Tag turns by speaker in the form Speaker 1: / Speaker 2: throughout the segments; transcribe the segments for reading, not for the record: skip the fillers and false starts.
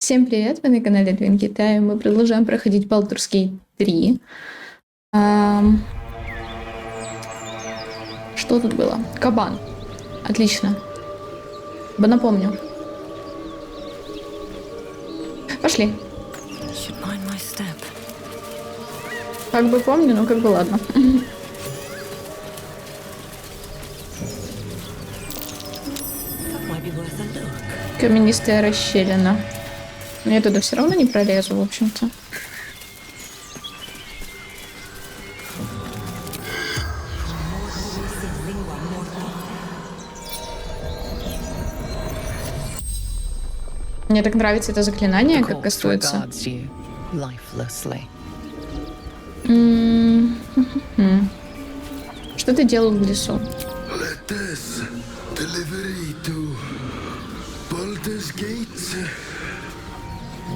Speaker 1: Всем привет, вы на канале Двин Китая. Мы продолжаем проходить Baldur's Gate 3. Что тут было? Кабан. Отлично. Напомню. Пошли. Как бы помню, но как бы ладно. Каменистая расщелина. Но я туда все равно не пролезу, в общем-то. Мне так нравится это заклинание, как кастуется. Что ты делал в лесу?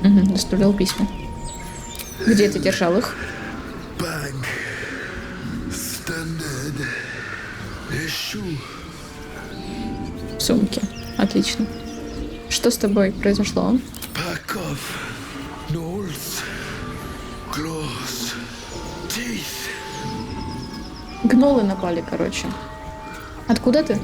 Speaker 1: Доставлял письма. Где ты держал их? В сумке. Отлично. Что с тобой произошло? Гнолы напали, короче. Откуда ты?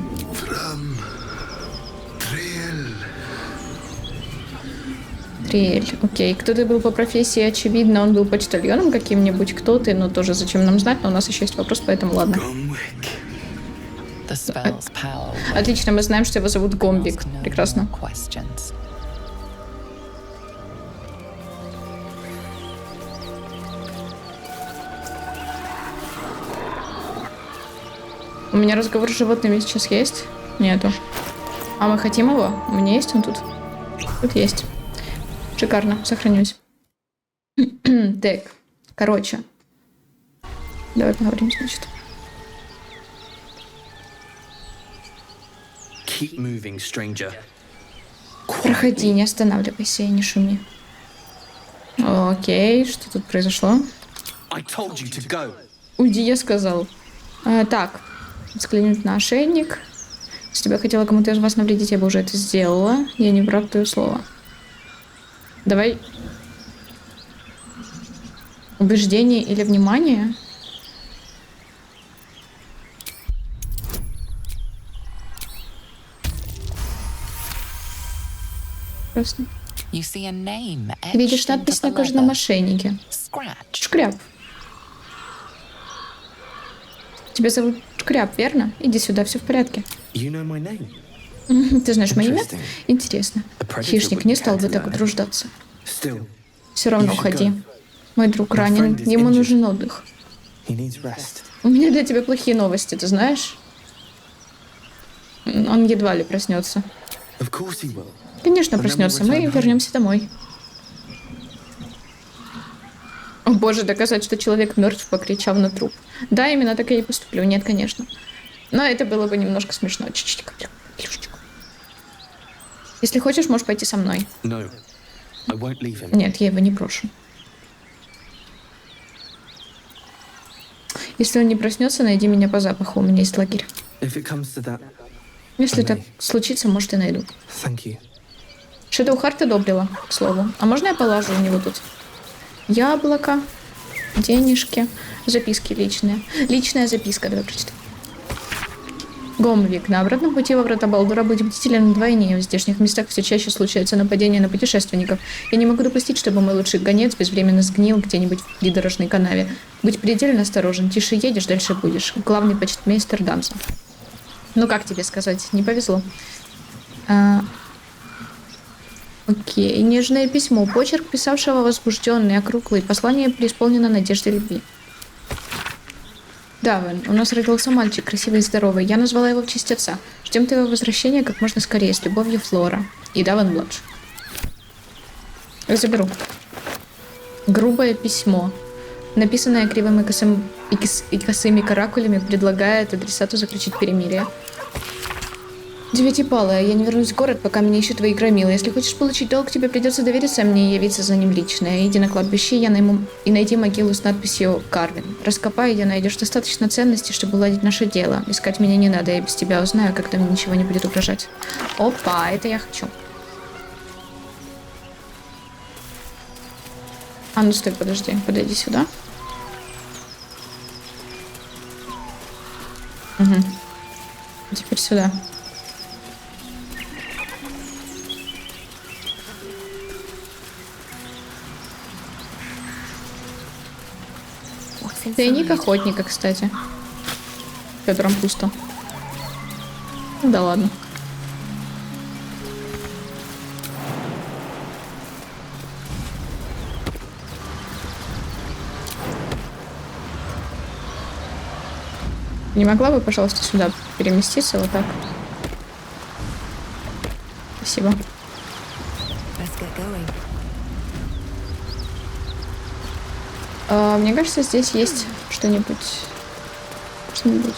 Speaker 1: Триэль. Окей. Кто ты был по профессии? Очевидно, он был почтальоном каким-нибудь. Кто ты? Но тоже зачем нам знать? Но у нас еще есть вопрос, поэтому ладно. Отлично, мы знаем, что его зовут Гомбик. Прекрасно. У меня разговор с животными сейчас есть? Нету. А мы хотим его? У меня есть он тут? Тут есть. Шикарно. Сохранюсь. Так. Короче. Давай поговорим, значит. Проходи, не останавливайся и не шуми. Окей, что тут произошло? Уйди, я сказал. Так. Взглянуть на ошейник. Если бы я хотела кому-то из вас навредить, я бы уже это сделала. Я не прав твое слово. Давай. Убеждение или внимание? Просто. Видишь надпись на кожаном ошейнике. Шкряб. Тебя зовут Шкряб, верно? Иди сюда, все в порядке. Ты знаешь мое имя? Интересно. Хищник не стал бы так утруждаться. Все равно уходи. Мой друг ранен, ему нужен отдых. У меня для тебя плохие новости, ты знаешь? Он едва ли проснется. Конечно, проснется. Мы вернемся домой. О боже, доказать, что человек мертв, покричав на труп. Да, именно так я и поступлю. Нет, конечно. Но это было бы немножко смешно. Чуть-чуть каплюшечку. Если хочешь, можешь пойти со мной. Нет, я его не брошу. Если он не проснется, найди меня по запаху. У меня есть лагерь. Если так случится, может, и найду. Шэдоу Харт одобрила, к слову. А можно я положу у него тут? Яблоко, денежки, записки личные. Личная записка, давай прочитаем. Гомвик. На обратном пути во врата Балдура будь бдителен вдвойне. В здешних местах все чаще случаются нападения на путешественников. Я не могу допустить, чтобы мой лучший гонец безвременно сгнил где-нибудь в придорожной канаве. Будь предельно осторожен. Тише едешь, дальше будешь. Главный почтмейстер Дансон. Ну, как тебе сказать? Не повезло. Окей. Нежное письмо. Почерк писавшего возбужденный, округлый. Послание преисполнено надежды любви. Давен, у нас родился мальчик, красивый и здоровый. Я назвала его в честь отца. Ждем твоего возвращения как можно скорее. С любовью, Флора. И Давен младший. Заберу. Грубое письмо. Написанное кривым и косыми каракулями, предлагает адресату заключить перемирие. Девятипалая, я не вернусь в город, пока меня ищут твои громилы. Если хочешь получить долг, тебе придется довериться мне и явиться за ним лично. Иди на кладбище и найди могилу с надписью «Карвин». Раскопай ее, найдешь достаточно ценностей, чтобы уладить наше дело. Искать меня не надо, я без тебя узнаю, когда мне ничего не будет угрожать. Опа, это я хочу. А, ну стой, подожди. Подойди сюда. Угу. Теперь сюда. Тайник охотника, кстати. В котором пусто. Ну да ладно. Не могла бы, пожалуйста, сюда переместиться вот так? Спасибо. Мне кажется, здесь есть что-нибудь. Что-нибудь.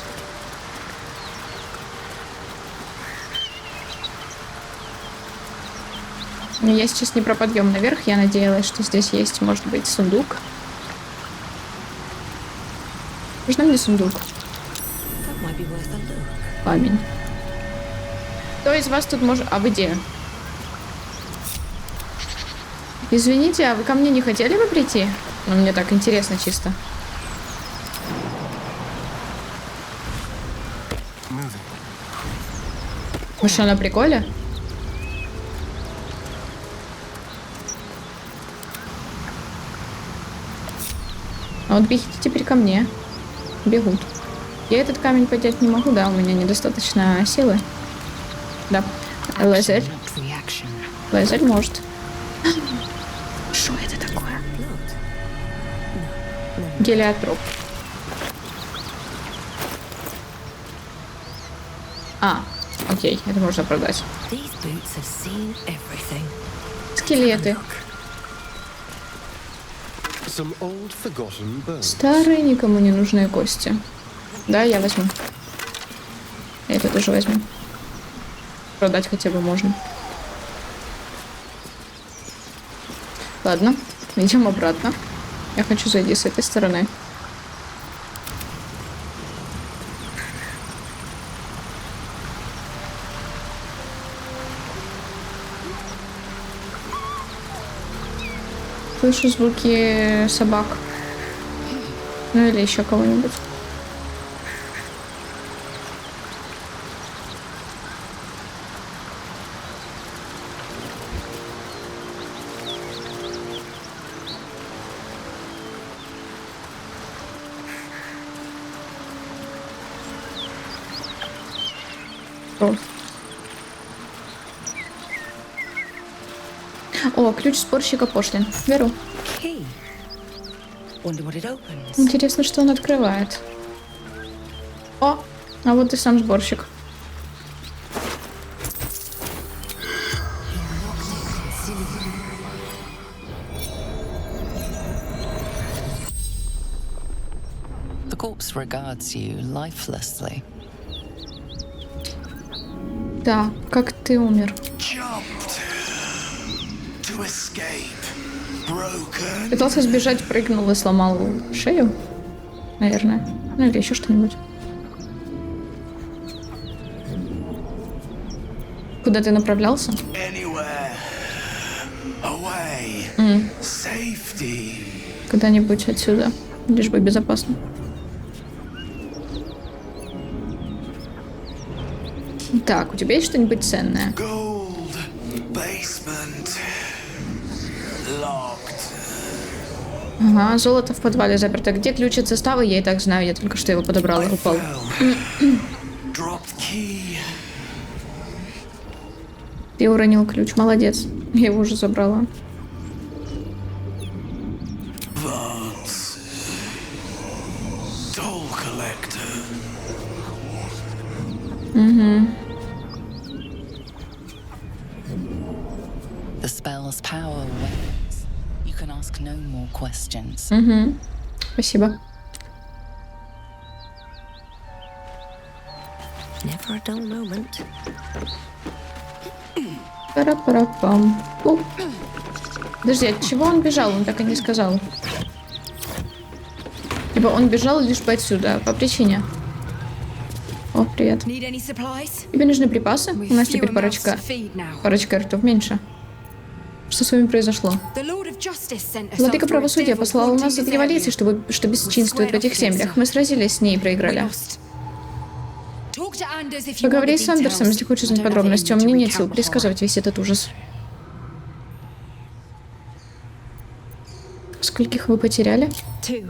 Speaker 1: Но я сейчас не про подъем наверх. Я надеялась, что здесь есть, может быть, сундук. Нужна мне сундук? Камень. Кто из вас тут может... А вы где? Извините, а вы ко мне не хотели бы прийти? Ну, мне так интересно чисто. Вы что, на приколе? А вот бегите теперь ко мне. Бегут. Я этот камень поднять не могу, да, у меня недостаточно силы. Да. Лазарь. Лазарь может. Что это такое? Гелиотроп. А, окей, это можно продать. Скелеты. Старые, никому не нужные кости. Да, я возьму. Я это тоже возьму. Продать хотя бы можно. Ладно, идем обратно. Я хочу зайти с этой стороны. Слышу звуки собак. Ну или еще кого-нибудь. О, ключ спорщика пошлин. Беру. Интересно, что он открывает. О, а вот и сам сборщик.
Speaker 2: The corpse regards you lifelessly.
Speaker 1: Да, как ты умер. Пытался сбежать, прыгнул и сломал шею. Наверное. Ну или еще что-нибудь. Куда ты направлялся? Куда-нибудь отсюда. Лишь бы безопасно. Так, у тебя есть что-нибудь ценное? Ага, золото в подвале заперто. Где ключ от заставы? Я и так знаю, я только что его подобрала и упал. Ты уронил ключ, молодец. Я его уже забрала. Угу.
Speaker 2: The spell's power wanes. You can ask no more questions.
Speaker 1: Угу. Спасибо.
Speaker 3: Never a dull moment.
Speaker 1: Пара-пара-пам. Подожди, от чего он бежал? Он так и не сказал. Типа он бежал лишь бы отсюда, по причине. О, привет. Тебе нужны припасы? У нас теперь парочка ртов меньше. Что с вами произошло?
Speaker 4: The Lord of Justice sent us
Speaker 1: Владыка
Speaker 4: after a
Speaker 1: правосудия
Speaker 4: devil
Speaker 1: послал нас за
Speaker 4: haunting this
Speaker 1: дьяволицей,
Speaker 4: area.
Speaker 1: что бесчинствует в этих землях. Мы сразились с ней и
Speaker 4: We
Speaker 1: проиграли.
Speaker 4: lost. Talk to Anders if you want
Speaker 1: Поговори
Speaker 4: the
Speaker 1: с Андерсом,
Speaker 4: details.
Speaker 1: если хочешь
Speaker 4: I
Speaker 1: знать
Speaker 4: don't have it
Speaker 1: подробности. У
Speaker 4: in me
Speaker 1: меня
Speaker 4: to
Speaker 1: нет сил
Speaker 4: recount the horror.
Speaker 1: пересказывать весь этот ужас. Скольких вы потеряли?
Speaker 3: Two.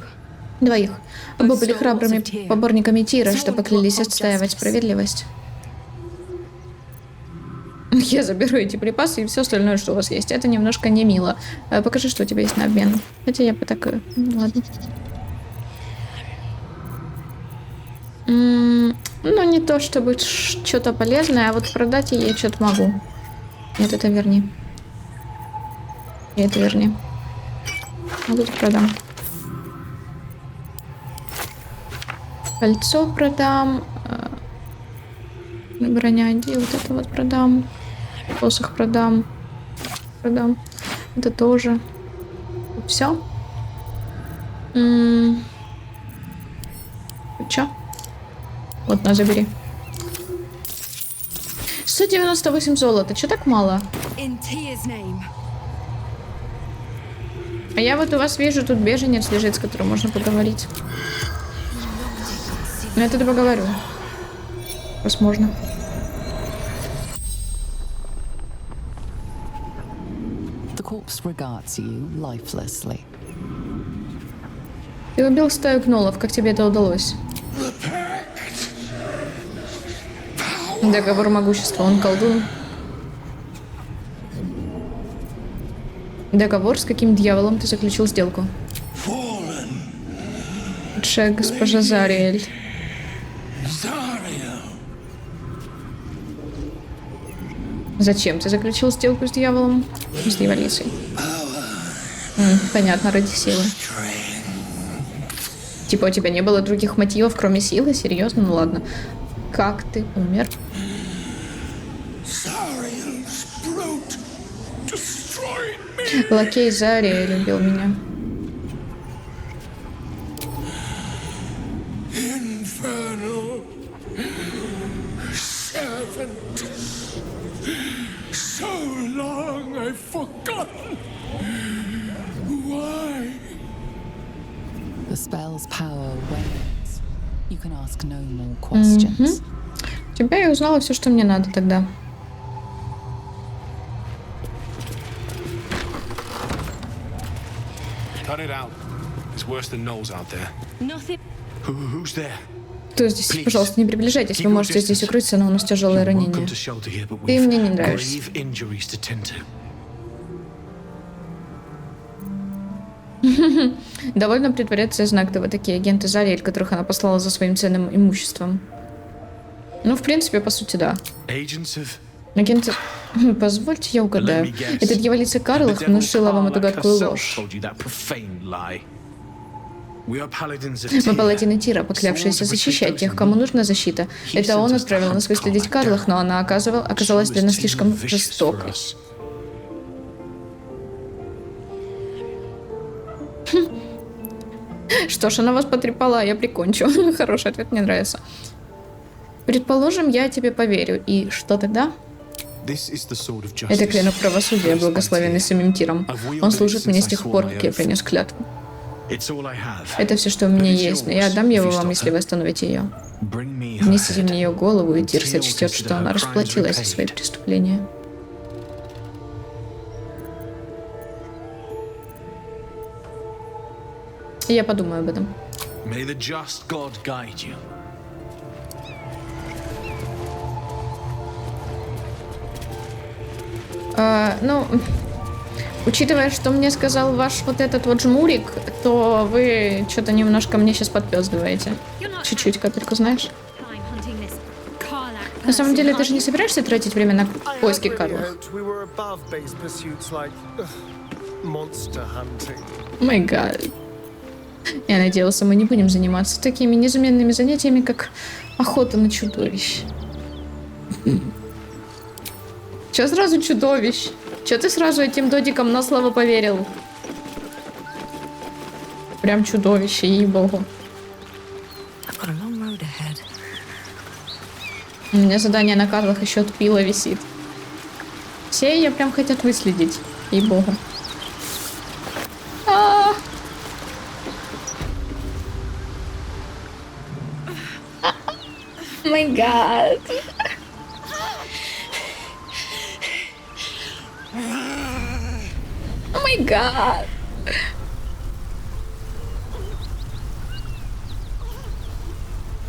Speaker 1: Двоих. Оба были храбрыми поборниками Тира, что поклялись отстаивать справедливость. Я заберу эти припасы и все остальное, что у вас есть. Это немножко не мило. Покажи, что у тебя есть на обмен. Хотя я бы так... Ладно. Ну, не то чтобы что-то полезное, а вот продать я что-то могу. Нет, это верни. И это верни. Вот это продам. Кольцо продам. Броня иди, вот это вот продам. Посох продам. Продам. Это тоже. Все. Чё? Вот, на, забери. 198 золота. Чё так мало?
Speaker 4: In Tia's name.
Speaker 1: А я вот у вас вижу, тут беженец лежит, с которым можно поговорить. Ну, я тогда поговорю. Возможно.
Speaker 2: The corpse regards you lifelessly.
Speaker 1: Ты убил стаю гнолов. Как тебе это удалось? Договор могущества. Он колдун. Договор? С каким дьяволом ты заключил сделку? Лучшая госпожа Зариэль. Зачем ты заключил сделку с дьяволом? С дьяволицей. Понятно, ради силы. Типа у тебя не было других мотивов, кроме силы? Серьезно? Ну ладно. Как ты умер? Лакей Зариэль убил меня.
Speaker 5: Infernal servant. So long I've forgotten. Why?
Speaker 2: The spell's power wanes. You can ask no more questions.
Speaker 1: Тебя я узнала все, что мне надо тогда.
Speaker 5: Cut it out. It's worse than Knowles out there.
Speaker 3: Nothing.
Speaker 5: Who's there?
Speaker 1: Кто здесь? Пожалуйста, не приближайтесь. Вы можете здесь укрыться, но у нас тяжелое ранение.
Speaker 5: Welcome to shelter here, but
Speaker 1: Ты
Speaker 5: we've
Speaker 1: мне не нравишься.
Speaker 5: grave injuries to tend to.
Speaker 1: Довольно притворяться знак-то такие агенты Зариэль, которых она послала за своим ценным имуществом. Ну, в принципе, по сути, да.
Speaker 5: Agents of...
Speaker 1: Агенты... Позвольте, я угадаю. Эта дьяволица Карлах внушила вам эту гадкую ложь. Мы паладины Тира, поклявшиеся защищать тех, кому нужна защита. Это он отправил нас выследить Карлах, но она оказалась для нас слишком жестокой. Что ж, она вас потрепала, а я прикончу. Хороший ответ, мне нравится. Предположим, я тебе поверю. И что тогда? Это клинок правосудия, благословенный самим Тиром. Он служит мне с тех пор, как я принес клятву. Это все, что у меня есть, но я отдам его вам, если вы остановите ее. Несите мне ее голову, и Тир сочтет, что она расплатилась за свои преступления. Я подумаю об этом. Ну, учитывая, что мне сказал ваш вот этот вот жмурик, то вы что-то немножко мне сейчас подпёздываете. Чуть-чуть, капельку, знаешь? На самом деле, ты же не собираешься тратить время на поиски Карла? Май гад. Я надеялся, мы не будем заниматься такими незаменными занятиями, как охота на чудовищ. Чё сразу чудовищ? Чё ты сразу этим додикам на слово поверил? Прям чудовище, ей-богу. У меня задание на Карлах еще от пила висит. Все ее прям хотят выследить. И ей-богу. Май гад. О май гад.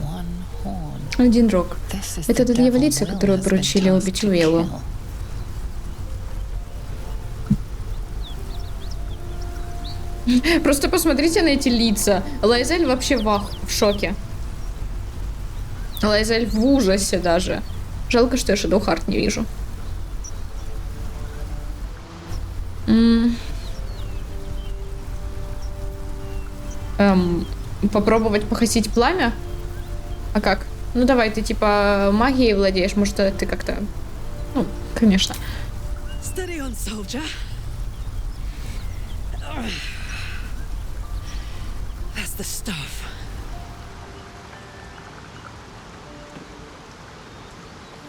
Speaker 2: One horn.
Speaker 1: Один рог.
Speaker 2: This is
Speaker 1: Это
Speaker 2: the
Speaker 1: дьяволица,
Speaker 2: devil
Speaker 1: которую
Speaker 2: Will has been
Speaker 1: поручили
Speaker 2: tasked
Speaker 1: убить
Speaker 2: to
Speaker 1: Уиллу.
Speaker 2: kill.
Speaker 1: Просто посмотрите на эти лица. Лайзель вообще в шоке. Лайзель в ужасе даже. Жалко, что я Shadow Heart не вижу. Попробовать погасить пламя? А как? Ну давай, ты типа магией владеешь, может ты как-то... Ну, конечно.
Speaker 3: Steady on, soldier. That's the stuff.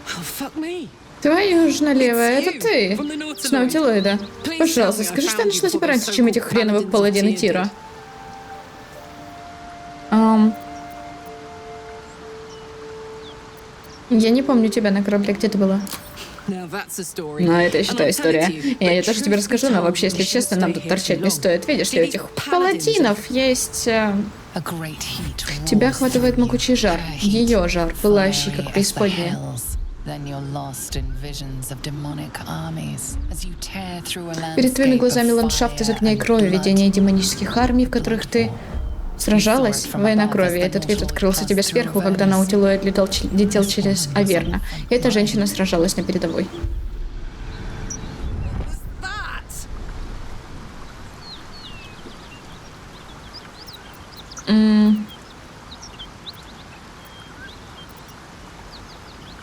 Speaker 3: Oh, fuck me.
Speaker 1: Твою ж налево, это ты. С Наутилоида. Пожалуйста, скажи, что я нашла тебя раньше, чем этих хреновых паладин и Тира. Я не помню тебя на корабле, где ты была?
Speaker 3: Now that's a story.
Speaker 1: Но это еще
Speaker 3: And
Speaker 1: та
Speaker 3: I'll tell
Speaker 1: история.
Speaker 3: it to you,
Speaker 1: Я
Speaker 3: but
Speaker 1: тоже тебе
Speaker 3: truth be
Speaker 1: расскажу, но
Speaker 3: told,
Speaker 1: вообще, если
Speaker 3: we shouldn't
Speaker 1: честно, нам
Speaker 3: stay
Speaker 1: тут
Speaker 3: here
Speaker 1: торчать не
Speaker 3: long.
Speaker 1: стоит. Видишь ли, у этих
Speaker 3: These
Speaker 1: паладинов есть...
Speaker 2: A great heat
Speaker 1: Тебя
Speaker 2: roars
Speaker 1: охватывает
Speaker 2: through you.
Speaker 1: могучий жар.
Speaker 2: Her heat,
Speaker 1: Ее жар, пылающий,
Speaker 2: fiery
Speaker 1: как
Speaker 2: as the
Speaker 1: преисподняя.
Speaker 2: hells. Then you're lost in visions of demonic armies as you tear through a
Speaker 1: Перед твоими
Speaker 2: landscape
Speaker 1: глазами
Speaker 2: of
Speaker 1: ландшафт из
Speaker 2: fire
Speaker 1: огня и
Speaker 2: and
Speaker 1: крови,
Speaker 2: blood.
Speaker 1: видение демонических армий, в которых ты сражалась. Война крови. Этот вид открылся тебе сверху, когда Наутилоид летел через Аверна. И эта женщина сражалась на передовой.
Speaker 3: That!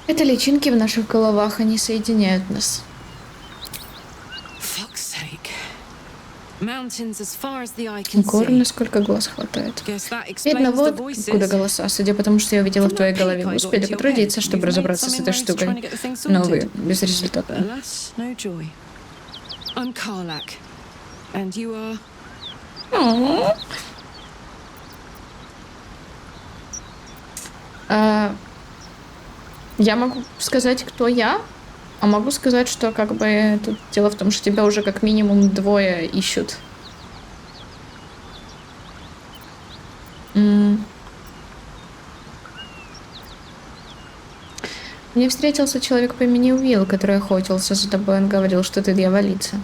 Speaker 1: Это личинки в наших головах, они соединяют нас.
Speaker 3: Fuck's sake. Mountains as far as the eye can
Speaker 1: Горы,
Speaker 3: see.
Speaker 1: насколько глаз хватает.
Speaker 3: Guess that
Speaker 1: Видно,
Speaker 3: explains the
Speaker 1: вот
Speaker 3: voices.
Speaker 1: откуда голоса. Судя по тому, что я увидела в твоей
Speaker 3: From that
Speaker 1: голове,
Speaker 3: peak
Speaker 1: вы
Speaker 3: I got
Speaker 1: успели
Speaker 3: into your
Speaker 1: потрудиться,
Speaker 3: head.
Speaker 1: чтобы
Speaker 3: You've made
Speaker 1: разобраться с
Speaker 3: something
Speaker 1: этой
Speaker 3: ways to try
Speaker 1: штукой.
Speaker 3: to get the thing
Speaker 1: Но
Speaker 3: sorted.
Speaker 1: вы безрезультатно.
Speaker 3: Alas, no joy. I'm Karlak. And you are...
Speaker 1: Я могу сказать, кто я, а могу сказать, что как бы тут дело в том, что тебя уже как минимум двое ищут. Мне встретился человек по имени Уилл, который охотился за тобой. Он говорил, что ты дьяволица.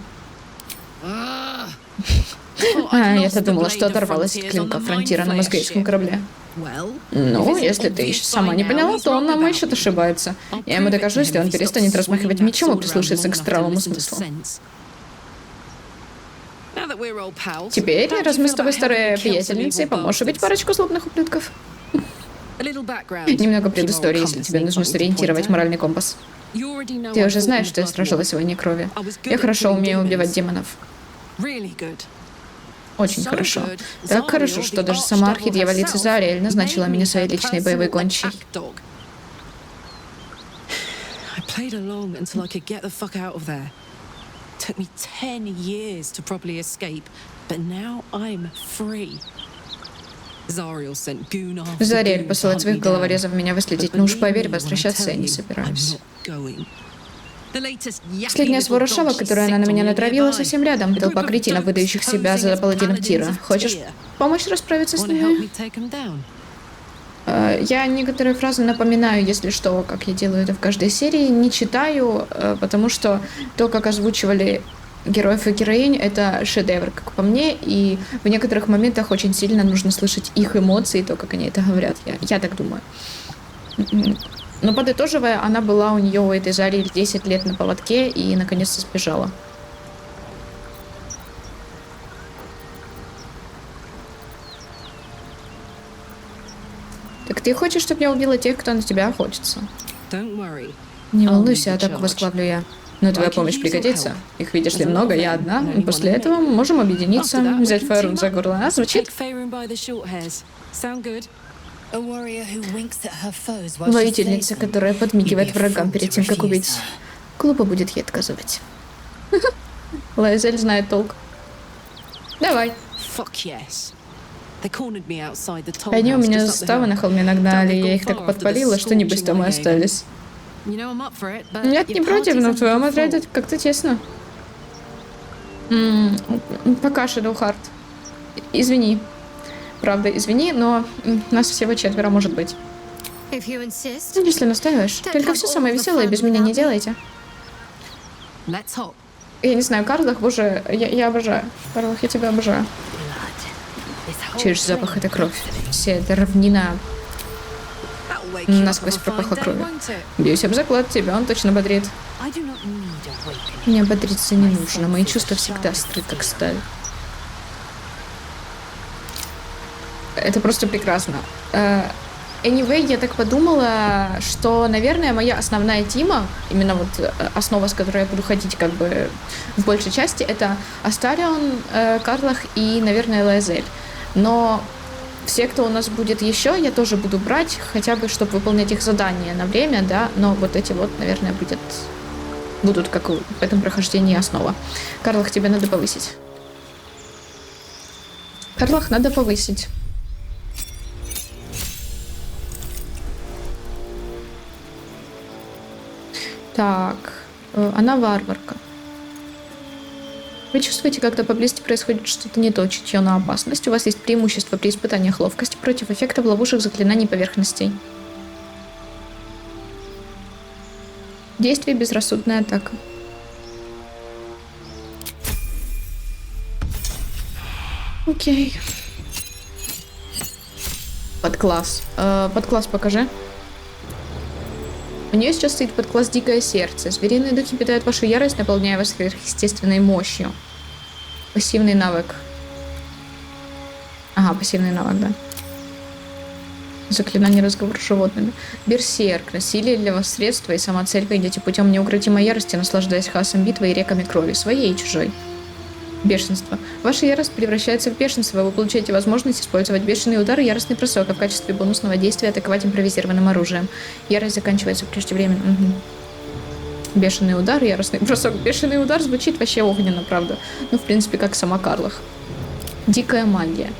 Speaker 1: Я-то думала, что оторвалась от клинка фронтира на мозгейском корабле. Ну, если ты еще сама не поняла, то он, на мой счет, ошибается. Я ему докажу, если он перестанет размахивать мечом и прислушается к здравому смыслу. Теперь, раз мы с тобой старые приятельницы, поможешь убить парочку злобных ублюдков? Немного предыстории, если тебе нужно сориентировать моральный компас. Ты уже знаешь, что я сражалась в войне крови. Я хорошо умею убивать демонов. Очень хорошо. Так хорошо, что даже сама архидьяволица Зариэль назначила меня своей личной боевой гончей.
Speaker 3: Took me 10 years to properly escape, but now I'm free. Zariel sent goon after
Speaker 1: Зариэль
Speaker 3: goon to
Speaker 1: посылает
Speaker 3: hunt
Speaker 1: своих
Speaker 3: me
Speaker 1: головорезов
Speaker 3: down.
Speaker 1: меня выследить,
Speaker 3: But
Speaker 1: но уж
Speaker 3: believe
Speaker 1: поверь,
Speaker 3: me when I
Speaker 1: возвращаться я
Speaker 3: tell
Speaker 1: не
Speaker 3: you,
Speaker 1: собираюсь.
Speaker 3: I'm not going. The latest yappy
Speaker 1: Последняя
Speaker 3: little
Speaker 1: свора
Speaker 3: dog
Speaker 1: шавок,
Speaker 3: she
Speaker 1: которую она на
Speaker 3: sicked
Speaker 1: меня
Speaker 3: on me
Speaker 1: натравила,
Speaker 3: nearby.
Speaker 1: совсем рядом.
Speaker 3: A
Speaker 1: Толпа
Speaker 3: group of
Speaker 1: кретинов,
Speaker 3: dopes
Speaker 1: выдающих себя за
Speaker 3: posing as
Speaker 1: паладинов
Speaker 3: paladins
Speaker 1: Тира.
Speaker 3: of
Speaker 1: Хочешь
Speaker 3: Tyr.
Speaker 1: помочь расправиться с
Speaker 3: Wanna help
Speaker 1: ними?
Speaker 3: me take 'em down?
Speaker 1: Я некоторые фразы напоминаю, если что, как я делаю это в каждой серии. Не читаю, потому что то, как озвучивали героев и героинь, это шедевр, как по мне, и в некоторых моментах очень сильно нужно слышать их эмоции, то, как они это говорят. Я так думаю. Но подытоживая, она была у нее, у этой Зари, 10 лет на поводке и наконец-то сбежала. Так ты хочешь, чтобы я убила тех, кто на тебя охотится?
Speaker 3: Don't worry.
Speaker 1: Не
Speaker 3: I'll
Speaker 1: волнуйся,
Speaker 3: lead the
Speaker 1: атаку
Speaker 3: charge.
Speaker 1: возглавлю я. Но твоя помощь пригодится. Их, видишь ли, много, я одна. После этого мы можем объединиться,
Speaker 3: After that, we
Speaker 1: взять
Speaker 3: can
Speaker 1: Фэрон
Speaker 3: team
Speaker 1: за
Speaker 3: up.
Speaker 1: горло. А, звучит?
Speaker 3: Take Faerun by the short hairs. Sound good?
Speaker 2: A warrior who winks at her foes while she
Speaker 1: Воительница,
Speaker 2: slays them.
Speaker 1: которая подмигивает
Speaker 2: You'd be a
Speaker 1: врагам
Speaker 2: fool
Speaker 1: перед
Speaker 2: to
Speaker 1: тем, как
Speaker 2: refuse
Speaker 1: убить.
Speaker 2: her.
Speaker 1: Глупо будет ей отказывать. Лаэзель знает толк. Давай.
Speaker 3: Fuck yes. They cornered me outside the toll
Speaker 1: Они у
Speaker 3: house
Speaker 1: меня
Speaker 3: just up the
Speaker 1: заставы
Speaker 3: hill.
Speaker 1: на холме нагнали, я их так подпалила, что небось там и остались.
Speaker 3: You know I'm up for it, but
Speaker 1: Нет,
Speaker 3: your
Speaker 1: не против, но в
Speaker 3: party's
Speaker 1: твоем
Speaker 3: under
Speaker 1: отряде
Speaker 3: full.
Speaker 1: как-то тесно. Пока, Shadowheart. Извини. Правда, извини, но нас всего 4 может быть.
Speaker 4: If you insist.
Speaker 1: Ну, если настаиваешь. Только все самое веселое без меня не делайте.
Speaker 3: Let's hop.
Speaker 1: Я не знаю, Карлах, боже, я обожаю. Карлах, я тебя обожаю. Чуешь запах, это кровь. Вся эта равнина
Speaker 3: That'll wake you up
Speaker 1: насквозь
Speaker 3: of a fine
Speaker 1: пропахла
Speaker 3: day,
Speaker 1: кровью.
Speaker 3: won't it?
Speaker 1: Бьюсь об заклад, тебя он точно бодрит.
Speaker 4: I do not need awakening.
Speaker 1: Мне бодриться не нужно, мои чувства всегда остры, как сталь. Это просто прекрасно. Anyway, я так подумала, что, наверное, моя основная тема, именно вот основа, с которой я буду ходить как бы в большей части, это Астарион, Карлах и, наверное, Лаэзель. Но все, кто у нас будет еще, я тоже буду брать, хотя бы, чтобы выполнять их задания на время, да, но вот эти вот, наверное, будут как в этом прохождении основа. Карлах, тебе надо повысить. Карлах надо повысить. Так, она варварка. Вы чувствуете, когда поблизости происходит что-то не то, чутье на опасность. У вас есть преимущество при испытаниях ловкости против эффектов ловушек, заклинаний, поверхностей. Действие безрассудная атака. Окей. Подкласс. Подкласс покажи. У нее сейчас стоит подкласс «Дикое сердце». Звериные духи питают вашу ярость, наполняя вас сверхъестественной мощью. Пассивный навык. Ага, пассивный навык, да. Заклинание разговор с животными. Берсерк. Насилие для вас средство и сама цель. Вы идете путем неукротимой ярости, наслаждаясь хаосом битвы и реками крови, своей и чужой. Бешенство. Ваша ярость превращается в бешенство. Вы получаете возможность использовать бешеный удар и яростный бросок, а в качестве бонусного действия атаковать импровизированным оружием. Ярость заканчивается преждевременно. Угу. Бешеный удар, яростный бросок. Бешеный удар звучит вообще огненно, правда. Ну, в принципе, как сама Карлах. Дикая магия.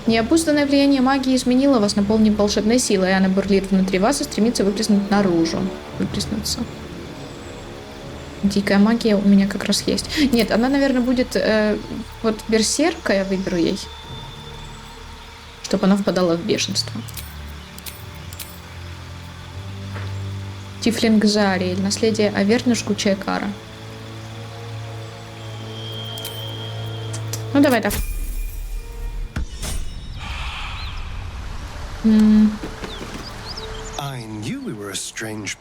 Speaker 1: Необузданное влияние магии изменило вас, наполнив волшебной силой, и она бурлит внутри вас и стремится выплеснуть наружу. Выплеснуться. Дикая магия у меня как раз есть. Нет, она, наверное, будет... вот берсерка я выберу ей. Чтобы она впадала в бешенство. Тифлинг Зариэль. Наследие Аверна, жгучая кара. Ну, давай так.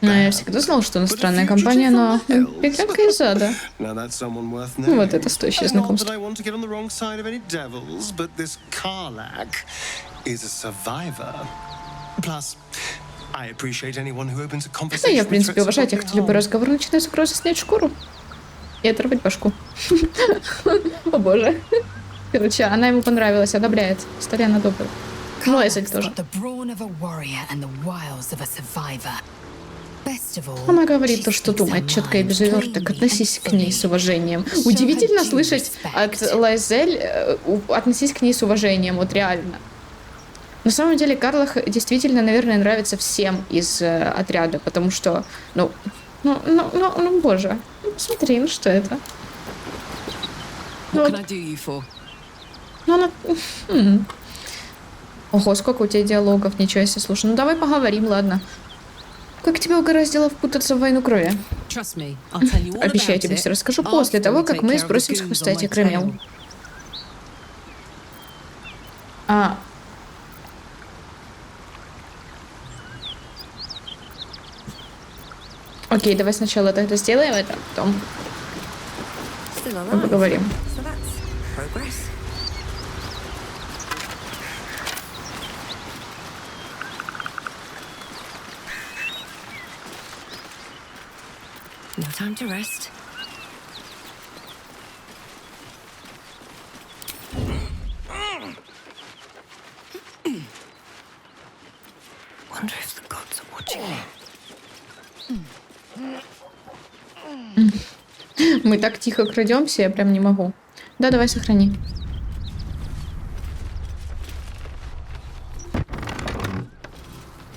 Speaker 1: Я всегда знал, что она странная компания, но беглянка из ада. Вот это стоящее знакомство. Хотя я, в принципе, уважаю тех, кто любой разговор начинает с угрозы снять шкуру и оторвать башку. О боже. Короче, она ему понравилась, одобряет. Старя она добрая. Ну, Эзель тоже. Она говорит то, что думает, четко и без уверток. Относись к ней с уважением. Удивительно слышать от Лаэзель «относись к ней с уважением», вот реально. На самом деле, Карлах действительно, наверное, нравится всем из отряда, потому что, ну, боже. Смотри, ну что это?
Speaker 3: What can I do you for?
Speaker 1: Ну, она... Ого, сколько у тебя диалогов, ничего себе, слушай. Ну, давай поговорим, ладно. Как тебя угораздило впутаться в войну крови?
Speaker 3: Trust me, I'll tell you all
Speaker 1: Обещаю
Speaker 3: about
Speaker 1: тебе
Speaker 3: it
Speaker 1: все расскажу после
Speaker 3: after
Speaker 1: того,
Speaker 3: we
Speaker 1: как
Speaker 3: take
Speaker 1: мы
Speaker 3: care of the
Speaker 1: сбросим с
Speaker 3: goons
Speaker 1: хвоста
Speaker 3: on my
Speaker 1: этих кремел.
Speaker 3: tail.
Speaker 1: Окей, давай сначала тогда сделаем это, потом мы поговорим.
Speaker 4: No time to rest. Wonder if the gods are watching me.
Speaker 1: Мы так тихо крадемся, я прям не могу. Да, давай сохрани.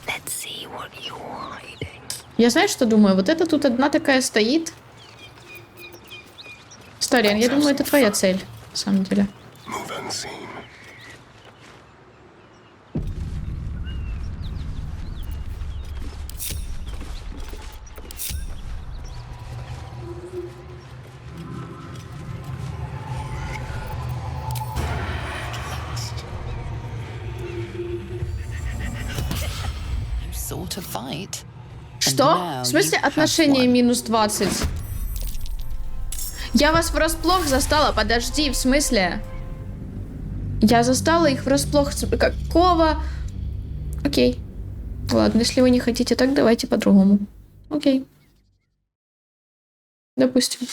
Speaker 4: Let's see what you're hiding.
Speaker 1: Я знаю, что думаю. Вот это тут одна такая стоит. Старин, я думаю, это твоя цель, на самом деле.
Speaker 6: Move unseen.
Speaker 2: Sort of fight.
Speaker 1: Что? В смысле отношения минус 20? Я вас врасплох застала, подожди, в смысле? Я застала их врасплох. Какого? Окей. Ладно, если вы не хотите так, давайте по-другому. Окей. Допустим.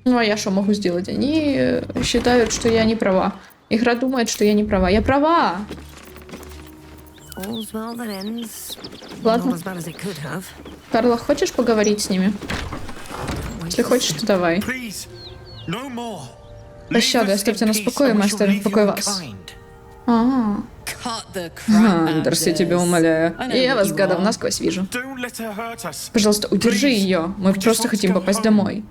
Speaker 1: Ну, а я что могу сделать? Они считают, что я не права. Игра думает, что я не права. Я права!
Speaker 4: All's well that ends.
Speaker 1: Ладно.
Speaker 4: Not as bad as it could have.
Speaker 1: Карла, хочешь поговорить с ними? Если хочешь, то давай.
Speaker 5: Please, no more.
Speaker 1: Пощаду, оставьте нас в покое, мы оставим в покое вас. А,
Speaker 3: Cut the crap out
Speaker 1: Дарси,
Speaker 3: of
Speaker 1: тебя
Speaker 3: this.
Speaker 1: умоляю.
Speaker 3: I know
Speaker 1: Я
Speaker 3: what
Speaker 1: вас,
Speaker 3: you
Speaker 1: гадов,
Speaker 3: are.
Speaker 1: насквозь вижу.
Speaker 5: Don't let her hurt us.
Speaker 1: Пожалуйста, удержи
Speaker 5: Please.
Speaker 1: ее. Мы
Speaker 5: We just
Speaker 1: просто
Speaker 5: want to
Speaker 1: хотим
Speaker 5: go
Speaker 1: попасть
Speaker 5: home.
Speaker 1: домой.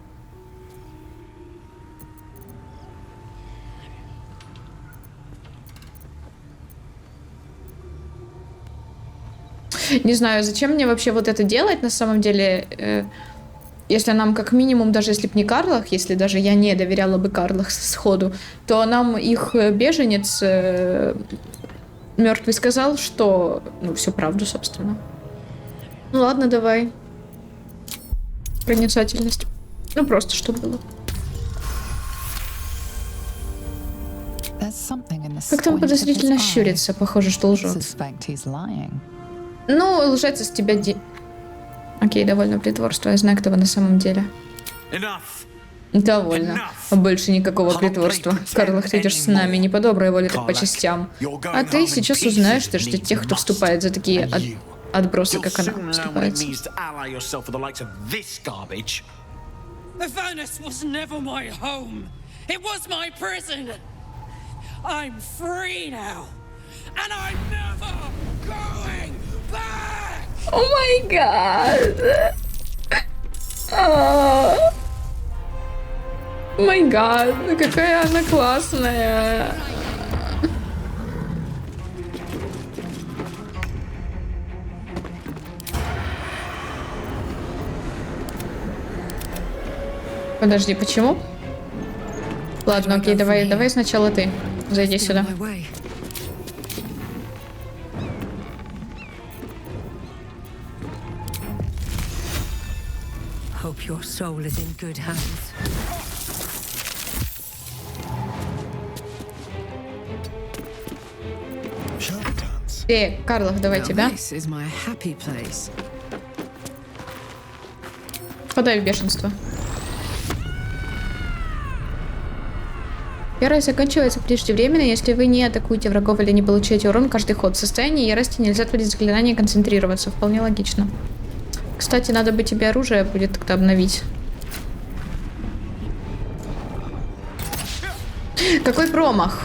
Speaker 1: Не знаю, зачем мне вообще вот это делать на самом деле. Если нам как минимум, даже если б не Карлах, если даже я не доверяла бы Карлах сходу, то нам их беженец мертвый сказал, что... Ну, всю правду, собственно. Ну ладно, давай. Проницательность. Ну, просто что было.
Speaker 2: There's something in the
Speaker 1: Как там
Speaker 2: squint of
Speaker 1: подозрительно
Speaker 2: his eye.
Speaker 1: щурится, похоже, что лжет.
Speaker 2: Suspect he's lying.
Speaker 1: Ну, лжец из тебя Окей, довольно притворства. Я знаю, кто вы на самом деле.
Speaker 5: Enough.
Speaker 1: Довольно. Больше никакого притворства. Карлах, ты идешь с нами не по доброй воле, так по частям. А ты сейчас узнаешь, что ждет тех, кто вступает за такие отбросы, как она вступается.
Speaker 7: Avernus was never my home. It was my prison. I'm free now. And I'm never going back!
Speaker 1: О май гад! Май гад, какая она классная! Подожди, почему? Ладно, окей, давай сначала ты. Зайди сюда.
Speaker 4: My way. Hope your soul is in good hands.
Speaker 1: Карлах, давай
Speaker 3: Now
Speaker 1: тебя.
Speaker 3: This is my happy place.
Speaker 1: Подай в бешенство. Ярость заканчивается преждевременно, если вы не атакуете врагов или не получаете урон каждый ход. В состоянии ярости нельзя творить заклинания и концентрироваться. Вполне логично. Кстати, надо бы тебе оружие будет тогда обновить. Какой промах?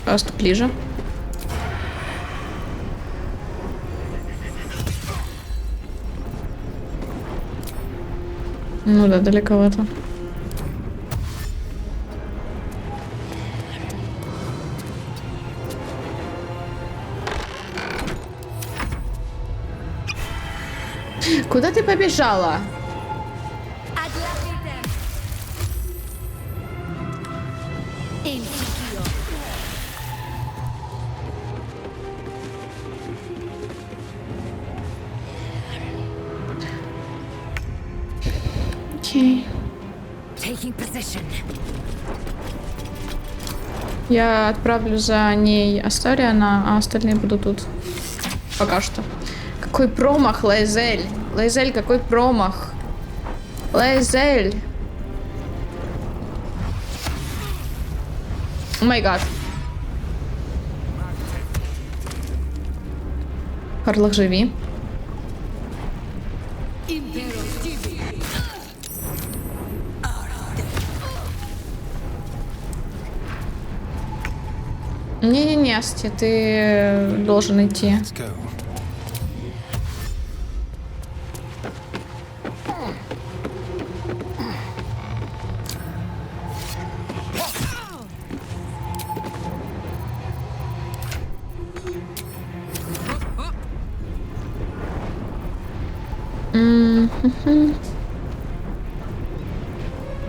Speaker 1: Просто ближе. Ну да, далековато. Куда ты побежала? Окей.
Speaker 4: Taking position.
Speaker 1: Я отправлю за ней Астариана, а остальные будут тут. Пока что. Какой промах, Лайзель. Лайзель, какой промах. Лайзель. О май гад. Карлах, живи. Не-не-не, Асти, ты должен идти.
Speaker 5: Let's go.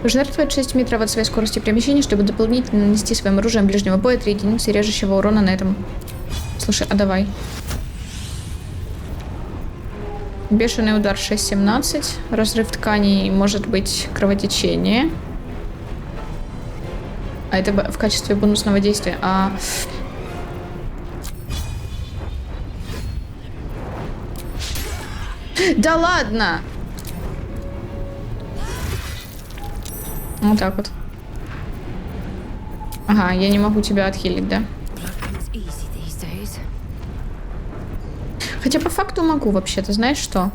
Speaker 1: Жертвует 6 метров от своей скорости перемещения, чтобы дополнительно нанести своим оружием ближнего боя 3 единицы режущего урона на этом. Слушай, а давай. Бешеный удар 6-17. Разрыв тканей, может быть кровотечение. А это в качестве бонусного действия. Да ладно! Вот так вот. Ага, я не могу тебя отхилить, да?
Speaker 4: Blood comes easy these days.
Speaker 1: Хотя по факту могу вообще-то, знаешь что?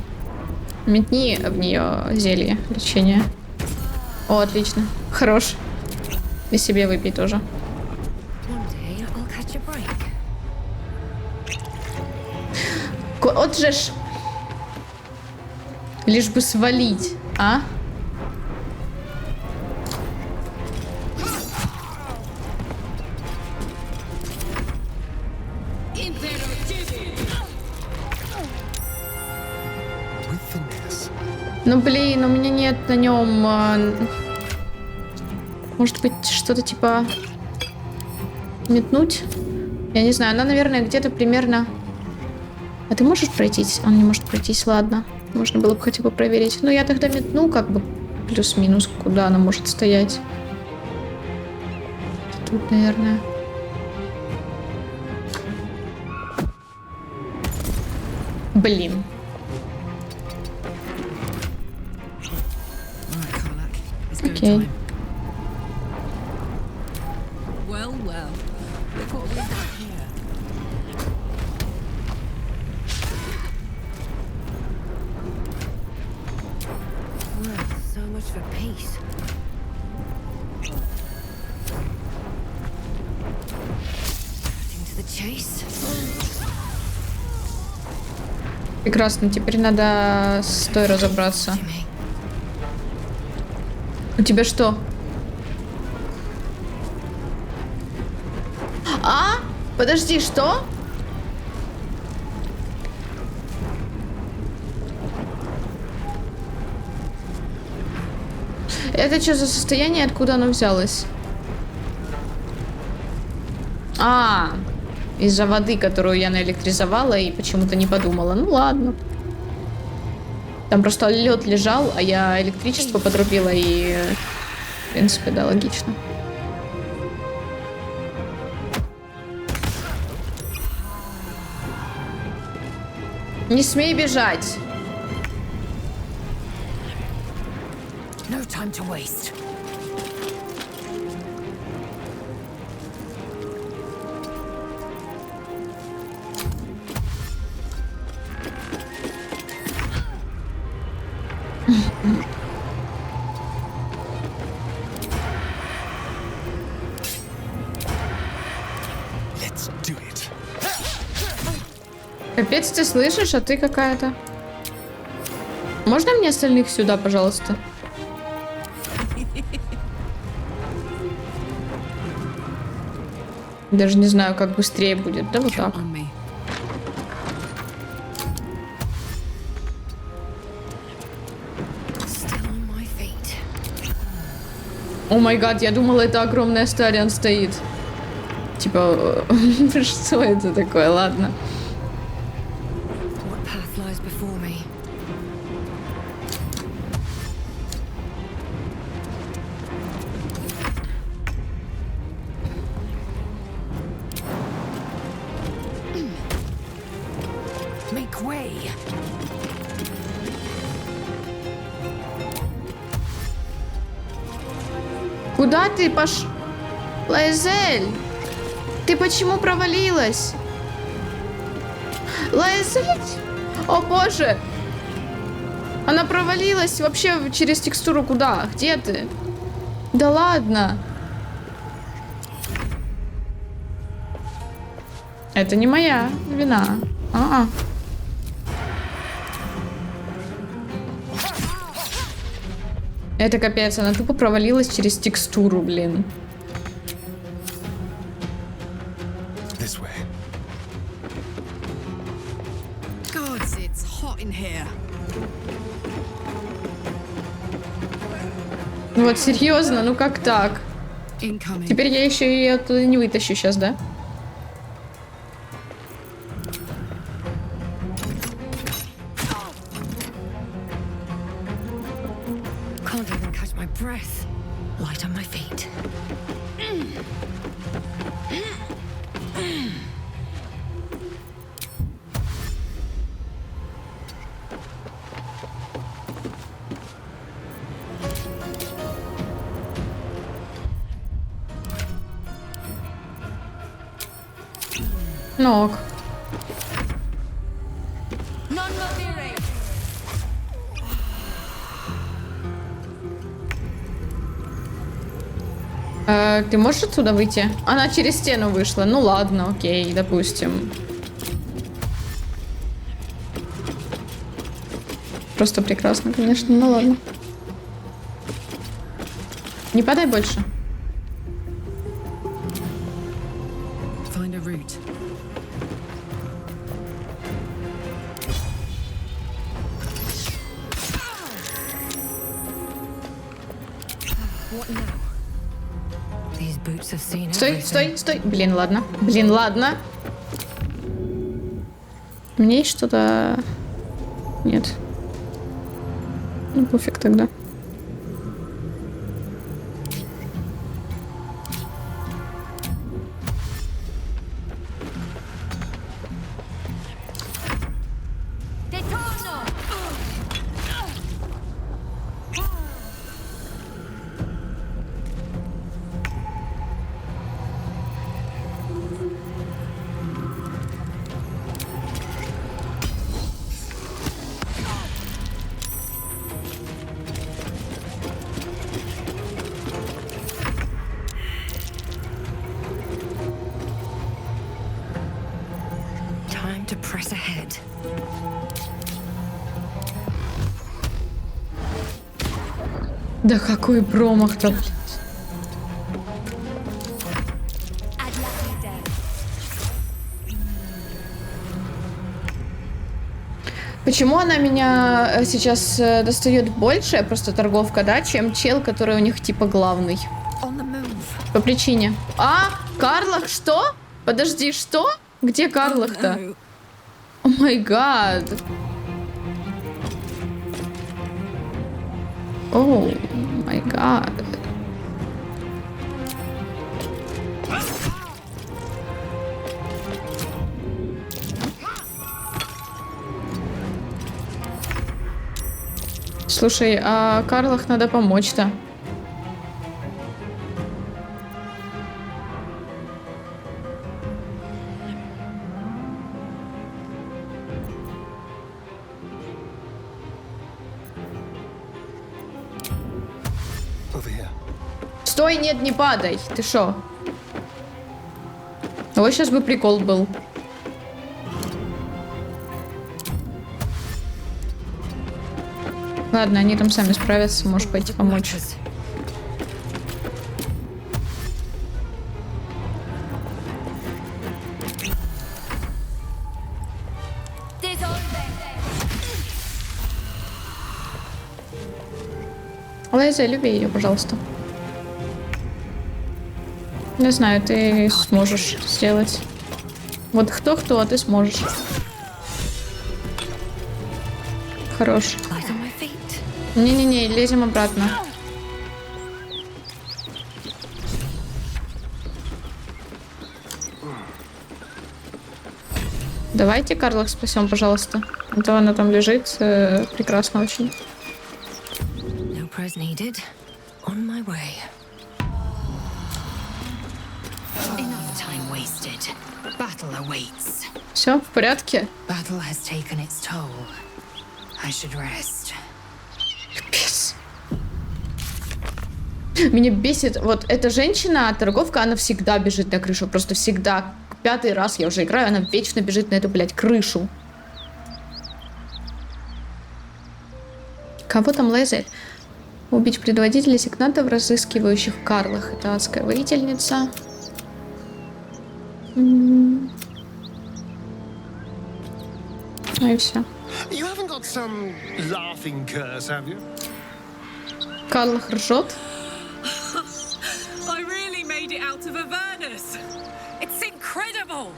Speaker 1: Метни в нее зелье лечения. О, отлично. Хорош. И себе выпей тоже.
Speaker 4: One day I'll catch a break.
Speaker 1: Вот же ж. Лишь бы свалить, а?
Speaker 5: With finesse.
Speaker 1: Ну блин, у меня нет на нем. Может быть, что-то типа метнуть? Я не знаю, она, наверное, где-то примерно. А ты можешь пройтись? Он не может пройтись, ладно. Можно было бы хотя бы проверить. Ну, я тогда метну, как бы плюс-минус, куда она может стоять. Тут, наверное. Блин.
Speaker 3: Right, Karlak. It's go
Speaker 1: Okay.
Speaker 3: time. Well, well. Look what we've got here.
Speaker 4: Well, so much for peace. Cutting to the chase.
Speaker 1: Прекрасно, теперь надо с той разобраться.
Speaker 4: Jimmy.
Speaker 1: У тебя что? А? Подожди, что? Это что за состояние, откуда оно взялось? Из-за воды, которую я наэлектризовала и почему-то не подумала. Ну ладно. Там просто лед лежал, а я электричество подрубила и... В принципе, да, логично. Не смей бежать.
Speaker 4: No time to waste.
Speaker 5: Let's do it.
Speaker 1: Капец, ты слышишь, а ты какая-то. Можно мне остальных сюда, пожалуйста? Даже не знаю, как быстрее будет. Да вот так.
Speaker 3: On me.
Speaker 4: Still on my feet.
Speaker 1: О май гад, я думала, это огромный Астариан стоит. Типа, что это такое? Ладно.
Speaker 4: What path lies before me? Make way.
Speaker 1: Куда ты Лайзель, ты почему провалилась? Лазить! О боже! Она провалилась вообще через текстуру куда? Где ты? Да ладно! Это не моя вина. А-а. Это капец, она тупо провалилась через текстуру, блин.
Speaker 5: This way.
Speaker 3: Gods, it's hot in here.
Speaker 1: Ну вот серьезно, ну как так?
Speaker 3: Incoming.
Speaker 1: Теперь я еще и оттуда не вытащу сейчас, да?
Speaker 4: Can't even catch my breath. Light on my feet.
Speaker 1: Ну ок. Ты можешь отсюда выйти? Она через стену вышла. Ну ладно, окей, допустим. Просто прекрасно, конечно. Ну ладно. Не падай больше.
Speaker 3: Find a route.
Speaker 4: What now? These boots have seen
Speaker 1: Стой,
Speaker 4: everything.
Speaker 1: стой, стой. Блин, ладно. Блин, ладно. У меня есть что-то... Нет. Ну, пофиг тогда.
Speaker 4: Time to press ahead.
Speaker 1: Да какой промах-то, блядь. Почему она меня сейчас достает больше, просто торговка, да, чем чел, который у них типа главный?
Speaker 4: On the move.
Speaker 1: По причине. А, Карлах, что? Подожди, что? Где Карлах-то?
Speaker 3: No.
Speaker 1: О май гад. О май гад. Слушай, а Карлах надо помочь-то.
Speaker 5: Over here.
Speaker 1: Стой, нет, не падай. Ты шо? Вот сейчас бы прикол был. Ладно, они там сами справятся, можешь пойти помочь. Лайза, люби ее, пожалуйста. Не знаю, ты сможешь сделать. Вот кто-кто, а ты сможешь. Хорош.
Speaker 4: Light on my feet.
Speaker 1: Не-не-не, лезем обратно. Давайте Карлах спасем, пожалуйста. А то она там лежит прекрасно очень.
Speaker 4: No prayers needed. On my way. time wasted. Battle awaits.
Speaker 1: Все в порядке?
Speaker 4: Battle has taken its toll. I should rest.
Speaker 1: Пипец. Меня бесит, вот эта женщина, торговка, она всегда бежит на крышу, просто всегда. 5-й раз я уже играю, она вечно бежит на эту, блядь, крышу. Кого там лезет? Убить предводителя сектантов, разыскивающих Карлах. Это адская воительница. Ну и все.
Speaker 5: You haven't got some laughing curse, have you?
Speaker 1: Карлах ржет.
Speaker 3: I really made it out of Avernus. It's incredible.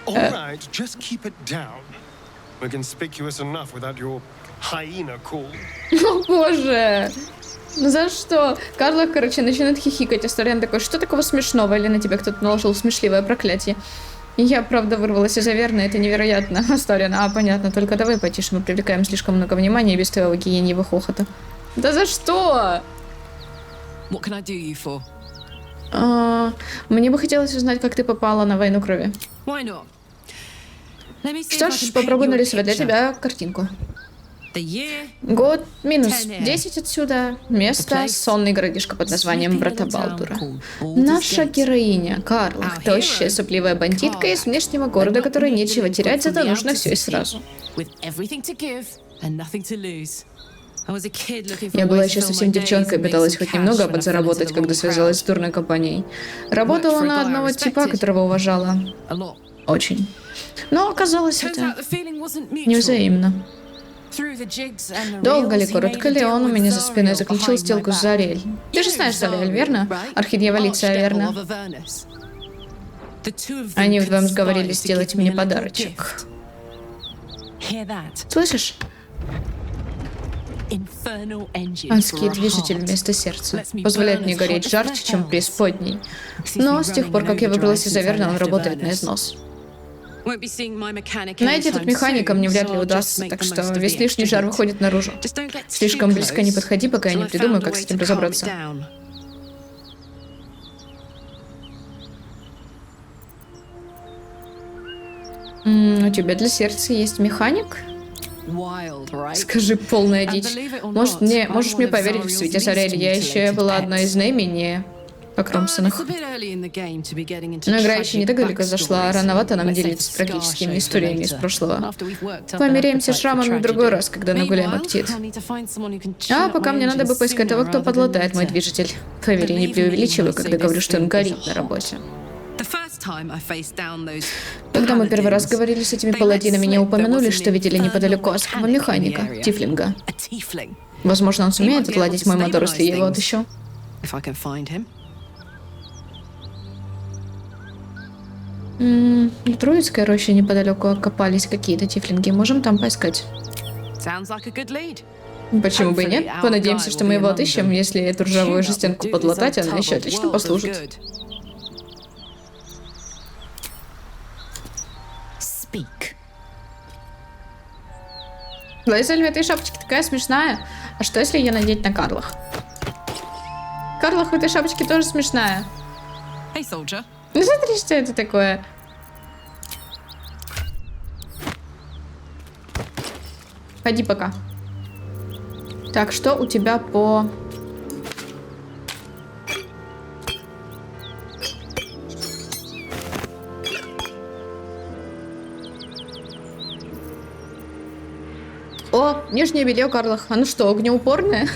Speaker 5: All right, just keep it down. We're conspicuous enough without your hyena call.
Speaker 1: О боже! Ну за что? Карлах, короче, начинает хихикать. Асториан такой, что такого смешного? Или на тебя кто-то наложил смешливое проклятие? И я, правда, вырвалась из Аверны, это невероятно. Асториан, понятно, только давай потише, мы привлекаем слишком много внимания без твоего гиеньего хохота. Да за что?
Speaker 3: What can I do you for?
Speaker 1: Мне бы хотелось узнать, как ты попала на войну крови.
Speaker 3: Why not? Let me see
Speaker 1: Что
Speaker 3: if I
Speaker 1: ж,
Speaker 3: can
Speaker 1: попробую
Speaker 3: paint you a
Speaker 1: нарисовать для
Speaker 3: picture.
Speaker 1: тебя картинку.
Speaker 3: The year,
Speaker 1: Год минус
Speaker 3: 10
Speaker 1: 10 отсюда. Место
Speaker 3: place,
Speaker 1: сонный городишко под названием
Speaker 3: sleepy
Speaker 1: Врата
Speaker 3: little town
Speaker 1: Балдура.
Speaker 3: called Baldur's
Speaker 1: Наша
Speaker 3: Gate.
Speaker 1: героиня Карлах,
Speaker 3: Our
Speaker 1: тощая,
Speaker 3: hero,
Speaker 1: сопливая бандитка из
Speaker 3: Karlach,
Speaker 1: внешнего города,
Speaker 3: a
Speaker 1: которой
Speaker 3: not
Speaker 1: нечего
Speaker 3: needed
Speaker 1: терять,
Speaker 3: from
Speaker 1: зато
Speaker 3: the
Speaker 1: нужно
Speaker 3: outer
Speaker 1: все и
Speaker 3: city,
Speaker 1: сразу.
Speaker 3: with everything to give and nothing to lose. I was a kid looking for
Speaker 1: Я
Speaker 3: a
Speaker 1: была
Speaker 3: way to
Speaker 1: еще
Speaker 3: fill
Speaker 1: совсем
Speaker 3: my days
Speaker 1: девчонкой,
Speaker 3: and make
Speaker 1: пыталась
Speaker 3: some
Speaker 1: хоть
Speaker 3: cash
Speaker 1: немного
Speaker 3: when I fell into
Speaker 1: подзаработать,
Speaker 3: the
Speaker 1: когда
Speaker 3: wrong
Speaker 1: связалась с
Speaker 3: crowd.
Speaker 1: дурной компанией. Работала
Speaker 3: for a
Speaker 1: на
Speaker 3: guy I
Speaker 1: одного типа,
Speaker 3: respected.
Speaker 1: которого уважала.
Speaker 3: A lot.
Speaker 1: Очень. Но оказалось,
Speaker 3: Turns out
Speaker 1: это
Speaker 3: the feeling wasn't mutual.
Speaker 1: невзаимно.
Speaker 3: Through the jigs and the
Speaker 1: Долго ли,
Speaker 3: reels, he
Speaker 1: коротко
Speaker 3: made a
Speaker 1: ли,
Speaker 3: deal
Speaker 1: он у
Speaker 3: with
Speaker 1: меня за спиной
Speaker 3: Zariel
Speaker 1: заключил
Speaker 3: behind
Speaker 1: сделку
Speaker 3: my
Speaker 1: с
Speaker 3: back.
Speaker 1: Зариэль. Ты же
Speaker 3: You
Speaker 1: знаешь
Speaker 3: know
Speaker 1: Зариэль, верно?
Speaker 3: right?
Speaker 1: Архидьяволица
Speaker 3: Archdevil
Speaker 1: Аверна.
Speaker 3: of Avernus. The two of them
Speaker 1: Они вдвоем
Speaker 3: conspired
Speaker 1: сговорились
Speaker 3: to
Speaker 1: сделать
Speaker 3: give me
Speaker 1: мне
Speaker 3: a little
Speaker 1: подарочек.
Speaker 3: gift. Hear that?
Speaker 1: Слышишь?
Speaker 3: Infernal engine
Speaker 1: Адский
Speaker 3: for a
Speaker 1: движитель
Speaker 3: heart.
Speaker 1: вместо сердца.
Speaker 3: Lets me
Speaker 1: Позволяет
Speaker 3: burn
Speaker 1: мне
Speaker 3: as
Speaker 1: гореть
Speaker 3: hot as
Speaker 1: жарче,
Speaker 3: the
Speaker 1: чем
Speaker 3: hells.
Speaker 1: преисподней.
Speaker 3: Keeps me
Speaker 1: Но с тех
Speaker 3: running
Speaker 1: пор, как я
Speaker 3: in
Speaker 1: выбралась из
Speaker 3: overdrive since I
Speaker 1: Аверна, он
Speaker 3: left
Speaker 1: работает на
Speaker 3: Avernus.
Speaker 1: износ.
Speaker 3: Won't be seeing my mechanic
Speaker 1: Найти тут
Speaker 3: anytime
Speaker 1: механика мне
Speaker 3: soon,
Speaker 1: вряд
Speaker 3: so
Speaker 1: ли
Speaker 3: I'll just
Speaker 1: удастся,
Speaker 3: make
Speaker 1: так
Speaker 3: the
Speaker 1: что
Speaker 3: most of
Speaker 1: весь
Speaker 3: the
Speaker 1: лишний
Speaker 3: extra
Speaker 1: жар
Speaker 3: heat.
Speaker 1: выходит наружу.
Speaker 3: Just don't get
Speaker 1: Слишком
Speaker 3: too
Speaker 1: близко не
Speaker 3: close,
Speaker 1: подходи, пока я
Speaker 3: till
Speaker 1: не
Speaker 3: I
Speaker 1: придумаю,
Speaker 3: found a
Speaker 1: как
Speaker 3: way
Speaker 1: с этим
Speaker 3: to calm it
Speaker 1: разобраться.
Speaker 3: down.
Speaker 1: У тебя для сердца есть механик?
Speaker 3: Wild, right?
Speaker 1: Скажи, полная
Speaker 3: And
Speaker 1: дичь.
Speaker 3: believe it or
Speaker 1: Можешь
Speaker 3: not,
Speaker 1: мне
Speaker 3: I'm one of
Speaker 1: поверить, в
Speaker 3: Zariel's
Speaker 1: свете
Speaker 3: least
Speaker 1: Зариэль, я еще
Speaker 3: mutilated
Speaker 1: была одной
Speaker 3: pets.
Speaker 1: из наименее
Speaker 3: But
Speaker 1: покромсанных.
Speaker 3: it's a bit early in the game to be getting into
Speaker 1: Но игра еще не так
Speaker 3: tragic
Speaker 1: далеко зашла,
Speaker 3: backstories.
Speaker 1: рановато нам
Speaker 3: Let's save
Speaker 1: делиться
Speaker 3: the
Speaker 1: трагическими
Speaker 3: scar show for
Speaker 1: историями из
Speaker 3: later,
Speaker 1: прошлого.
Speaker 3: after we've worked up an
Speaker 1: Помиряемся
Speaker 3: appetite for
Speaker 1: шрамами в другой
Speaker 3: tragedy.
Speaker 1: раз, когда нагуляем
Speaker 3: Meanwhile,
Speaker 1: аппетит.
Speaker 3: I'll need to find someone who can tune
Speaker 1: А
Speaker 3: up
Speaker 1: пока
Speaker 3: my
Speaker 1: мне надо бы
Speaker 3: engine
Speaker 1: поискать того,
Speaker 3: sooner
Speaker 1: кто
Speaker 3: rather than
Speaker 1: подлатает мой
Speaker 3: later.
Speaker 1: движитель. Поверь, я не
Speaker 3: Believe me
Speaker 1: преувеличиваю,
Speaker 3: when I
Speaker 1: когда
Speaker 3: say
Speaker 1: говорю,
Speaker 3: this
Speaker 1: что он
Speaker 3: thing
Speaker 1: горит
Speaker 3: is
Speaker 1: на
Speaker 3: hot.
Speaker 1: работе.
Speaker 3: The first time I faced down those
Speaker 1: Когда мы первый раз
Speaker 3: paladins,
Speaker 1: говорили с этими
Speaker 3: they let
Speaker 1: паладинами, не
Speaker 3: slip there
Speaker 1: упомянули,
Speaker 3: was
Speaker 1: что
Speaker 3: an
Speaker 1: видели неподалеку
Speaker 3: infernal
Speaker 1: адского
Speaker 3: mechanic in the
Speaker 1: механика,
Speaker 3: area.
Speaker 1: Тифлинга.
Speaker 3: A tiefling.
Speaker 1: Возможно, он
Speaker 3: He
Speaker 1: сумеет
Speaker 3: might be able
Speaker 1: отладить
Speaker 3: to
Speaker 1: мой мотор, если я его
Speaker 3: stabilize
Speaker 1: отыщу.
Speaker 3: If I can find him.
Speaker 1: В Троицкой роще неподалеку окопались какие-то тифлинги. Можем там поискать.
Speaker 3: Sounds like a good lead.
Speaker 1: Почему бы и
Speaker 3: Hopefully,
Speaker 1: нет?
Speaker 3: our
Speaker 1: Понадеемся,
Speaker 3: guy
Speaker 1: что
Speaker 3: will
Speaker 1: мы
Speaker 3: be
Speaker 1: его
Speaker 3: among
Speaker 1: отыщем.
Speaker 3: them.
Speaker 1: Если эту ржавую
Speaker 3: Tune-up will
Speaker 1: жестянку
Speaker 3: do
Speaker 1: подлатать,
Speaker 3: his
Speaker 1: она
Speaker 3: old
Speaker 1: еще
Speaker 3: tub a
Speaker 1: отлично
Speaker 3: world of
Speaker 1: послужит.
Speaker 3: good. Speak.
Speaker 1: Лайзель в этой шапочке такая смешная. А что, если ее надеть на Карлах? Карлах в этой шапочке тоже смешная.
Speaker 3: Hey, soldier.
Speaker 1: Ну смотри, что это такое. Ходи пока. Так, что у тебя по... О, нижнее белье Карлаха. Ну что, огнеупорное?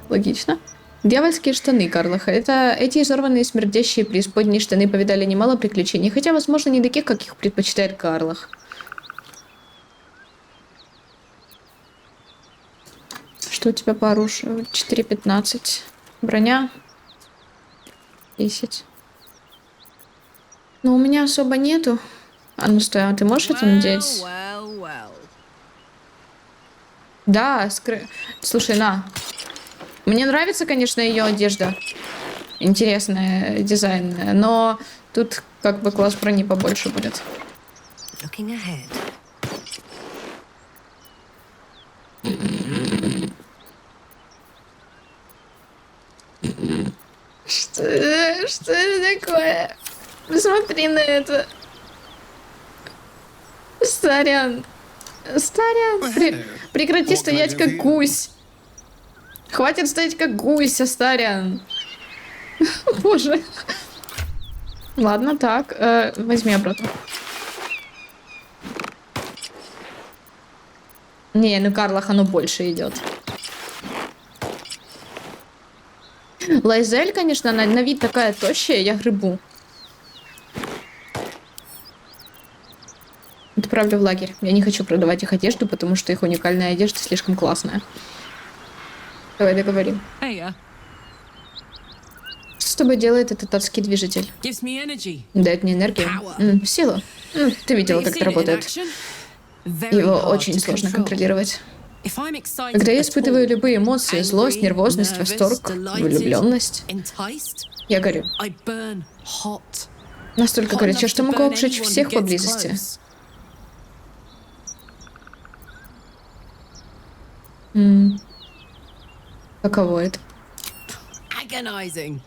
Speaker 1: Логично. Дьявольские штаны Карлаха. Эти изорванные смердящие преисподние штаны повидали немало приключений, хотя, возможно, не таких, каких предпочитает Карлах. Что у тебя по оружию? 4,15. Броня 10. Но у меня особо нету. А ну стой, а ты можешь это надеть?
Speaker 3: well.
Speaker 1: Да, слушай, на. Мне нравится, конечно, ее одежда. Интересная, дизайнная. Но тут как бы класс брони побольше будет.
Speaker 4: Looking ahead.
Speaker 1: Что Что это такое? Посмотри на это. Старян. Прекрати стоять как гусь. Хватит стоять как гусь, Астариан. Боже. Ладно, так. Возьми обратно. Не, ну Карлах оно больше идет. Лайзель, конечно, на вид такая тощая, я грыбу. Отправлю в лагерь. Я не хочу продавать их одежду, потому что их уникальная одежда слишком классная. Давай договорим.
Speaker 3: Hey,
Speaker 1: Что с тобой делает этот адский движитель?
Speaker 3: gives me energy.
Speaker 1: Дает мне энергию. Силу. Ты видела, как это работает. Его очень сложно контролировать. Когда я испытываю любые эмоции, злость, нервозность, восторг, влюбленность, я горю. Настолько горячо, что могу обжечь всех поблизости. Каково это?
Speaker 3: Agonizing.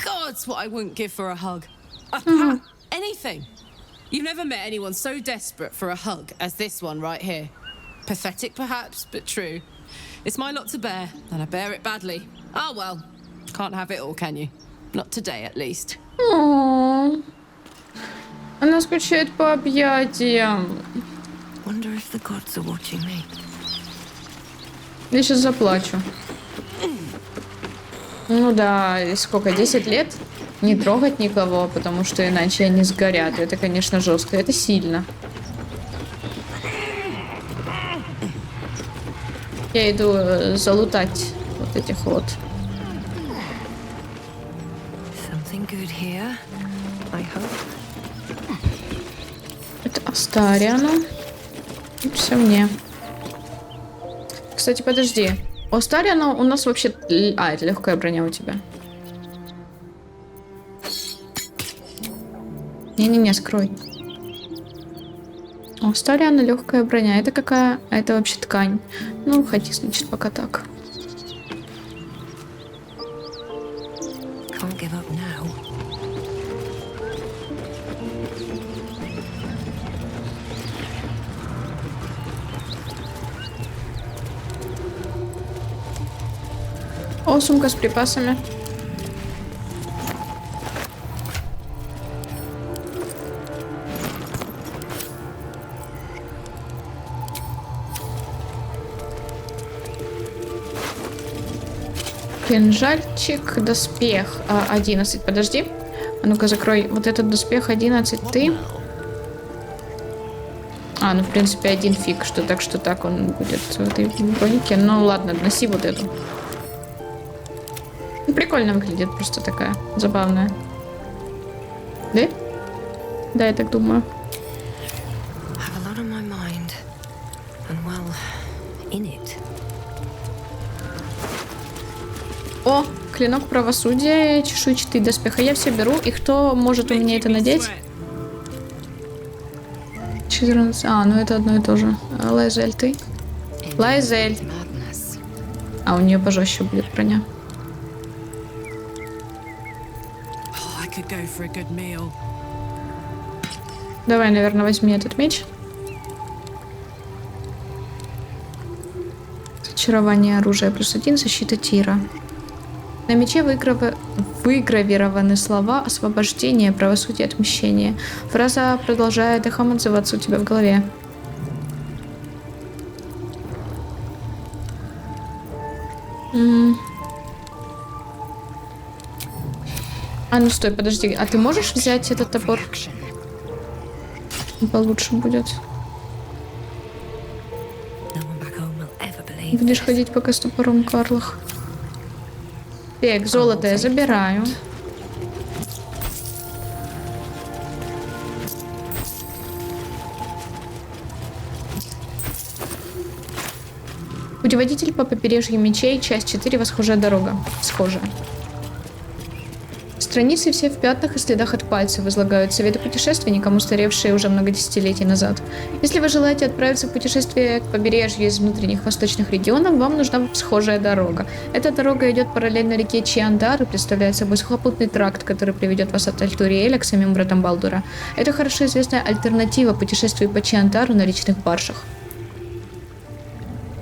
Speaker 3: Gods, what I wouldn't give for a hug. Anything. You've never met anyone so desperate for a hug as this one right here. Pathetic, perhaps, but true. It's my lot to bear, and I bear it badly. Ah, well, can't have it all, can you? Not today, at least.
Speaker 1: Она скучает по объятиям.
Speaker 4: Wonder if the gods are watching me.
Speaker 1: Я сейчас заплачу. Ну да, и сколько, 10 лет? Не трогать никого, потому что иначе они сгорят. Это, конечно, жестко. Это сильно. Я иду залутать вот этих вот.
Speaker 4: Something good here, I hope.
Speaker 1: Это Астариану. Все мне. Кстати, подожди. У Астариана у нас вообще... это легкая броня у тебя. Не-не-не, скрой. У Астариана легкая броня. Это какая? А это вообще ткань. Ну, ходи, значит, пока так.
Speaker 4: Can't give up now.
Speaker 1: О, сумка с припасами. Кинжальчик, доспех 11. Подожди. А ну-ка закрой. Вот этот доспех 11 ты. Ну в принципе один фиг, что так он будет в этой бронике. Ну ладно, носи вот эту. Ну, прикольно выглядит, просто такая забавная. Да? Да, я так думаю.
Speaker 4: Have a lot on my mind, and well, in it.
Speaker 1: О, клинок правосудия, чешуйчатый доспех. А я все беру. И кто может у меня это надеть? 14. Ну это одно и то же. Лайзель, ты? Лайзель. А у нее пожестче будет броня.
Speaker 3: Could go for a good meal.
Speaker 1: Давай, наверное, возьми этот меч. Зачарование оружия +1, защита тира. На мече выгравированы слова освобождение, правосудие, отмщение. Фраза продолжает эхом отзываться у тебя в голове. Ну стой, подожди. А ты можешь взять этот топор? Получше будет. Будешь ходить пока с топором, Карлах. Так, золото я забираю. Путеводитель по побережью мечей, часть 4, восхожая дорога. Схожая. Страницы все в пятнах и следах от пальцев излагают советы путешественникам, устаревшие уже много десятилетий назад. Если вы желаете отправиться в путешествие к побережью из внутренних восточных регионов, вам нужна схожая дорога. Эта дорога идет параллельно реке Чиандар и представляет собой сухопутный тракт, который приведет вас от Альтуриэля к самим вратам Балдура. Это хорошо известная альтернатива путешествию по Чиандару на личных баржах.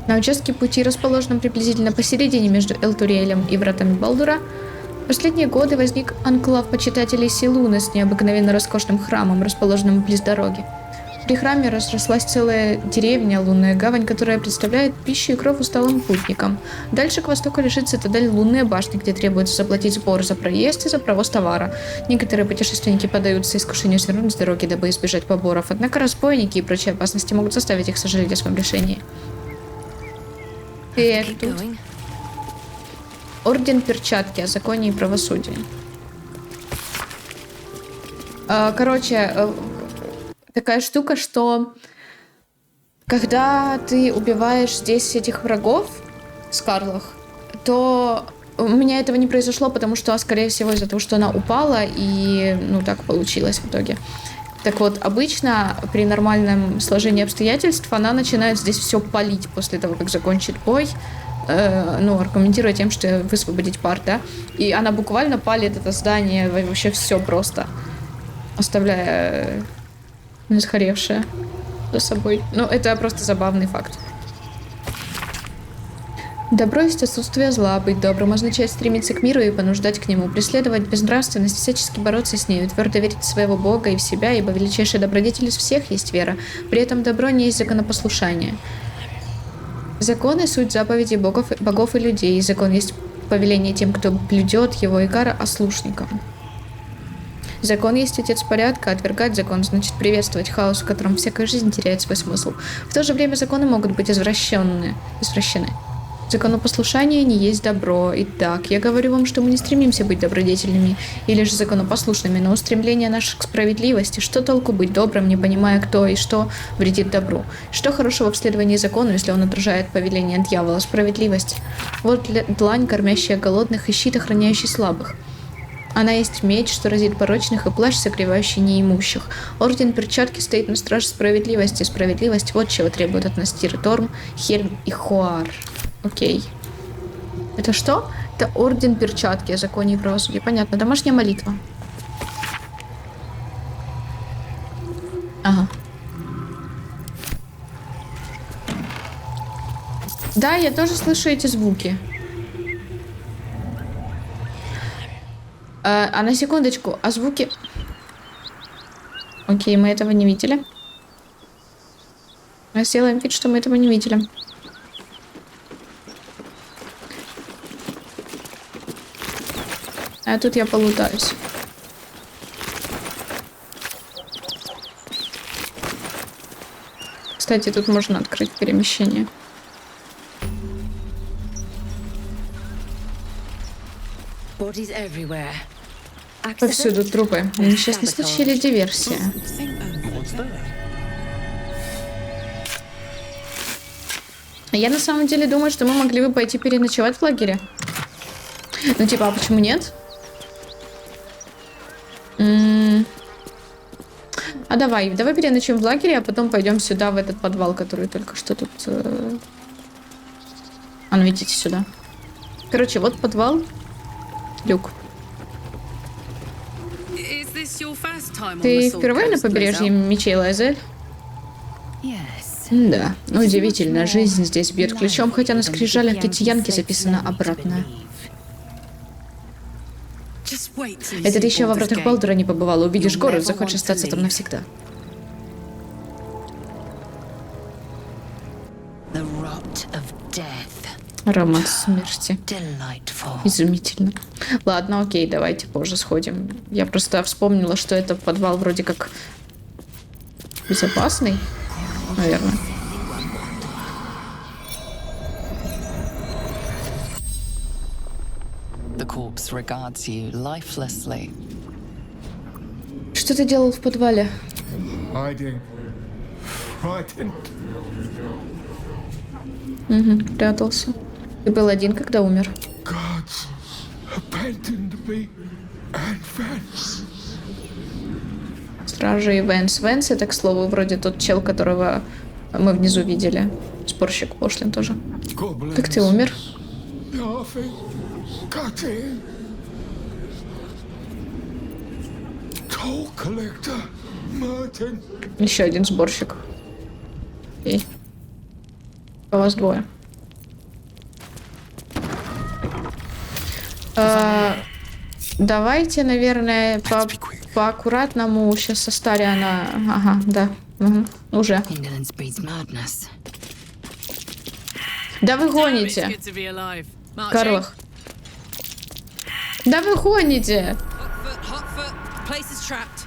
Speaker 1: На участке пути, расположенном приблизительно посередине между Элтуриэлем и вратами Балдура, в последние годы возник анклав почитателей Силуна с необыкновенно роскошным храмом, расположенным близ дороги. При храме разрослась целая деревня, лунная гавань, которая представляет пищу и кров усталым путникам. Дальше к востоку лежит цитадель Лунная башня, где требуется заплатить сбор за проезд и за провоз товара. Некоторые путешественники поддаются искушению свернуть с дороги, дабы избежать поборов, однако разбойники и прочие опасности могут заставить их сожалеть о своем решении. И
Speaker 4: Keep
Speaker 1: тут
Speaker 4: going.
Speaker 1: Орден Перчатки о законе и правосудии. Короче, такая штука, что когда ты убиваешь здесь этих врагов, Скарлах, то у меня этого не произошло, потому что, скорее всего, из-за того, что она упала, и, так получилось в итоге. Так вот, обычно при нормальном сложении обстоятельств она начинает здесь все палить после того, как закончит бой, аргументируя тем, что высвободить пар, да? И она буквально палит это здание, вообще все просто, оставляя сгоревшее за собой. Это просто забавный факт. Добро есть отсутствие зла, быть добрым означает стремиться к миру и понуждать к нему, преследовать безнравственность, всячески бороться с нею, твердо верить в своего Бога и в себя, ибо величайший добродетель из всех есть вера. При этом добро не есть законопослушание. Законы — суть заповедей богов и людей. Закон есть повеление тем, кто блюдет его, и кара ослушникам. Закон есть отец порядка, отвергать закон значит приветствовать хаос, в котором всякая жизнь теряет свой смысл. В то же время законы могут быть извращены. Законопослушание не есть добро. Итак, я говорю вам, что мы не стремимся быть добродетельными или же законопослушными, но устремление наше к справедливости. Что толку быть добрым, не понимая, кто и что вредит добру? Что хорошего в следовании закону, если он отражает повеление дьявола? Справедливость. Вот длань, кормящая голодных, и щит, охраняющий слабых. Она есть меч, что разит порочных, и плащ, согревающий неимущих. Орден Перчатки стоит на страже справедливости. Справедливость — вот чего требуют от нас Тир, Торм, Хельм и Хуар. Окей. Это что? Это Орден Перчатки о законе и правосудии. Понятно. Домашняя молитва. Ага. Да, я тоже слышу эти звуки. А на секундочку, а звуки... Окей, мы этого не видели. Мы сделаем вид, что мы этого не видели. А тут я полутаюсь. Кстати, тут можно открыть перемещение.
Speaker 4: Bodies everywhere.
Speaker 1: Повсюду трупы. Несчастный случай или диверсия? Я на самом деле думаю, что мы могли бы пойти переночевать в лагере. А почему нет? А давай переночуем в лагере, а потом пойдем сюда, в этот подвал, который только что тут... идите сюда. Короче, вот подвал. Люк. Ты впервые на побережье мечей, Лайзель? Да, удивительно, жизнь здесь бьет ключом, хотя на скрижалях Китиянки записано обратное. Это ты еще во вратах Балдура не побывала. Увидишь город, захочешь остаться там навсегда. Аромат смерти. Изумительно. Ладно, окей, давайте позже сходим. Я просто вспомнила, что это подвал вроде как безопасный, наверное.
Speaker 2: The corpse regards you lifelessly.
Speaker 1: Что ты делал в подвале?
Speaker 5: Hiding. Frightened.
Speaker 1: Угу, прятался. Ты был один, когда умер?
Speaker 5: Gods abandoned me.
Speaker 1: Стражи и Венс. Венс это, к слову, вроде тот чел, которого мы внизу видели. Спорщик пошлин тоже. Как ты умер? Еще один сборщик. Окей. У вас двое. Давайте, наверное, по-аккуратному сейчас со Стариана. Ага, да. Угу. Уже.
Speaker 2: Indolence breeds madness.
Speaker 1: Да вы
Speaker 3: Damn, it's
Speaker 1: гоните,
Speaker 3: good to be alive. Marching.
Speaker 1: Карлах. Да вы гоните.
Speaker 3: Hot foot. Place is trapped.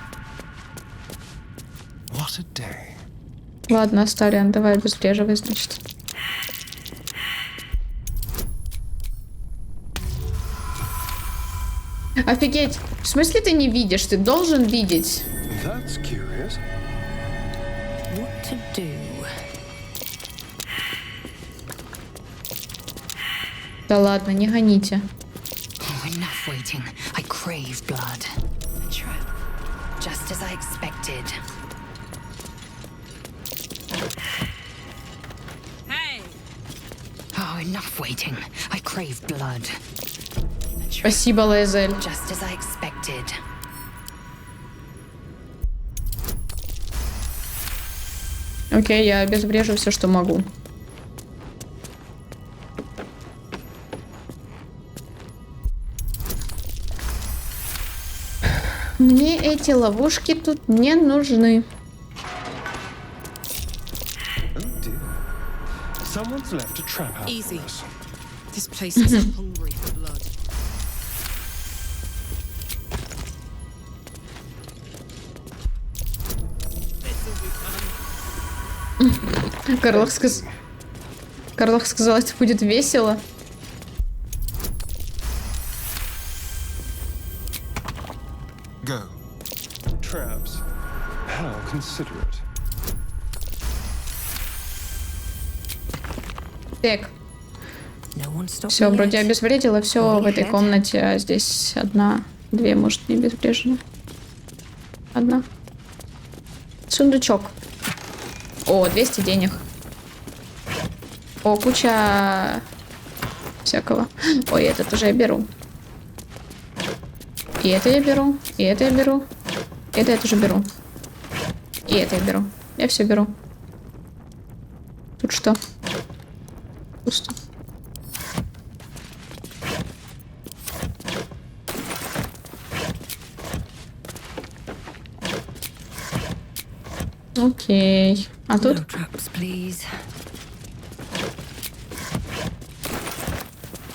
Speaker 5: What a day.
Speaker 1: Ладно, Стариан, давай обезвреживай, значит. Офигеть. В смысле ты не видишь? Ты должен видеть.
Speaker 5: That's curious.
Speaker 4: What to do?
Speaker 1: Да ладно, не гоните.
Speaker 2: Oh, enough waiting. I crave blood. A trap. Just as I expected.
Speaker 3: Hey.
Speaker 2: Oh, enough waiting. I crave blood.
Speaker 1: Спасибо, Лаэзель.
Speaker 2: Just as I expected.
Speaker 1: Окей, я обезврежу все, что могу. Мне эти ловушки тут не нужны.
Speaker 5: Oh dear. Someone's left a trap out
Speaker 3: Easy.
Speaker 5: for us.
Speaker 3: This place is hungry for blood.
Speaker 1: Карлах сказал, это будет весело.
Speaker 5: Go. Traps. How considerate.
Speaker 1: Так,
Speaker 4: No one stopped
Speaker 1: все,
Speaker 4: me
Speaker 1: вроде
Speaker 4: yet.
Speaker 1: обезвредила все в этой комнате, а здесь одна, две, может, не обезврежены. Одна. Сундучок. О, 200 денег. О, куча всякого. Ой, это тоже я беру. И это я беру, и это я беру. Это я тоже беру. И это я беру. Я все беру. Тут что? Пусто. Окей. А тут?
Speaker 4: No traps, please.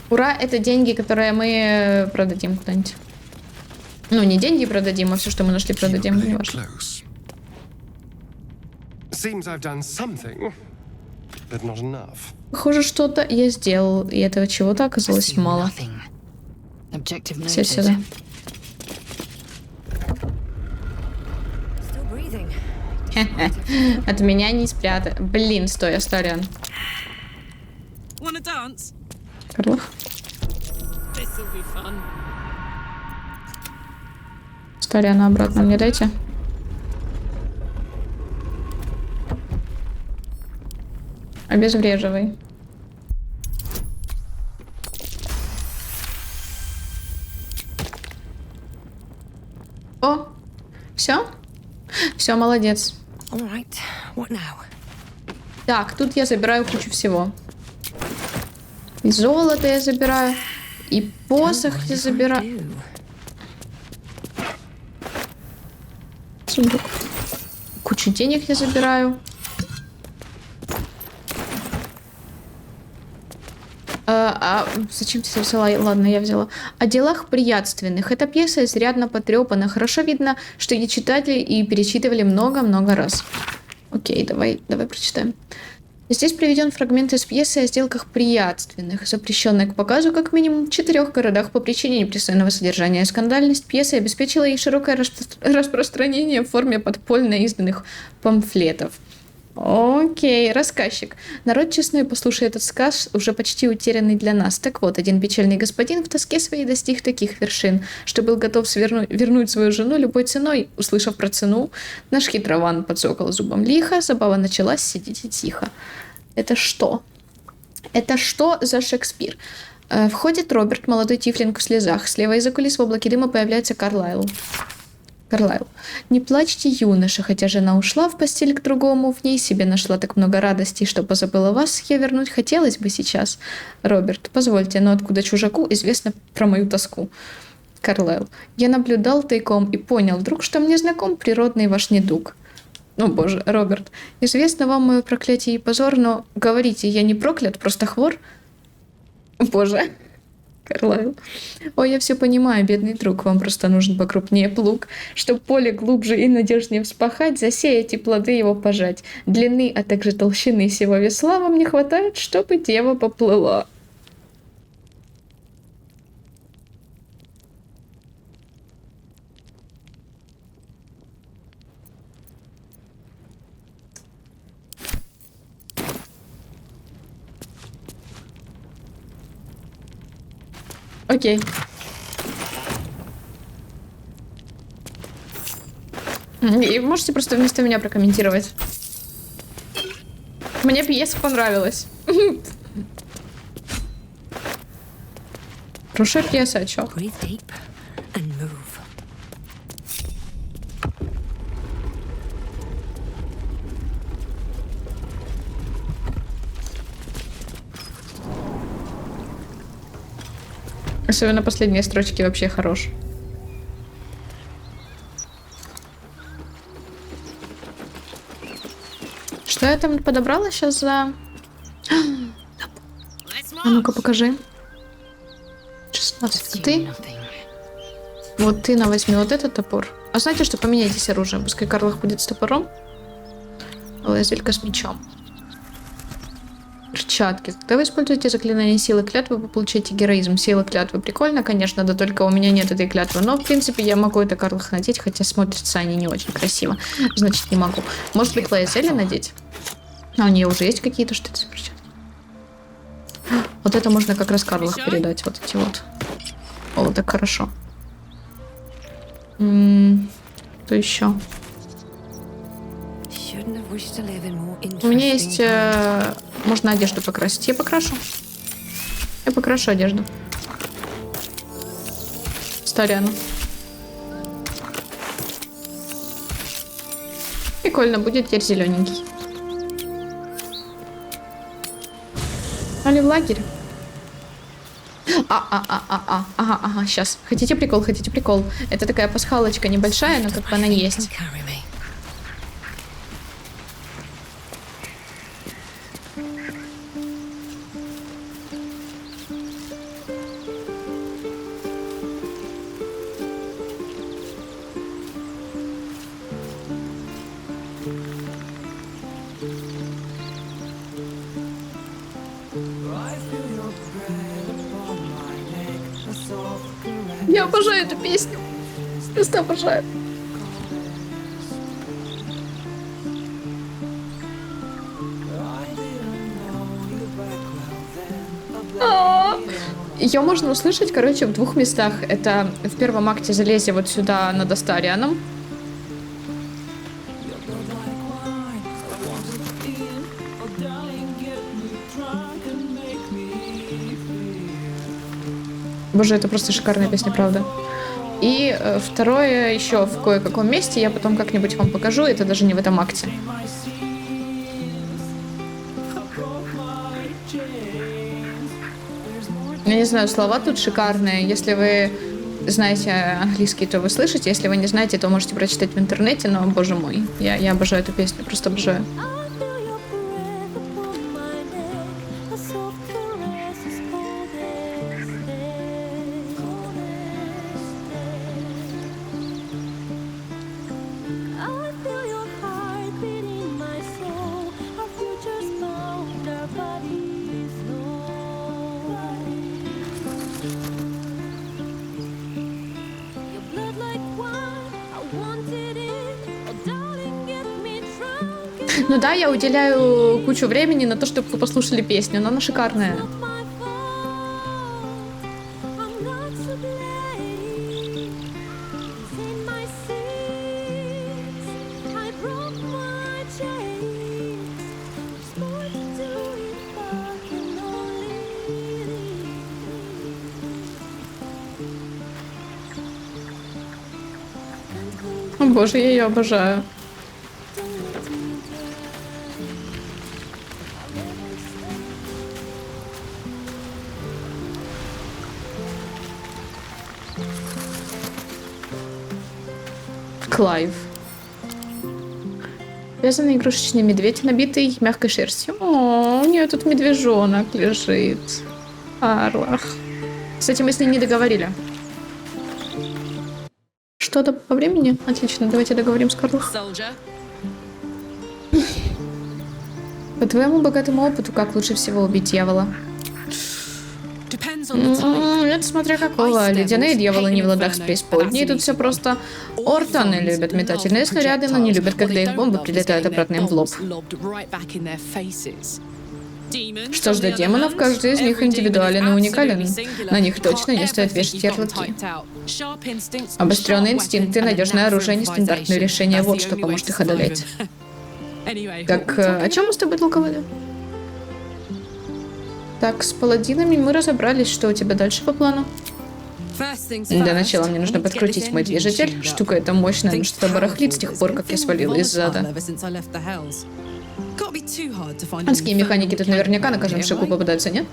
Speaker 1: Ура, это деньги, которые мы продадим куда-нибудь. Ну, не деньги продадим, а все, что мы нашли, продадим.
Speaker 5: Keep
Speaker 1: Не
Speaker 5: playing
Speaker 1: важно.
Speaker 5: close. Seems I've done something, but not enough.
Speaker 1: Похоже, что-то я сделал, и этого чего-то оказалось
Speaker 2: See
Speaker 1: мало.
Speaker 2: nothing. Objective
Speaker 1: Все
Speaker 2: noted.
Speaker 1: сюда.
Speaker 4: Still breathing.
Speaker 1: От меня не спрятать. Блин, стой, Астариан.
Speaker 3: Wanna dance?
Speaker 1: Карлах.
Speaker 3: This'll be fun.
Speaker 1: Астариана обратно мне дайте. Обезвреживай. О, все? Все, молодец.
Speaker 4: All right. What now?
Speaker 1: Так, тут я забираю кучу всего. И золото я забираю, и посох я забираю.
Speaker 4: Do.
Speaker 1: Сундук. Кучу денег я забираю. Зачем ты взяла? Ладно, я взяла. О делах приятственных. Эта пьеса изрядно потрепана. Хорошо видно, что ее читали и перечитывали много-много раз. Окей, давай прочитаем. Здесь приведен фрагмент из пьесы о сделках приятственных, запрещенной к показу как минимум в 4 городах по причине непристойного содержания. Скандальность пьесы обеспечила ей широкое распространение в форме подпольно изданных памфлетов. Окей, рассказчик. Народ честной, послушай этот сказ, уже почти утерянный для нас. Так вот, один печальный господин в тоске своей достиг таких вершин, что был готов вернуть свою жену любой ценой. Услышав про цену, наш хитрован подсокал зубом лихо, забава началась, сидите тихо. Это что? Это что за Шекспир? Входит Роберт, молодой тифлинг в слезах. Слева из-за кулис в облаке дыма появляется Карлайл. Не плачьте, юноша, хотя жена ушла в постель к другому, в ней себе нашла так много радостей, что позабыла вас, я вернуть хотелось бы сейчас. Роберт, позвольте, но откуда чужаку известно про мою тоску? Карлайл, я наблюдал тайком и понял вдруг, что мне знаком природный ваш недуг. О боже, Роберт, известно вам мое проклятие и позор, но говорите, я не проклят, просто хвор? Боже. Карлайл. Ой, я все понимаю, бедный друг, вам просто нужен покрупнее плуг, чтоб поле глубже и надежнее вспахать, засеять и плоды его пожать. Длины, а также толщины сего весла вам не хватает, чтобы дева поплыла. Окей. И можете просто вместо меня прокомментировать. Мне пьеса понравилась. Хорошая пьеса, а чё?
Speaker 4: Breathe deep and move.
Speaker 1: Особенно последние строчки вообще хорош. Что я там подобрала сейчас за... А ну-ка покажи. 16. Ты? Вот ты возьми вот этот топор. А знаете что, поменяйтесь оружием. Пускай Карлах будет с топором. А Лазелька с мечом. Перчатки. Когда вы используете заклинание силы клятвы, вы получаете героизм. Сила клятвы прикольно, конечно, да только у меня нет этой клятвы. Но, в принципе, я могу это Карлах надеть, хотя смотрятся они не очень красиво. Значит, не могу. Может быть, Лаэзели надеть? А у нее уже есть какие-то что-то за перчатки? Вот это можно как раз Карлах передать. Вот эти вот. О, так хорошо. Что еще? У меня есть... можно одежду покрасить. Я покрашу. Я покрашу одежду. Старяну. Прикольно, будет теперь зелененький. Али в лагерь. Ага, сейчас. Хотите прикол, хотите прикол. Это такая пасхалочка небольшая, но как бы она есть. Я обожаю эту песню. Просто обожаю. Ее можно услышать, короче, в двух местах. Это в первом акте залезя вот сюда над Астарианом. Боже, это просто шикарная песня, правда. И второе еще в кое-каком месте, я потом как-нибудь вам покажу, это даже не в этом акте. Я не знаю, слова тут шикарные. Если вы знаете английский, то вы слышите. Если вы не знаете, то можете прочитать в интернете, но, боже мой, я обожаю эту песню, просто обожаю. Ну да, я уделяю кучу времени на то, чтобы вы послушали песню, но она шикарная. О боже, я ее обожаю. Клайв. Вязаный игрушечный медведь, набитый мягкой шерстью. О, у нее тут медвежонок лежит. Арлах. Кстати, мы с ней не договорили. Что-то по времени? Отлично, давайте договорим с Карлах.
Speaker 3: Soldier.
Speaker 1: По твоему богатому опыту, как лучше всего убить дьявола?
Speaker 3: Depends on the type.
Speaker 1: Это смотря какого. Ледяные дьяволы не в ладах с преисподней. Тут все просто. Ортаны любят метательные снаряды, но не любят, когда их бомбы прилетают обратно им в лоб. Что ж до демонов, каждый из них индивидуален и уникален. На них точно не стоит вешать ярлыки. Обостренные инстинкты, надежное оружие, нестандартное решение — вот что поможет их одолеть. Так, о чем мы с тобой толковали? Так, с паладинами мы разобрались. Что у тебя дальше по плану? Для начала мне нужно подкрутить мой движитель. Штука эта мощная, но что-то барахлит с тех пор, как я свалила из зада. Адские механики тут наверняка на каждом шагу попадаются, нет?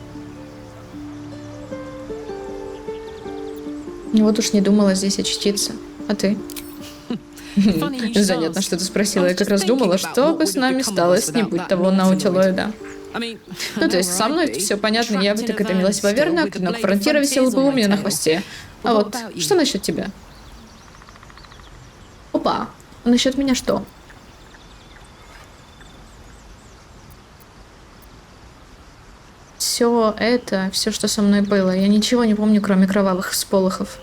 Speaker 1: Вот уж не думала здесь очутиться. А ты? Занятно, что ты спросила. Я как раз думала, что бы с нами стало, не будь того наутилоида. Ну, то есть со мной все понятно, я бы так это милась ваверна, но фронтира висела бы у меня на хвосте. А вот, что насчет тебя? Опа, а насчет меня что? Все это, все, что со мной было, я ничего не помню, кроме кровавых всполохов.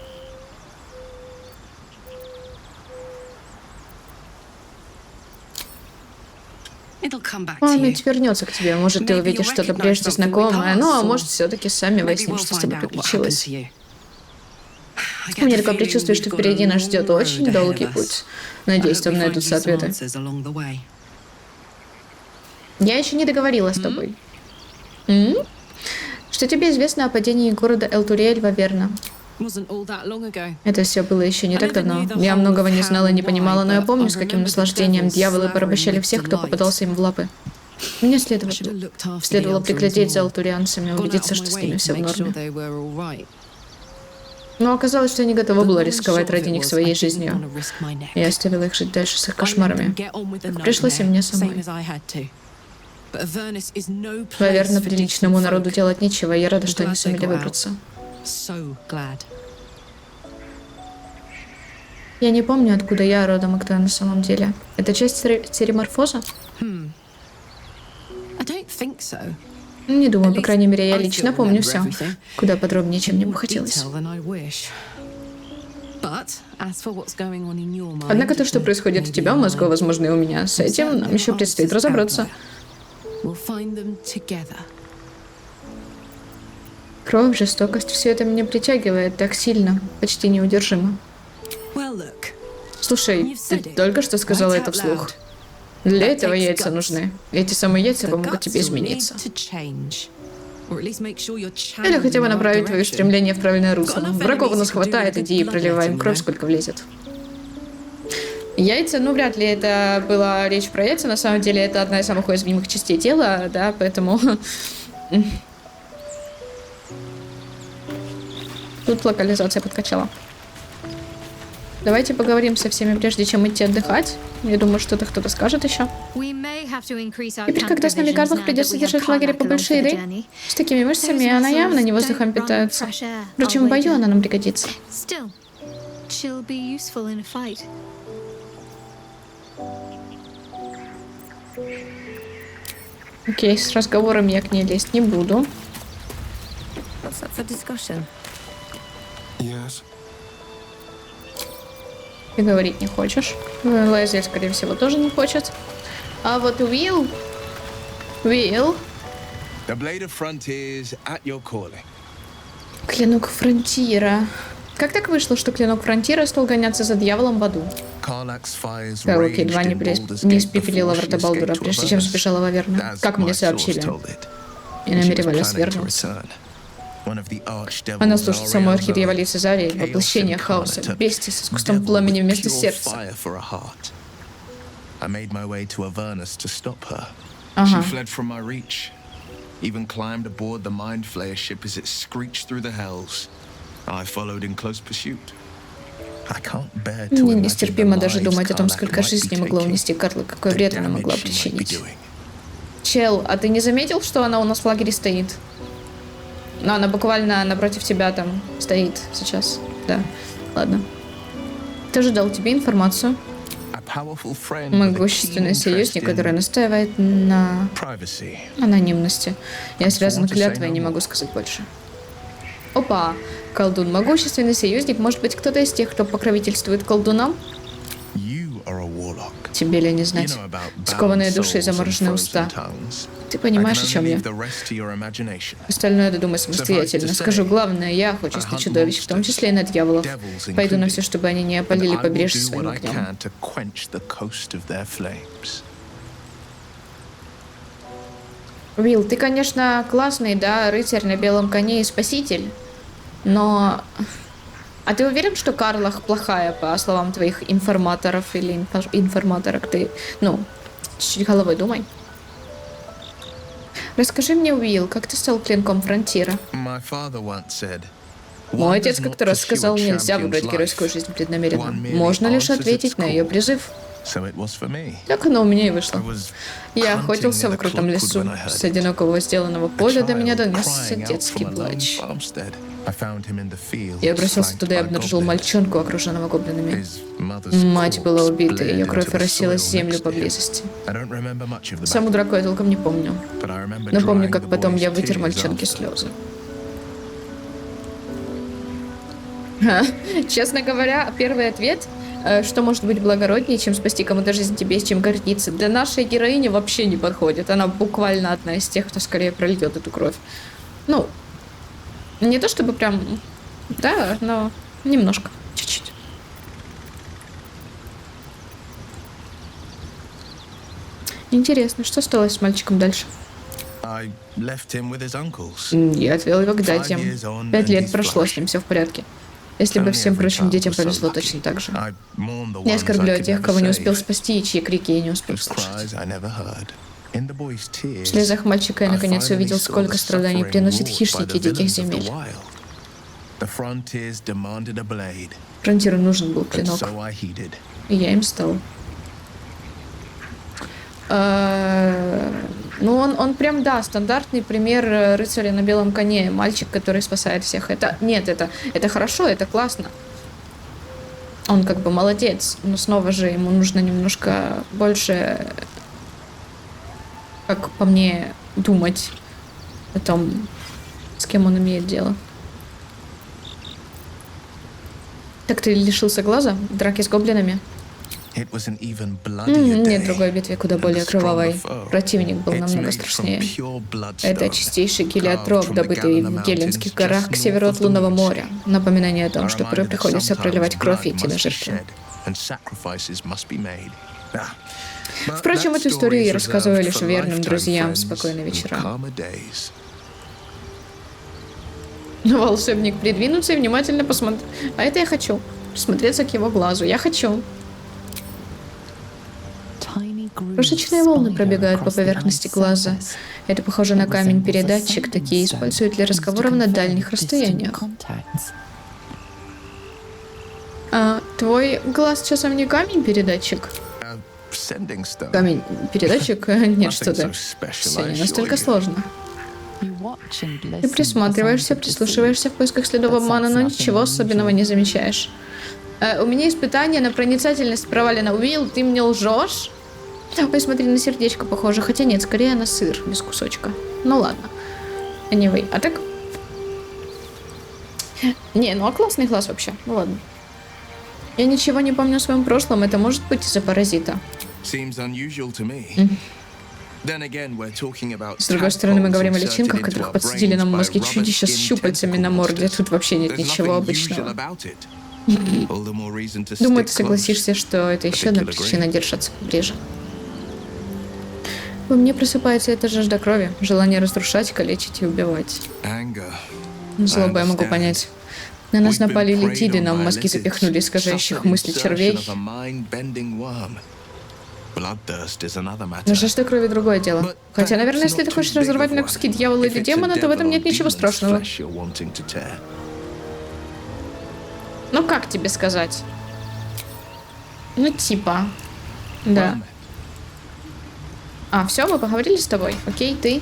Speaker 1: Память вернется к тебе. Может, ты увидишь что-то прежде знакомое, ну а может, все-таки сами выясним, что с тобой приключилось. У меня такое предчувствие, что впереди нас ждет очень долгий путь. Надеюсь, там найдутся ответы. Я еще не договорила с тобой. Что тебе известно о падении города Элтуриэль в Аверна? Это все было еще не так давно. Я многого не знала и не понимала, но я помню, с каким наслаждением дьяволы порабощали всех, кто попадался им в лапы. Мне следовало приглядеть за алтурианцами, убедиться, что с ними все в норме. Но оказалось, что я не готова была рисковать ради них своей жизнью. Я оставила их жить дальше с их кошмарами. Так пришлось и мне самой. Наверное, приличному народу делать нечего, и я рада, что они сумели выбраться. Я не помню, откуда я родом и кто я на самом деле. Это часть цереморфоза? Не думаю, по крайней мере, я лично помню все. Куда подробнее, чем мне бы хотелось. Однако то, что происходит у тебя в мозгу, возможно, и у меня, с этим нам еще предстоит разобраться. Кровь, жестокость, все это меня притягивает так сильно, почти неудержимо. Слушай, ты только что сказала это вслух. Для этого яйца нужны. Эти самые яйца помогут тебе измениться. Или хотя бы направить твои стремления в правильное русло. Врагов у нас хватает, иди и проливаем кровь, сколько влезет. Яйца, ну вряд ли это была речь про яйца. На самом деле это одна из самых уязвимых частей тела, да, поэтому... Тут локализация подкачала. Давайте поговорим со всеми, прежде чем идти отдыхать. Я думаю, что-то кто-то скажет еще. Теперь, когда с нами Карлах, придется держать в лагере побольше еды. С такими мышцами она явно не воздухом питается. Впрочем, в бою она нам пригодится. Окей, с разговором я к ней лезть не буду.
Speaker 5: Yes.
Speaker 1: Ты говорить не хочешь. Лайзель, скорее всего, тоже не хочет. А вот Уилл... Уилл...
Speaker 6: The blade of frontiers at your calling.
Speaker 1: Клинок Фронтира. Как так вышло, что Клинок Фронтира стал гоняться за дьяволом в аду?
Speaker 6: Karlach's fires
Speaker 1: Кайлок
Speaker 6: raged
Speaker 1: едва не,
Speaker 6: in Baldur's
Speaker 1: не
Speaker 6: Gate
Speaker 1: испепелила
Speaker 6: before she
Speaker 1: врата Балдура,
Speaker 6: escaped to
Speaker 1: прежде чем
Speaker 6: Avernus.
Speaker 1: сбежала в Аверну.
Speaker 6: As
Speaker 1: Как мне
Speaker 6: my source
Speaker 1: сообщили.
Speaker 6: told it.
Speaker 1: И
Speaker 6: She was
Speaker 1: намеревались
Speaker 6: planning to
Speaker 1: вернуться.
Speaker 6: return. One of the archdevils,
Speaker 1: Она служит самой
Speaker 6: Ariel
Speaker 1: архидьяволе
Speaker 6: Zoe,
Speaker 1: Цезарии,
Speaker 6: chaos
Speaker 1: воплощение
Speaker 6: incarnate,
Speaker 1: хаоса,
Speaker 6: a
Speaker 1: бестия с искусством
Speaker 6: devil
Speaker 1: пламени
Speaker 6: with
Speaker 1: вместо
Speaker 6: pure
Speaker 1: сердца.
Speaker 6: fire for a heart. I made my way to Avernus to stop her.
Speaker 1: Ага.
Speaker 6: She fled from my reach. Even climbed aboard the Mind Flayer ship as it screeched through the hells. I followed in close pursuit. I can't bear to
Speaker 1: Мне
Speaker 6: imagine
Speaker 1: нестерпимо
Speaker 6: the
Speaker 1: даже
Speaker 6: lives
Speaker 1: думать о том,
Speaker 6: Karlach
Speaker 1: сколько
Speaker 6: might be
Speaker 1: жизней могла
Speaker 6: taking,
Speaker 1: унести Карла, какой
Speaker 6: the
Speaker 1: вред она могла
Speaker 6: damage she might be
Speaker 1: причинить.
Speaker 6: doing.
Speaker 1: Чел, а ты не заметил, что она у нас в лагере стоит? Ну, она буквально напротив тебя там стоит сейчас. Да, ладно. Ты же дал тебе информацию.
Speaker 6: A powerful friend with a
Speaker 1: Могущественный
Speaker 6: keen
Speaker 1: союзник,
Speaker 6: interest
Speaker 1: который
Speaker 6: in
Speaker 1: настаивает на
Speaker 6: privacy.
Speaker 1: анонимности. Я связан
Speaker 6: want to say
Speaker 1: клятвой,
Speaker 6: no
Speaker 1: не
Speaker 6: more.
Speaker 1: могу сказать больше. Опа, колдун. Могущественный союзник. Может быть, кто-то из тех, кто покровительствует колдунам?
Speaker 6: You are a warlock.
Speaker 1: Тебе ли не
Speaker 6: You
Speaker 1: знать?
Speaker 6: know about bound
Speaker 1: Скованные души и
Speaker 6: souls and
Speaker 1: замороженные
Speaker 6: frozen
Speaker 1: уста.
Speaker 6: tongues.
Speaker 1: Ты
Speaker 6: I
Speaker 1: понимаешь, о
Speaker 6: can
Speaker 1: чем
Speaker 6: only
Speaker 1: я?
Speaker 6: leave the rest to your imagination.
Speaker 1: Остальное додумай самостоятельно.
Speaker 6: to
Speaker 1: Скажу,
Speaker 6: say,
Speaker 1: главное, я охочусь на чудовищ, в том числе и на дьяволов.
Speaker 6: devils
Speaker 1: Пойду на
Speaker 6: included.
Speaker 1: все, чтобы они не
Speaker 6: And
Speaker 1: опалили
Speaker 6: I will
Speaker 1: побережье
Speaker 6: do
Speaker 1: своим
Speaker 6: what I
Speaker 1: огнем.
Speaker 6: can to quench the coast of their flames.
Speaker 1: Уилл, ты, конечно, классный, да, рыцарь на белом коне и спаситель, но... А ты уверен, что Карлах плохая, по словам твоих информаторов или информаторок? Ты, чуть-чуть головой думай. Расскажи мне, Уилл, как ты стал клинком Фронтира?
Speaker 6: My father once said,
Speaker 1: Мой
Speaker 6: "One
Speaker 1: отец
Speaker 6: does not
Speaker 1: как-то раз
Speaker 6: pursue
Speaker 1: сказал,
Speaker 6: a
Speaker 1: нельзя
Speaker 6: champion's
Speaker 1: выбрать
Speaker 6: life.
Speaker 1: геройскую жизнь преднамеренно.
Speaker 6: One merely
Speaker 1: Можно лишь
Speaker 6: answers
Speaker 1: ответить
Speaker 6: its
Speaker 1: на ее
Speaker 6: call."
Speaker 1: призыв.
Speaker 6: So it was for me.
Speaker 1: Так оно у меня и вышло.
Speaker 6: I was
Speaker 1: Я
Speaker 6: hunting
Speaker 1: охотился
Speaker 6: in
Speaker 1: в
Speaker 6: the
Speaker 1: крутом
Speaker 6: Clockwood
Speaker 1: лесу.
Speaker 6: when I heard
Speaker 1: С
Speaker 6: it.
Speaker 1: одинокого возделанного
Speaker 6: A
Speaker 1: поля до меня
Speaker 6: child
Speaker 1: донесся
Speaker 6: crying out
Speaker 1: детский
Speaker 6: from a lone
Speaker 1: плач.
Speaker 6: farmstead. I found him in the fields,
Speaker 1: Я бросился
Speaker 6: flanked
Speaker 1: туда и
Speaker 6: by
Speaker 1: обнаружил
Speaker 6: goblins.
Speaker 1: мальчонку, окруженного гоблинами.
Speaker 6: His mother's
Speaker 1: Мать была
Speaker 6: corpse
Speaker 1: убита, ее
Speaker 6: bled
Speaker 1: кровь
Speaker 6: into the
Speaker 1: оросила
Speaker 6: soil
Speaker 1: землю
Speaker 6: next to him.
Speaker 1: поблизости.
Speaker 6: I don't remember much of the
Speaker 1: Саму
Speaker 6: battle,
Speaker 1: драку я толком не помню.
Speaker 6: but I remember
Speaker 1: Но помню,
Speaker 6: drying
Speaker 1: как
Speaker 6: the
Speaker 1: потом
Speaker 6: boy's
Speaker 1: я вытер
Speaker 6: tears
Speaker 1: мальчонке
Speaker 6: after.
Speaker 1: слезы. Честно говоря, первый ответ, что может быть благороднее, чем спасти кому-то жизнь, тебе с чем гордиться, для нашей героини вообще не подходит. Она буквально одна из тех, кто скорее прольет эту кровь. Ну, не то чтобы прям, да, но немножко, чуть-чуть. Интересно, что стало с мальчиком дальше?
Speaker 6: I left him with his uncles.
Speaker 1: Я отвел его к датям. 5 лет прошло, с ним все в порядке. Если бы всем прочим детям повезло точно так же.
Speaker 6: I mourned the
Speaker 1: Я
Speaker 6: ones I
Speaker 1: оскорблю
Speaker 6: could
Speaker 1: тех,
Speaker 6: never
Speaker 1: кого не успел
Speaker 6: save,
Speaker 1: спасти, и чьи крики я не успел
Speaker 6: whose
Speaker 1: слышать.
Speaker 6: cries I never heard. In the boy's tears,
Speaker 1: В слезах мальчика я
Speaker 6: I
Speaker 1: наконец
Speaker 6: finally
Speaker 1: увидел,
Speaker 6: saw
Speaker 1: сколько
Speaker 6: the
Speaker 1: страданий
Speaker 6: suffering
Speaker 1: приносят
Speaker 6: wrought by
Speaker 1: хищники
Speaker 6: the
Speaker 1: диких
Speaker 6: villains of the
Speaker 1: земель.
Speaker 6: wild. The frontiers demanded a blade,
Speaker 1: Фронтиру нужен был
Speaker 6: and
Speaker 1: клинок,
Speaker 6: so I heeded.
Speaker 1: и я им стал. Ну, он прям, да, стандартный пример рыцаря на белом коне. Мальчик, который спасает всех. Это хорошо, это классно. Он как бы молодец, но снова же ему нужно немножко больше, как по мне, думать о том, с кем он имеет дело. Так ты лишился глаза в драке с гоблинами?
Speaker 6: It was an even bloodier
Speaker 1: Нет,
Speaker 6: day,
Speaker 1: другой битве куда
Speaker 6: and a
Speaker 1: более
Speaker 6: stronger
Speaker 1: кровавой.
Speaker 6: foe.
Speaker 1: Противник был
Speaker 6: It's
Speaker 1: намного
Speaker 6: made from
Speaker 1: страшнее.
Speaker 6: pure
Speaker 1: Это
Speaker 6: bloodstone,
Speaker 1: чистейший
Speaker 6: carved
Speaker 1: гелиотроп,
Speaker 6: from the
Speaker 1: добытый
Speaker 6: Galena
Speaker 1: в Гелленских
Speaker 6: Mountains
Speaker 1: горах
Speaker 6: just
Speaker 1: к северу
Speaker 6: north
Speaker 1: от
Speaker 6: of the
Speaker 1: Лунного
Speaker 6: Moon.
Speaker 1: моря. Напоминание о том,
Speaker 6: A
Speaker 1: что
Speaker 6: reminder
Speaker 1: порой
Speaker 6: that
Speaker 1: приходится
Speaker 6: sometimes
Speaker 1: проливать кровь и
Speaker 6: blood
Speaker 1: идти на
Speaker 6: must be
Speaker 1: жертву.
Speaker 6: shed, and sacrifices must be made. But
Speaker 1: Впрочем,
Speaker 6: that
Speaker 1: эту историю
Speaker 6: story
Speaker 1: я
Speaker 6: is
Speaker 1: рассказываю
Speaker 6: reserved
Speaker 1: лишь
Speaker 6: for
Speaker 1: верным
Speaker 6: lifetime
Speaker 1: друзьям в
Speaker 6: friends
Speaker 1: спокойные
Speaker 6: and
Speaker 1: вечера.
Speaker 6: calmer days.
Speaker 1: Волшебник придвинуться и внимательно посмотреть. А это я хочу. Присмотреться к его глазу. Я хочу. Крошечные волны пробегают по поверхности глаза. Это похоже на камень-передатчик. Такие используют для разговоров на дальних расстояниях. А твой глаз часом не камень-передатчик?
Speaker 6: Sending stone.
Speaker 1: Камень-передатчик? Нет,
Speaker 6: Nothing
Speaker 1: что ты.
Speaker 6: so special,
Speaker 1: Все
Speaker 6: I
Speaker 1: не
Speaker 6: assure
Speaker 1: настолько
Speaker 6: you.
Speaker 1: сложно. Ты присматриваешься, прислушиваешься в поисках следов обмана, но ничего особенного не замечаешь. У меня испытание на проницательность провалено. Уилл, ты мне лжешь? Ой, смотри, на сердечко похоже. Хотя нет, скорее на сыр без кусочка. Ну ладно. Anyway, а так... Не, ну а классный глаз вообще. Ну ладно. Я ничего не помню о своем прошлом. Это может быть из-за паразита.
Speaker 6: Seems unusual to me. Then again, we're talking about
Speaker 1: С другой стороны, мы
Speaker 6: tadpoles
Speaker 1: говорим о
Speaker 6: inserted
Speaker 1: личинках,
Speaker 6: into
Speaker 1: которых
Speaker 6: our
Speaker 1: подсадили нам в
Speaker 6: brains
Speaker 1: мозги
Speaker 6: by
Speaker 1: чудища с
Speaker 6: rubber-skinned
Speaker 1: щупальцами на
Speaker 6: tentacle
Speaker 1: морде.
Speaker 6: monsters.
Speaker 1: Тут вообще нет
Speaker 6: There's
Speaker 1: ничего
Speaker 6: nothing
Speaker 1: обычного.
Speaker 6: usual about it. All the more reason to
Speaker 1: Думаю,
Speaker 6: stick
Speaker 1: ты согласишься, что это еще одна причина держаться поближе. Во мне просыпается эта жажда крови, желание разрушать, калечить и убивать.
Speaker 6: close. Anger.
Speaker 1: Злобу я могу
Speaker 6: understand.
Speaker 1: понять. На нас
Speaker 6: We've been
Speaker 1: напали
Speaker 6: preyed
Speaker 1: летиды,
Speaker 6: on
Speaker 1: нам в
Speaker 6: by
Speaker 1: мозги
Speaker 6: lizards,
Speaker 1: запихнули искажающих
Speaker 6: suffered
Speaker 1: мысли
Speaker 6: insertion
Speaker 1: червей.
Speaker 6: of a mind-bending worm. Bloodthirst is another matter.
Speaker 1: Но жажда крови другое дело.
Speaker 6: But
Speaker 1: Хотя, наверное,
Speaker 6: perhaps
Speaker 1: если ты
Speaker 6: not
Speaker 1: хочешь
Speaker 6: too big
Speaker 1: разорвать
Speaker 6: of
Speaker 1: на
Speaker 6: one.
Speaker 1: куски дьявола
Speaker 6: If
Speaker 1: или
Speaker 6: it's a
Speaker 1: демона, то в этом
Speaker 6: devil
Speaker 1: нет
Speaker 6: or
Speaker 1: ничего
Speaker 6: demon's
Speaker 1: страшного.
Speaker 6: flesh you're wanting to tear.
Speaker 1: Ну как тебе сказать? Ну типа. Да. А, все, мы поговорили с тобой. Окей, ты.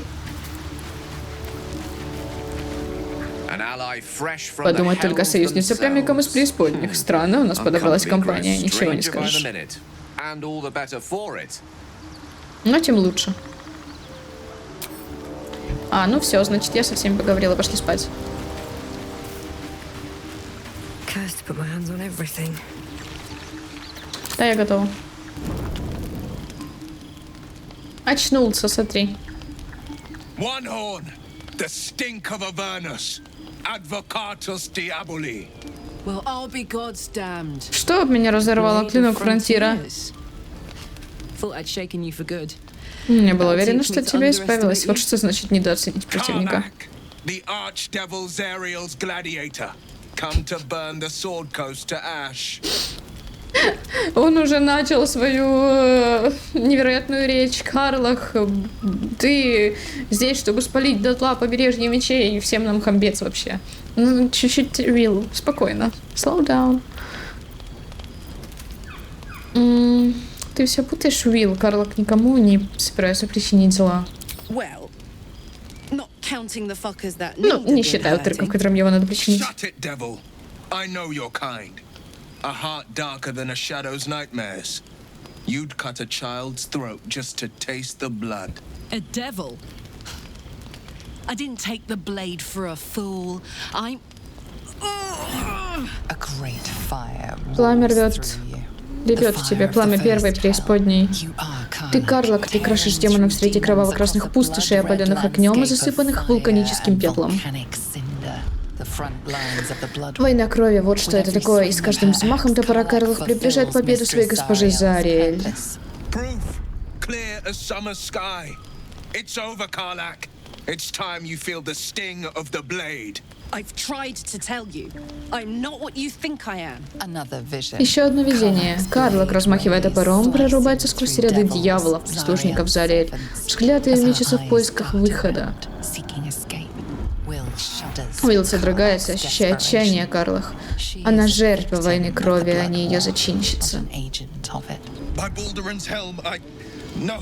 Speaker 1: Подумать только, союзница прямиком из преисподних. Странно, у нас подобралась компания, ничего не скажешь. Но тем лучше. А, ну все, значит, я со всеми поговорила, пошли спать.
Speaker 4: Cursed to put my hands on everything.
Speaker 1: Да, я готова. Очнулся, смотри.
Speaker 6: One horn, the stink of Avernus, advocatus diaboli.
Speaker 3: Well, I'll be God's damned.
Speaker 1: Что об меня разорвало клинок фронтира?
Speaker 3: Thought I'd shaken you for good.
Speaker 1: Не была уверена, что от тебя избавилась. Вот что значит недооценить противника.
Speaker 6: Karlach, the archdevil Zariel's gladiator, come to burn the sword coast to ash.
Speaker 1: Он уже начал свою невероятную речь. Карлах, ты здесь, чтобы спалить дотла побережье мечей, и всем нам хамбец вообще. Ну, чуть-чуть, Уилл, спокойно. Slow down. Ты все путаешь, Уилл. Карлах никому не собирается причинить зла.
Speaker 3: Well, not counting the fuckers that
Speaker 1: Ну,
Speaker 3: need a
Speaker 1: не
Speaker 3: good
Speaker 1: считаю тырков,
Speaker 3: hurting.
Speaker 1: которым его надо причинить.
Speaker 6: Shut it, devil. I know your kind. A heart darker than a shadow's nightmares. You'd cut a child's throat just to taste the blood.
Speaker 3: A devil? I didn't take the blade for a fool. I'm...
Speaker 2: A great fire
Speaker 1: Пламя
Speaker 2: roars
Speaker 1: рвет.
Speaker 2: through you.
Speaker 1: Ревет в тебе пламя первой преисподней.
Speaker 2: You are
Speaker 1: Ты, Карлак, ты крошишь демонов среди кроваво-красных пустошей, опаленных огнем и засыпанных вулканическим пеплом. Война крови, вот что это такое, и с каждым взмахом топора Карлах приближает победу своей госпожи Зариэль.
Speaker 6: Proof, clear as summer sky. It's over, Karlach. It's time you feel the sting of the blade.
Speaker 3: I've tried to tell you. I'm not what you think I am.
Speaker 1: Еще одно видение. Карлак, размахивая топором, прорубается сквозь ряды дьяволов, прислужников Зариэль. Взгляд ее мечется в поисках выхода. Уилл содрогается, ощущая отчаяние Карлах. Она жертва войны крови, а не ее зачинщица.
Speaker 6: By Balduran's helm, No,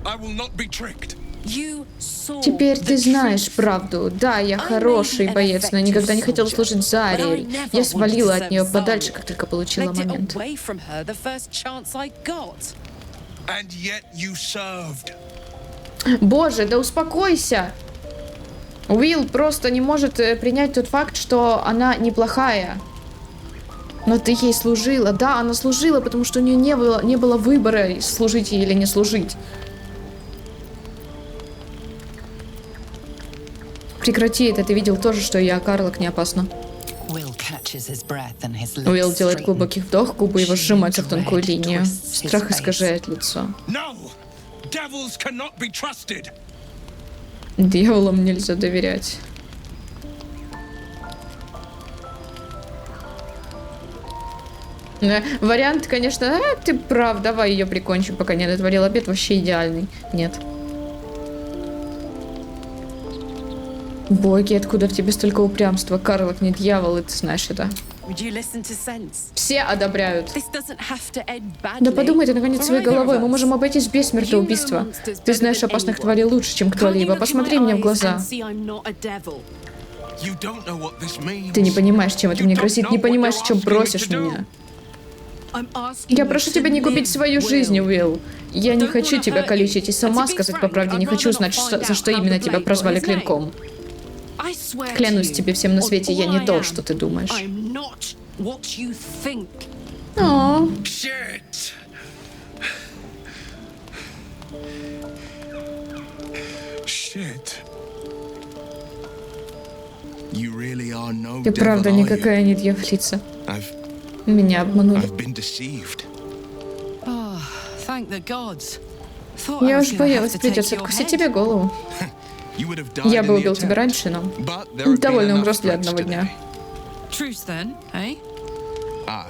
Speaker 6: I will not be tricked.
Speaker 3: You saw
Speaker 1: Теперь ты
Speaker 3: the
Speaker 1: знаешь
Speaker 3: truth.
Speaker 1: правду. Да, я хороший боец, но я никогда не хотела служить Зариэль. Я свалила от нее подальше, как только получила
Speaker 3: Legged it
Speaker 1: момент.
Speaker 3: away from her the first chance I got.
Speaker 6: And yet you served.
Speaker 1: Боже, да успокойся! Уилл просто не может принять тот факт, что она неплохая. Но ты ей служила. Да, она служила, потому что у нее не было выбора, служить ей или не служить. Прекрати это, ты видел тоже, что я, Карлак, не опасна. Уилл делает глубокий вдох, губы его сжимаются в тонкую линию. Страх искажает лицо.
Speaker 6: No! Devils cannot be trusted!
Speaker 1: Дьяволам нельзя доверять. Вариант, конечно, ты прав, давай ее прикончим, пока не натворил обед, вообще идеальный. Нет. Боги, откуда в тебе столько упрямства? Карлак не дьявол, и ты знаешь это. Все одобряют. Да подумай ты наконец своей головой, мы можем обойтись без смертоубийства. Ты знаешь опасных тварей лучше, чем кто-либо. Посмотри мне в глаза. Ты не понимаешь, чем это мне грозит, не понимаешь, в чем просишь меня. Я прошу тебя не губить свою жизнь, Уилл. Я не хочу тебя калечить, и сама сказать по правде не хочу знать, за что именно тебя прозвали клинком. Клянусь тебе всем на свете, я не то, что ты думаешь. О,
Speaker 6: Shit! no
Speaker 1: Ты
Speaker 6: devil,
Speaker 1: правда
Speaker 6: are you?
Speaker 1: никакая не дьяволица.
Speaker 6: I've
Speaker 1: Меня обманули.
Speaker 6: been deceived.
Speaker 3: Oh, thank the gods. Thought I
Speaker 1: Я
Speaker 3: was
Speaker 1: уж
Speaker 3: gonna have
Speaker 1: боялась,
Speaker 3: to take
Speaker 1: придется
Speaker 3: your
Speaker 1: откусить
Speaker 3: head.
Speaker 1: тебе голову.
Speaker 6: You would have died
Speaker 1: Я
Speaker 6: in
Speaker 1: бы
Speaker 6: the
Speaker 1: убил тебя
Speaker 6: attempt.
Speaker 1: раньше, но...
Speaker 6: But there have been
Speaker 1: Довольно
Speaker 6: enough
Speaker 1: угроз для
Speaker 6: threats
Speaker 1: одного дня.
Speaker 6: today.
Speaker 3: Truce then, eh?
Speaker 6: Aye.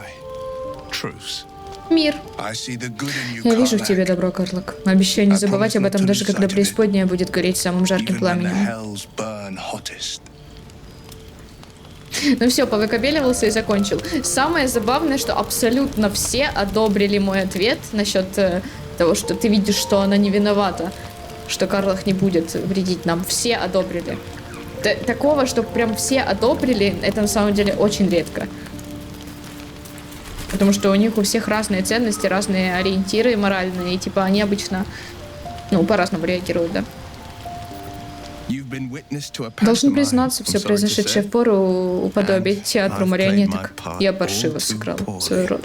Speaker 6: Truce.
Speaker 1: Мир.
Speaker 8: I see the good in you,
Speaker 1: Я вижу в
Speaker 8: Karlach.
Speaker 1: тебе добро, Карлок. Обещаю не
Speaker 8: I
Speaker 1: забывать
Speaker 8: promise
Speaker 1: об
Speaker 8: not
Speaker 1: этом,
Speaker 8: to
Speaker 1: даже
Speaker 8: lose
Speaker 1: когда
Speaker 8: sight of it.
Speaker 1: преисподняя будет гореть самым жарким
Speaker 8: Even when the
Speaker 1: пламенем.
Speaker 8: hells burn hottest.
Speaker 1: Ну все, повыкобеливался и закончил. Самое забавное, что абсолютно все одобрили мой ответ насчет того, что ты видишь, что она не виновата, что Карлах не будет вредить нам. Все одобрили. Такого, что прям все одобрили, это на самом деле очень редко. Потому что у них у всех разные ценности, разные ориентиры моральные, и типа они обычно, ну, по-разному реагируют, да.
Speaker 6: You've been witness to a
Speaker 1: Должен
Speaker 6: pantomime,
Speaker 1: признаться,
Speaker 6: I'm
Speaker 1: все
Speaker 6: sorry to
Speaker 1: произошедшее
Speaker 6: say.
Speaker 1: впору уподобить
Speaker 6: And
Speaker 1: театру
Speaker 6: I've
Speaker 1: марионеток.
Speaker 6: played my part
Speaker 1: Я паршиво
Speaker 6: all too
Speaker 1: сыграл
Speaker 6: poorly.
Speaker 1: свою роль.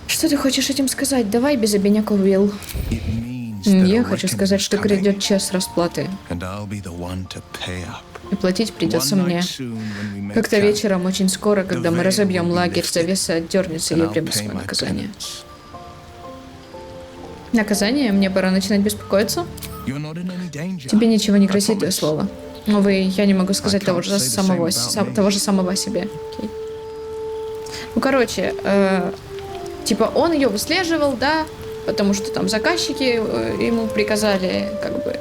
Speaker 1: Что ты хочешь этим сказать? Давай без обиняков, Уилл.
Speaker 6: It means that
Speaker 1: Я
Speaker 6: a
Speaker 1: хочу
Speaker 6: reckoning
Speaker 1: сказать,
Speaker 6: is
Speaker 1: что
Speaker 6: coming,
Speaker 1: грядет час расплаты.
Speaker 6: and I'll be the one to pay up.
Speaker 1: И платить придется
Speaker 6: One
Speaker 1: мне.
Speaker 6: night soon, when we make
Speaker 1: Как-то
Speaker 6: camp,
Speaker 1: вечером, очень скоро, когда мы
Speaker 6: veil
Speaker 1: разобьем
Speaker 6: will be
Speaker 1: лагерь,
Speaker 6: lifted,
Speaker 1: завеса отдернется, и
Speaker 6: and
Speaker 1: я
Speaker 6: I'll
Speaker 1: приму
Speaker 6: pay
Speaker 1: свое
Speaker 6: my
Speaker 1: наказание.
Speaker 6: penance.
Speaker 1: Наказание? Мне пора начинать беспокоиться?
Speaker 6: You're not in any danger.
Speaker 1: Тебе ничего не
Speaker 6: I
Speaker 1: грозит, твое
Speaker 6: promise.
Speaker 1: слово. Увы, я не могу сказать
Speaker 6: I
Speaker 1: того
Speaker 6: can't
Speaker 1: же
Speaker 6: say the
Speaker 1: самого,
Speaker 6: same about me.
Speaker 1: того же самого себе. Окей. Ну, короче, типа он ее выслеживал, да, потому что там заказчики ему приказали, как бы.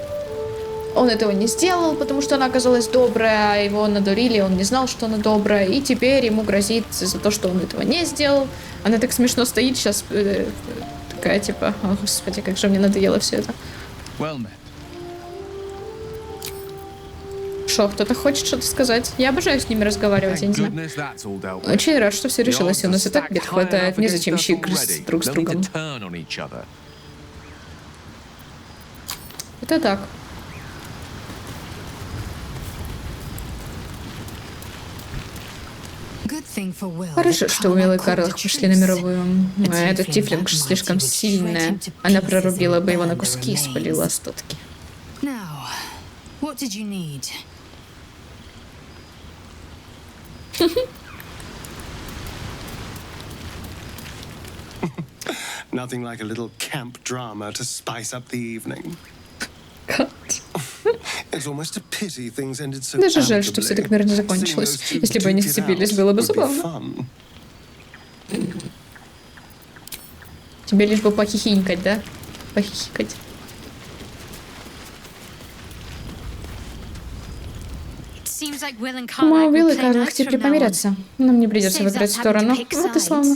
Speaker 1: Он этого не сделал, потому что она оказалась добрая, а его надурили, он не знал, что она добрая, и теперь ему грозит за то, что он этого не сделал. Она так смешно стоит сейчас, такая типа, о, господи, как же мне надоело все это.
Speaker 6: Well met.
Speaker 1: Шо, кто-то хочет что-то сказать? Я обожаю с ними разговаривать, я не знаю.
Speaker 9: Goodness that's all dealt with.
Speaker 1: Очень рад, что все решилось,
Speaker 9: The
Speaker 1: у нас и
Speaker 9: odds
Speaker 1: так
Speaker 9: are
Speaker 1: бед
Speaker 9: stacked
Speaker 1: хватает,
Speaker 9: high enough
Speaker 1: незачем
Speaker 9: against us
Speaker 1: щикать
Speaker 9: already.
Speaker 1: друг с
Speaker 9: No need
Speaker 1: другом.
Speaker 9: to turn on each other.
Speaker 1: Это так. Хорошо, что Уилл и Карлах пошли на мировую. А эта тифлинг слишком сильная. Она прорубила бы его на куски и спалила остатки.
Speaker 10: Now, what did you need?
Speaker 5: Nothing like a little camp drama to spice up the evening. It's almost a pity things ended so
Speaker 1: Даже жаль, что все так мирно
Speaker 5: amicably.
Speaker 1: закончилось.
Speaker 5: Seeing those two
Speaker 1: Если бы они
Speaker 5: duke it
Speaker 1: сцепились,
Speaker 5: out
Speaker 1: было бы
Speaker 5: would be
Speaker 1: забавно.
Speaker 5: fun.
Speaker 1: Тебе лишь бы похихинькать, да? Похихикать. По-моему, Уилл и Карлах теперь помирятся. Нам не придется выбирать сторону. Вот и славно.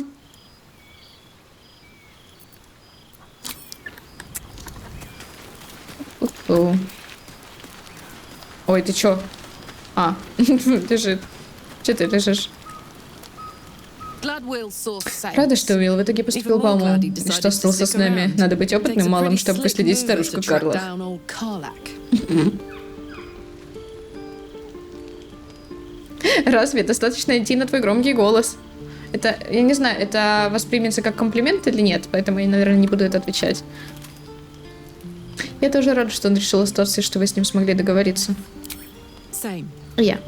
Speaker 1: У-у. Ой, ты чё? А, лежит. Чё ты лежишь? Рада, что Уилл в итоге поступил по-уму, и что остался с нами. Надо быть опытным малым, чтобы последить старушку Карлах. Разве достаточно идти на твой громкий голос? Это, я не знаю, это воспримется как комплимент или нет, поэтому я, наверное, не буду это отвечать. Я тоже рада, что он решил остаться, и что вы с ним смогли договориться. Я.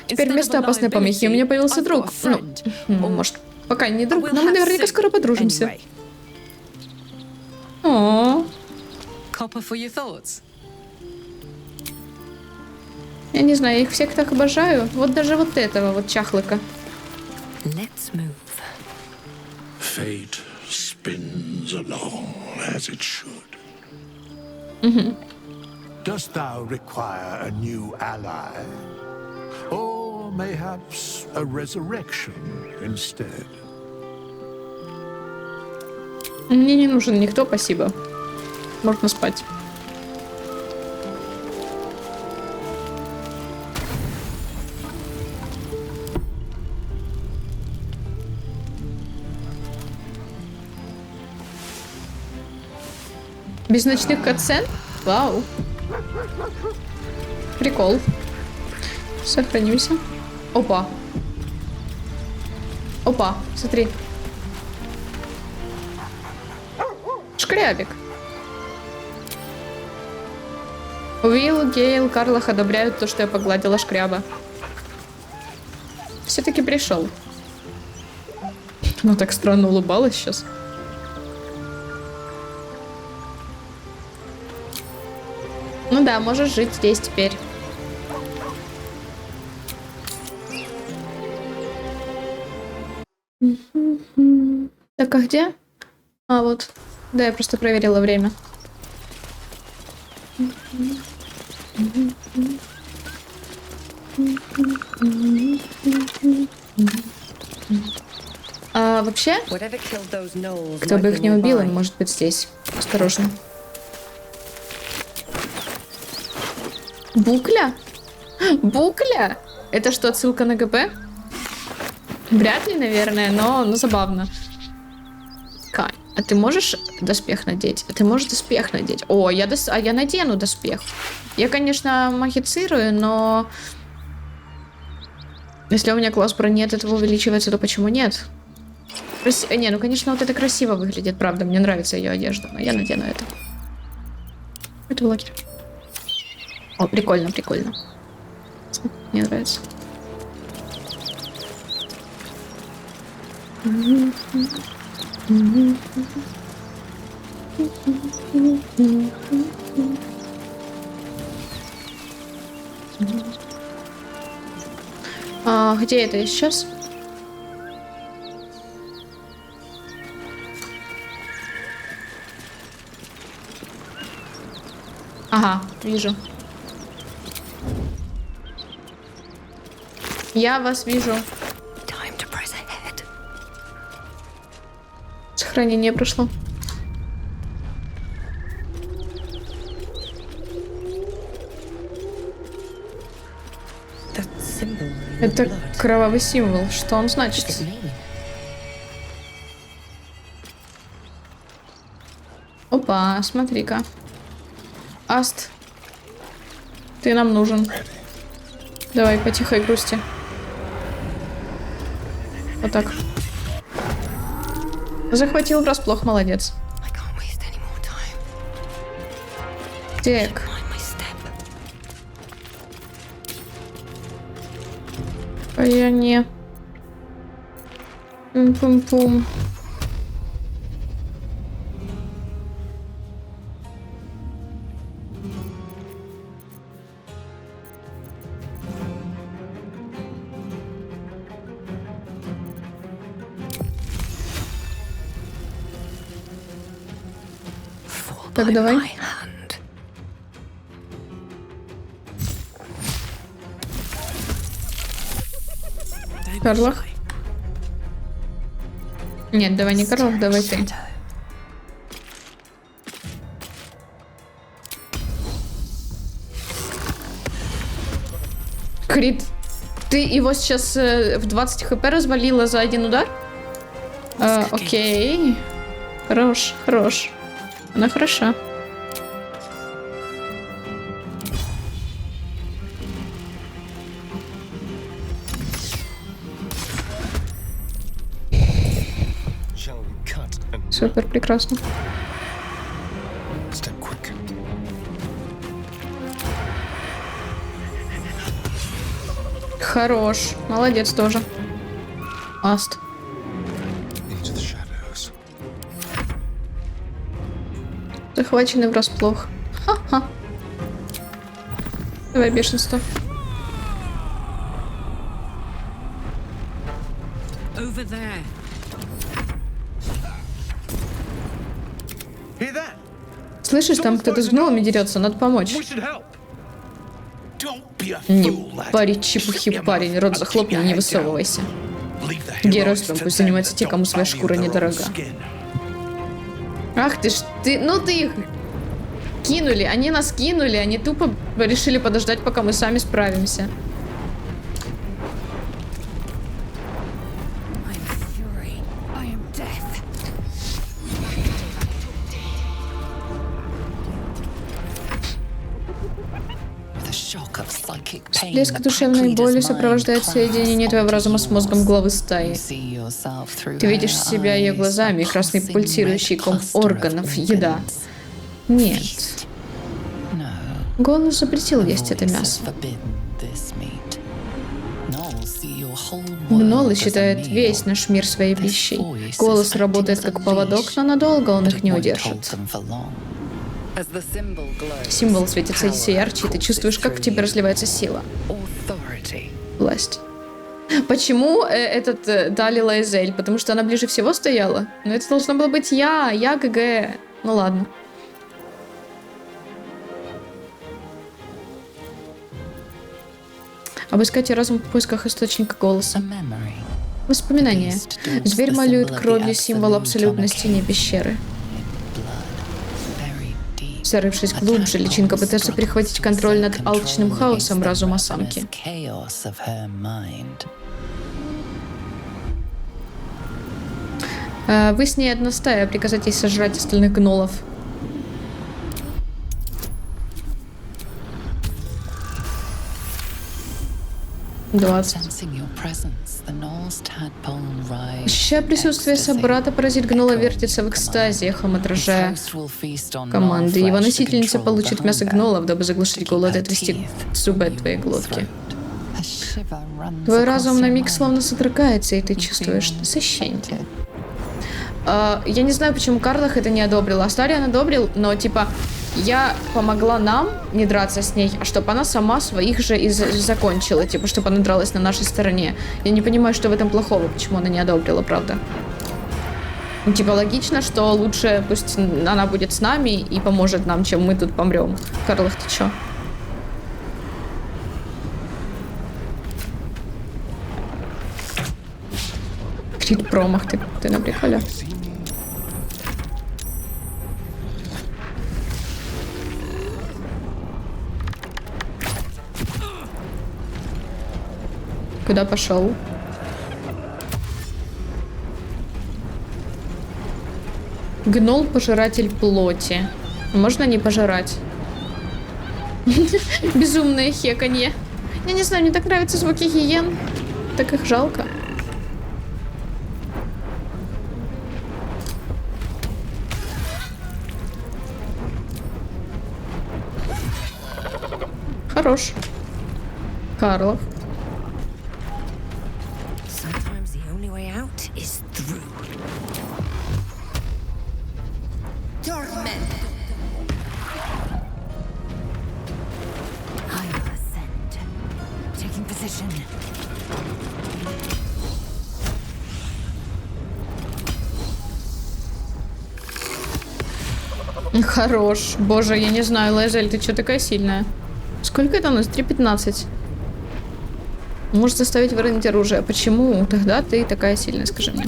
Speaker 1: Теперь вместо опасной помехи у меня появился друг. Ну, может, пока не друг, но мы наверняка скоро подружимся. О, я не знаю, я их всех так обожаю. Вот даже вот этого вот чахлыка.
Speaker 4: Let's move.
Speaker 8: Fate spins along as it should. Dost thou require a new ally? Or mayhaps a resurrection instead?
Speaker 1: Мне не нужен никто, спасибо. Можно спать. Без ночных катсцен? Вау. Прикол. Сохранимся. Опа. Опа, смотри. Шкрябик. Уилл, Гейл, Карлах одобряют то, что я погладила шкряба. Все-таки пришел. Ну так странно улыбалась сейчас. Ну да, можешь жить здесь теперь. Так, а где? А, вот. Да, я просто проверила время. А вообще, кто бы их не убил, он может быть здесь. Осторожно. Букля? Букля? Это что, отсылка на ГП? Вряд ли, наверное, но забавно. Кай, а ты можешь доспех надеть? А ты можешь доспех надеть? О, я надену доспех. Я, конечно, магицирую, но... Если у меня класс брони от этого увеличивается, то почему нет? Не, ну, конечно, вот это красиво выглядит, правда. Мне нравится ее одежда, но я надену это. Это лагерь. О, прикольно, прикольно. Мне нравится. А где это сейчас? Ага, вижу. Я вас вижу. Сохранение прошло. Это кровавый символ. Что он значит? Опа, смотри-ка. Аст. Ты нам нужен. Давай, по тихой грусти. Вот так. Захватил врасплох, молодец. Так. А я не... Пум-пум-пум. Так, давай. Карлах? Нет, давай не Карлах, давай ты. Крит, ты его сейчас в 20 хп развалила за один удар? Окей. Хорош, хорош. Она хороша. Супер, прекрасно. Хорош. Молодец тоже. Аст. Захваченный врасплох. Ха-ха. Давай бешенство.
Speaker 3: Over there.
Speaker 1: Слышишь, там кто-то с гномами дерется, надо помочь. Не пари чепухи, парень, рот захлопни и не высовывайся. Геройством пусть занимаются те, кому своя шкура недорога. Ах ты ж, ну ты их кинули, они нас кинули, они тупо решили подождать, пока мы сами справимся. Всплеск душевной боли сопровождает соединение твоего разума с мозгом главы стаи. Ты видишь себя ее глазами, красный пульсирующий ком органов, еда. Нет. Голос запретил
Speaker 2: The
Speaker 1: есть это
Speaker 2: voice has
Speaker 1: мясо.
Speaker 2: forbidden this meat. Gnolls see your whole
Speaker 1: Гнолы
Speaker 2: world as a
Speaker 1: считают
Speaker 2: meal.
Speaker 1: весь наш мир своей
Speaker 2: This
Speaker 1: пищей.
Speaker 2: voice is
Speaker 1: Голос
Speaker 2: acting
Speaker 1: работает
Speaker 2: as a
Speaker 1: как поводок,
Speaker 2: leash,
Speaker 1: но надолго он
Speaker 2: but
Speaker 1: их
Speaker 2: it
Speaker 1: не
Speaker 2: won't
Speaker 1: удержит.
Speaker 2: hold them for long.
Speaker 10: As the symbol glows,
Speaker 1: Символ светится все ярче, и ты чувствуешь, как в тебе разливается сила.
Speaker 10: authority.
Speaker 1: Власть. Почему дали Лайзель? Потому что она ближе всего стояла? Но это должно было быть я ГГ. Ну ладно. Обыскайте разум в поисках источника голоса.
Speaker 2: A memory.
Speaker 1: Воспоминания. Зверь молит кровью символ абсолютности, не пещеры.
Speaker 2: Very deep.
Speaker 1: Зарывшись глубже, личинка пытается перехватить контроль над алчным хаосом разума самки.
Speaker 2: Chaos of her mind.
Speaker 1: Вы с ней одна стая, приказать ей сожрать остальных гнолов.
Speaker 2: Sensing your presence, the Gnoll's tadpole rise.
Speaker 1: Ощущая присутствие собрата, паразит гнола вертится в экстазе, эхом отражая команды. Его носительница получит мясо гнолов, дабы заглушить голод и отвести зубы от твоей глотки. Твой разум на миг словно содрогается, и ты чувствуешь насыщение. Я не знаю, почему Карлах это не одобрил. Астариан одобрил, но типа я помогла нам не драться с ней, а чтобы она сама своих же и закончила, типа, чтобы она дралась на нашей стороне. Я не понимаю, что в этом плохого, почему она не одобрила, правда. Ну, типа, логично, что лучше пусть она будет с нами и поможет нам, чем мы тут помрем. Карлах, ты чё? Крит промах, ты на приколе? Куда пошел? Гнол — пожиратель плоти. Можно не пожирать? Безумное хеканье. Я не знаю, мне так нравятся звуки гиен. Так их жалко. Хорош. Карлов.
Speaker 4: Sometimes the only way out is through. Torment. I will ascend. Taking position.
Speaker 1: Хорош. Боже, я не знаю, Лайзель, ты чё такая сильная? Сколько это у нас? 3:15. Может заставить выронить оружие. Почему тогда ты такая сильная, скажи мне?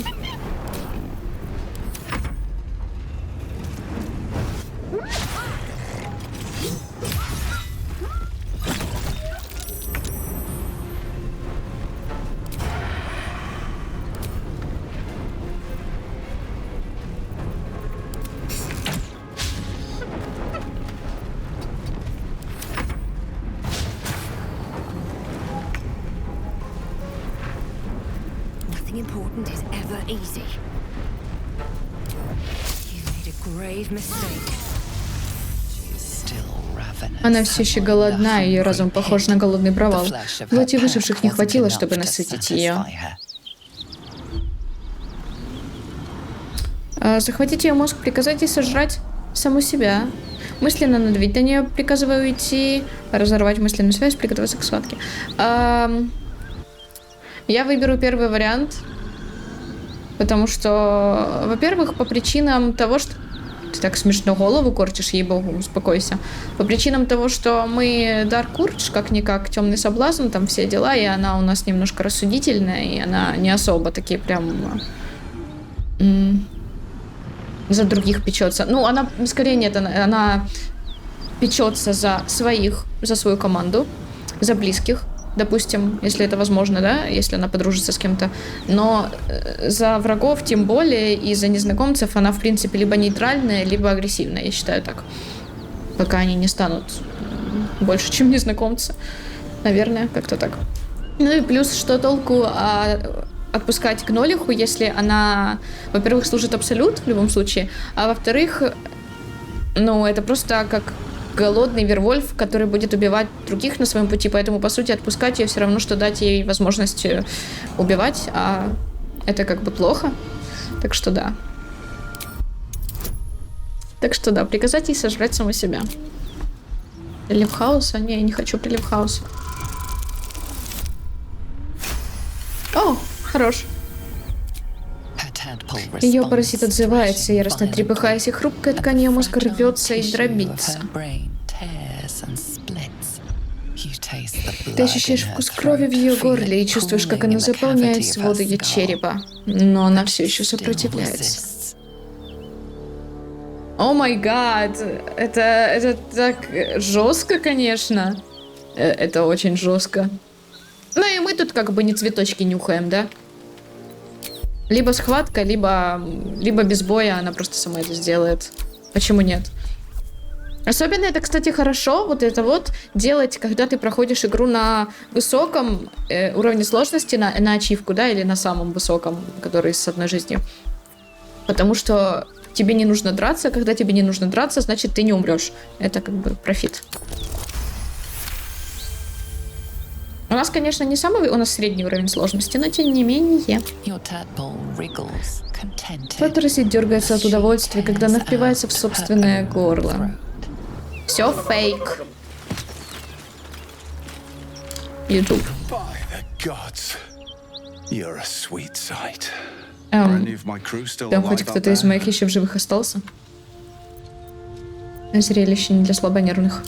Speaker 4: Nothing important is ever easy. You made a grave mistake.
Speaker 1: Она все еще голодна, ее разум похож на голодный провал. Плоти выживших не хватило, чтобы насытить ее. Захватить ее мозг, приказать ей сожрать саму себя. Мысленно надавить на нее, приказывая уйти, разорвать мысленную связь, приготовиться к схватке. Я выберу первый вариант, потому что, во-первых, по причинам того, что... Ты так смешно голову корчишь, ей-богу, успокойся. По причинам того, что мы Dark Urge, как-никак, темный соблазн, там все дела, и она у нас немножко рассудительная, и она не особо такие прям... за других печется. Ну, она, скорее нет, она печется за своих, за свою команду, за близких, допустим, если это возможно, да, если она подружится с кем-то. Но за врагов, тем более, и за незнакомцев она, в принципе, либо нейтральная, либо агрессивная, я считаю так. Пока они не станут больше, чем незнакомцы. Наверное, как-то так. Ну и плюс, что толку отпускать гнолиху, если она, во-первых, служит абсолют в любом случае, а во-вторых, ну, это просто как голодный вервольф, который будет убивать других на своем пути, поэтому, по сути, отпускать ее все равно, что дать ей возможность убивать, а это как бы плохо. Так что да. Так что да, приказать ей сожрать саму себя. Прилив хаоса? Не, я не хочу прилив хаоса. О, хорош. Ее паразит отзывается, яростно трепыхаясь, и хрупкая ткань ее мозга рвется и дробится. Ты ощущаешь вкус крови в ее горле и чувствуешь, как она заполняет своды ее черепа. Но она все еще сопротивляется. О май гад! Это так жестко, конечно. Это очень жестко. Ну и мы тут как бы не цветочки нюхаем, да? Либо схватка, либо без боя она просто сама это сделает. Почему нет? Особенно это, кстати, хорошо, вот это вот делать, когда ты проходишь игру на высоком уровне сложности, на ачивку, да, или на самом высоком, который с одной жизнью. Потому что тебе не нужно драться, когда тебе не нужно драться, значит, ты не умрешь. Это как бы профит. У нас, конечно, не самый, у нас средний уровень сложности, но тем не менее. Твой паразит дергается от удовольствия, когда она впивается в собственное горло. Все фейк. YouTube. Там хоть кто-то из моих еще в живых остался? Зрелище не для слабонервных.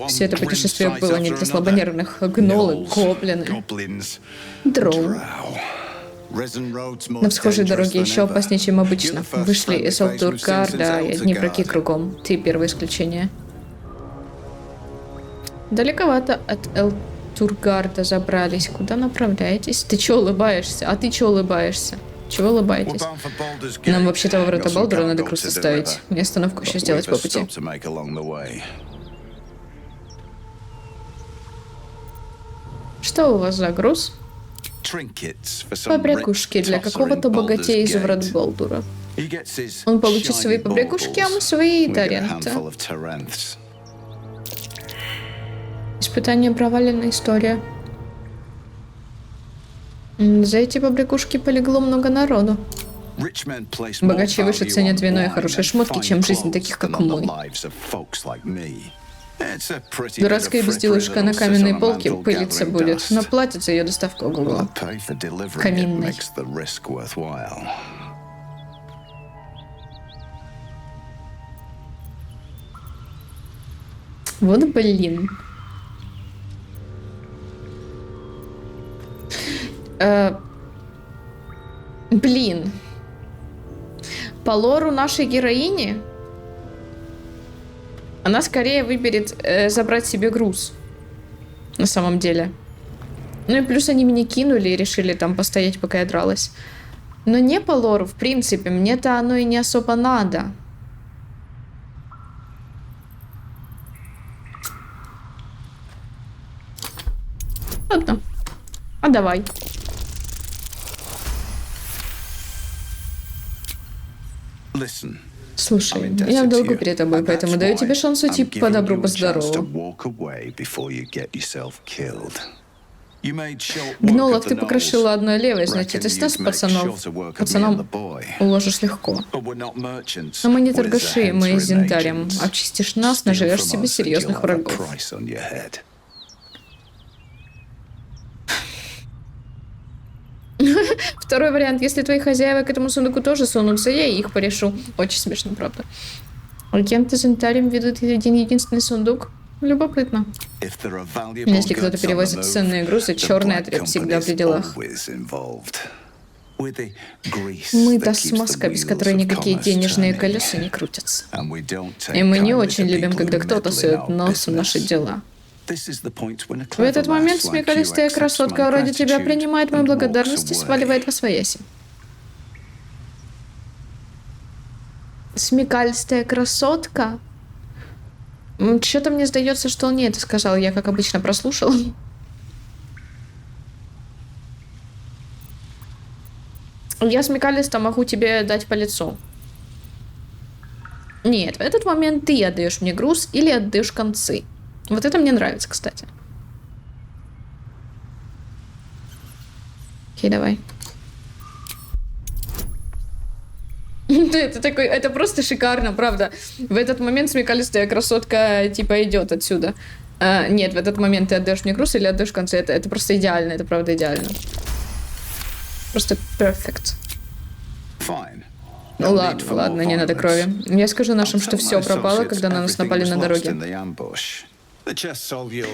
Speaker 1: Все это путешествие было не для слабонервных. Гнолы, гоблины, дроу. На всхожей дороге еще опаснее, чем обычно. Вышли из Элтургарда и одни враги кругом. Ты первое исключение. Далековато от Элтургарда забрались. Куда направляетесь? Ты че улыбаешься? А ты че улыбаешься? Чего улыбаетесь? Нам вообще-то во врата Балдура надо груз оставить. Мне остановку еще сделать по пути. Что у вас за груз? Побрякушки для какого-то богатея из врат Балдура. Он получит свои побрякушки, а мы свои таренты. Испытание провалена история. За эти побрякушки полегло много народу. Богачи выше ценят вино и хорошие шмотки, чем жизнь таких, как мы. Дурацкая безделушка на каменной полке пылиться будет, но платят за ее доставку ого-го. Каминной. Вот блин. Блин. По лору нашей героини она скорее выберет забрать себе груз. На самом деле. Ну и плюс они меня кинули и решили там постоять, пока я дралась. Но не по лору, в принципе. Мне-то оно и не особо надо. Ладно. А давай. Слушай, я в долгу перед тобой, поэтому даю тебе шанс уйти по добру, по здорову. Гнолов ты покрошила одной левой, значит, и стас пацаном уложишь легко. Но мы не торгаши, мы с Зентарем. Обчистишь нас, наживешь себе серьезных врагов. Второй вариант, если твои хозяева к этому сундуку тоже сунутся, я их порешу. Очень смешно, правда. Агенты с Зентарием ведут один-единственный сундук. Любопытно. Если кто-то перевозит ценные грузы, черный отряд всегда при делах. Мы та смазка, без которой никакие денежные колеса не крутятся. И мы не очень любим, когда кто-то сует нос в наши дела. В этот момент смекалистая красотка вроде тебя принимает мою благодарность и сваливает восвояси. Смекалистая красотка? Что-то мне сдается, что он не это сказал. Я, как обычно, прослушала. Я смекалисто могу тебе дать по лицу. Нет, в этот момент ты отдаешь мне груз или отдаешь концы. Вот это мне нравится, кстати. Окей, давай. Это такой, это просто шикарно, правда. В этот момент смекалистая красотка типа идет отсюда. Нет, в этот момент ты отдаешь мне груз или отдаешь концы. Это просто идеально, это правда идеально. Просто perfect. Ну ладно, ладно, не надо крови. Я скажу нашим, что все пропало, когда на нас напали на дороге.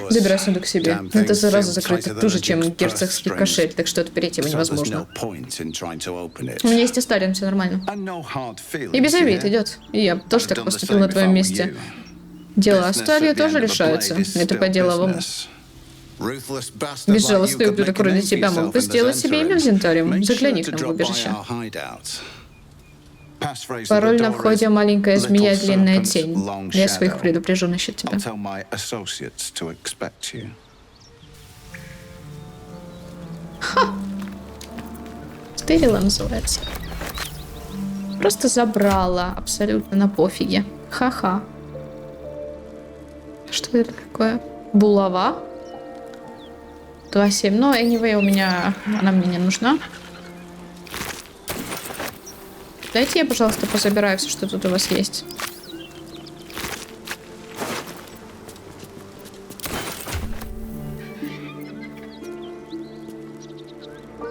Speaker 1: Забирай сундук себе. Эта зараза закрыта туже, чем герцогский кошель, так что отпереть его невозможно. У меня есть Астарион, все нормально. И без обид идет. И я бы тоже так поступил на твоем месте. Дела Астария тоже решаются. Это по деловому. Безжалостный ублюдок вроде тебя мог бы сделать себе имя в Зентариум. Загляни к нам в убежище. Пароль на входе — маленькая змея, длинная тень. Я своих предупрежу насчет тебя. Ха! Стырила называется. Просто забрала абсолютно на пофиге. Ха-ха. Что это такое? Булава? 2.7. Но anyway, у меня... Она мне не нужна. Дайте я, пожалуйста, позабираю все, что тут у вас есть.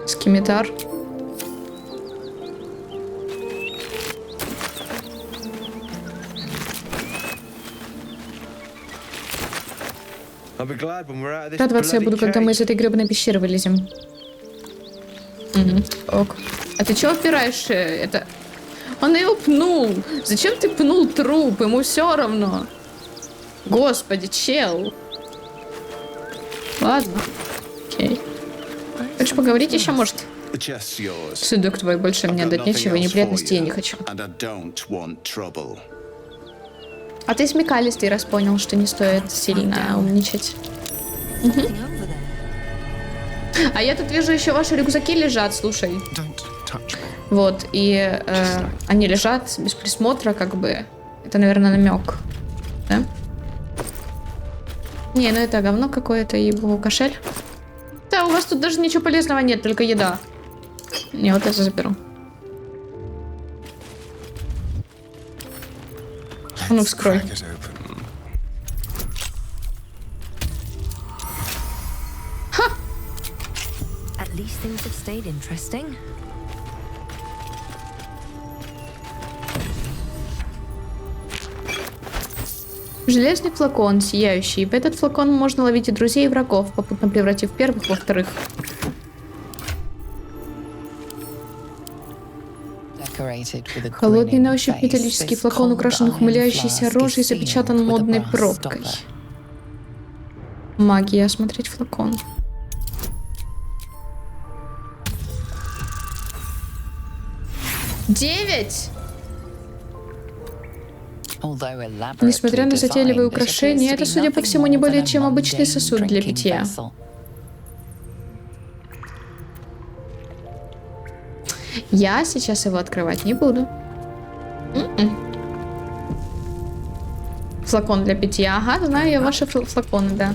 Speaker 1: Скимитар. Радоваться я буду, когда мы из этой гребаной пещеры вылезем. Ок. А ты чего опираешь это? Он ее пнул. Зачем ты пнул труп? Ему все равно. Господи, чел. Ладно. Окей. Хочешь поговорить еще, может? Сундук твой, больше мне отдать нечего, и неприятностей я не хочу. А ты смекалистый, раз понял, что не стоит сильно умничать. А я тут вижу, еще ваши рюкзаки лежат, слушай. Вот, и они лежат без присмотра, как бы. Это, наверное, намек. Да? Не, ну это говно какое-то, ебу, кошель. Да, у вас тут даже ничего полезного нет, только еда. Не, вот это заберу. А ну, вскрой. Ха! Железный флакон, сияющий. В этот флакон можно ловить и друзей, и врагов, попутно превратив первых во вторых. Холодный на ощупь металлический флакон, украшен ухмыляющейся рожей, запечатан модной пробкой. Магия, осмотреть флакон. Девять! Несмотря на затейливые украшения, это, судя по всему, не более чем обычный сосуд для питья. Я сейчас его открывать не буду. Флакон для питья. Ага, знаю я ваши флаконы, да.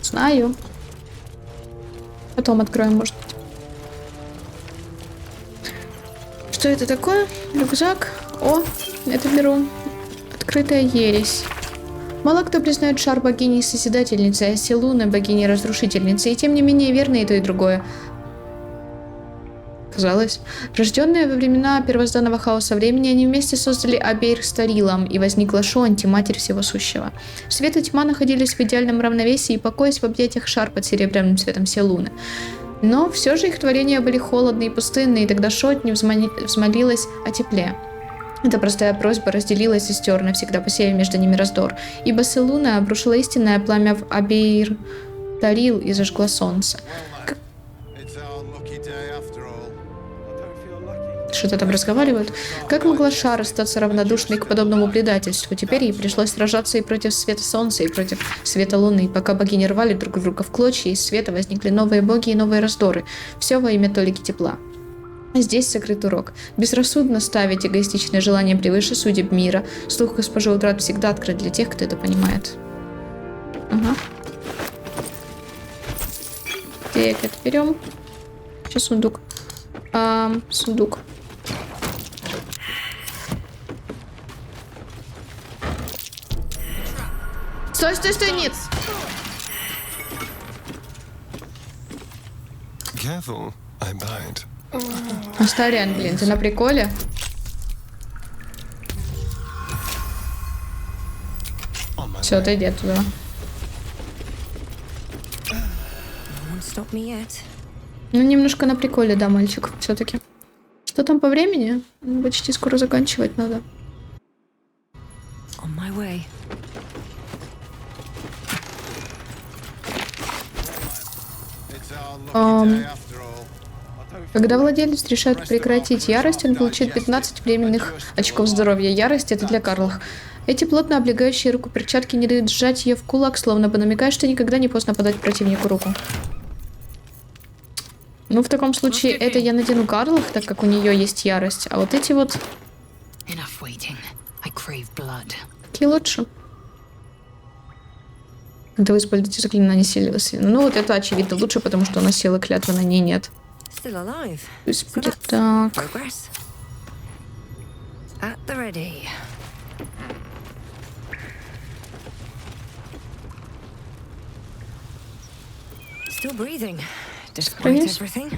Speaker 1: Знаю. Потом откроем, может быть. Что это такое? Рюкзак. О, это беру. Открытая ересь. Мало кто признает шар богини Созидательницы, а Селуны богини Разрушительницы, и тем не менее верно и то, и другое. Казалось, рожденные во времена первозданного хаоса времени, они вместе создали Абейр с Тарилом, и возникла Шонти, матерь всего сущего. Свет и тьма находились в идеальном равновесии и покоясь в объятиях шар под серебряным цветом Селуны. Но все же их творения были холодны и пустынны, и тогда Шонти взмолилась о тепле. Эта простая просьба разделила сестер, навсегда посеяв между ними раздор, ибо Селуна обрушила истинное пламя в Абейр Тарил и зажгла солнце. Что-то там разговаривают. Как могла Шар остаться равнодушной к подобному предательству? Теперь ей пришлось сражаться и против света солнца, и против света луны. Пока боги не рвали друг друга в клочья, из света возникли новые боги и новые раздоры. Все во имя толики тепла. Здесь сокрыт урок. Безрассудно ставить эгоистичное желание превыше судеб мира. Слух госпожи Утрат всегда открыт для тех, кто это понимает. Ага. Так, это берем. Сейчас сундук. Сундук. Стой, стой, стой, нет!
Speaker 5: Careful, I bite.
Speaker 1: Астариан, блин, ты на приколе? Все, отойди оттуда.
Speaker 4: Won't stop me yet.
Speaker 1: Ну, немножко на приколе, да, мальчик, все-таки. Что там по времени? Почти скоро заканчивать надо.
Speaker 4: On my way.
Speaker 1: Когда владелец решает прекратить ярость, он получит 15 временных очков здоровья. Ярость — это для Карлах. Эти плотно облегающие руку перчатки не дают сжать ее в кулак, словно бы намекая, что никогда не поздно подать противнику руку. Ну, в таком случае, это я надену Карлах, так как у нее есть ярость. А вот эти вот...
Speaker 10: Enough waiting. I crave blood.
Speaker 1: Какие лучше? Когда вы используете заклинание силы. Ну, вот это очевидно лучше, потому что у нас силы клятвы на ней нет.
Speaker 4: Still alive.
Speaker 1: Пусть будет так.
Speaker 4: Progress. At the ready. Still breathing, despite
Speaker 1: Yes.
Speaker 4: everything.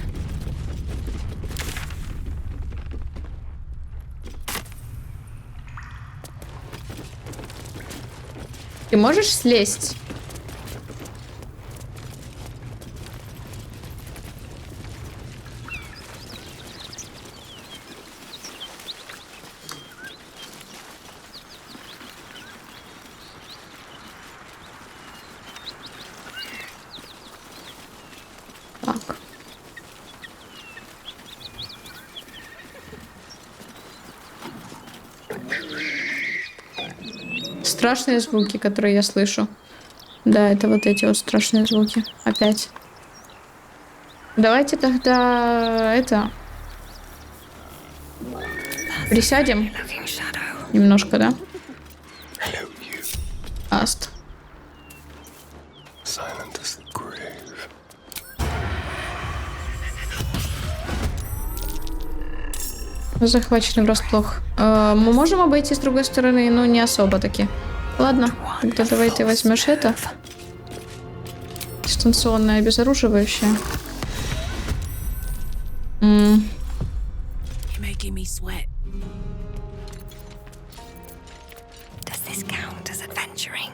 Speaker 1: Ты можешь слезть? Так. Страшные звуки, которые я слышу. Да, это вот эти вот страшные звуки. Опять. Давайте тогда это... Присядем. Немножко, да? Аст.
Speaker 5: Silent as the grave.
Speaker 1: Захваченный врасплох. Мы можем обойти с другой стороны, но не особо таки. Ладно, тогда давай ты возьмешь это. Дистанционное обезоруживающее.
Speaker 3: You're making me sweat.
Speaker 4: Does this count as adventuring?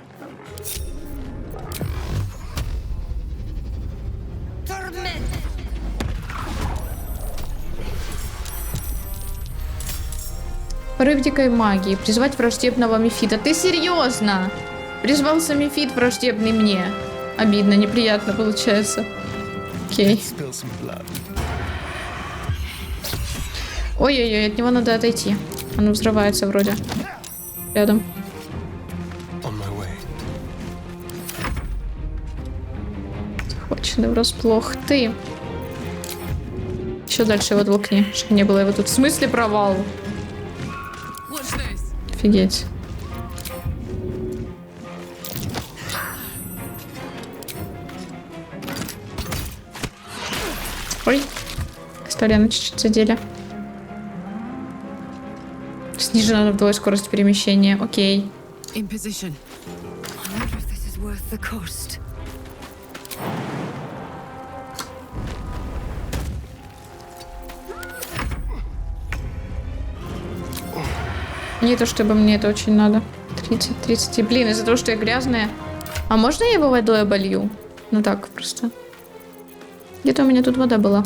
Speaker 1: Порыв дикой магии. Призвать враждебного мефита. Ты серьезно? Призвался мефит враждебный мне. Обидно, неприятно получается. Окей.
Speaker 5: Spill some blood.
Speaker 1: Ой-ой-ой, от него надо отойти. Он взрывается вроде. Рядом.
Speaker 5: On my way.
Speaker 1: Захваченный врасплох. Ты. Еще дальше его толкни, чтобы не было его тут. В смысле провал?
Speaker 3: Watch this.
Speaker 1: Офигеть. Ой. Касталиана чуть-чуть задели. Снижена вдвое скорость перемещения. Окей.
Speaker 3: In position.
Speaker 4: I wonder if this is worth the cost.
Speaker 1: Не то чтобы мне это очень надо. 30. Блин, из-за того, что я грязная. А можно я его водой оболью? Ну так, просто. Где-то у меня тут вода была.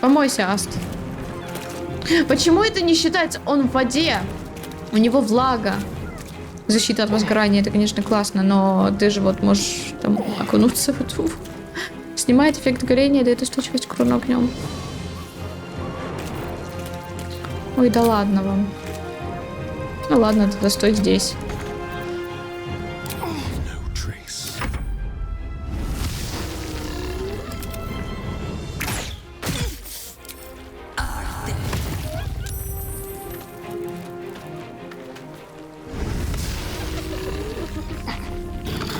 Speaker 1: Помойся, Аст. Почему это не считается? Он в воде. У него влага. Защита от возгорания, это, конечно, классно, но ты же вот можешь там окунуться в эту... Снимает эффект горения, дает устойчивость к урону огнем. Ой, да ладно вам. Ну ладно, тогда стой здесь.
Speaker 5: No trace.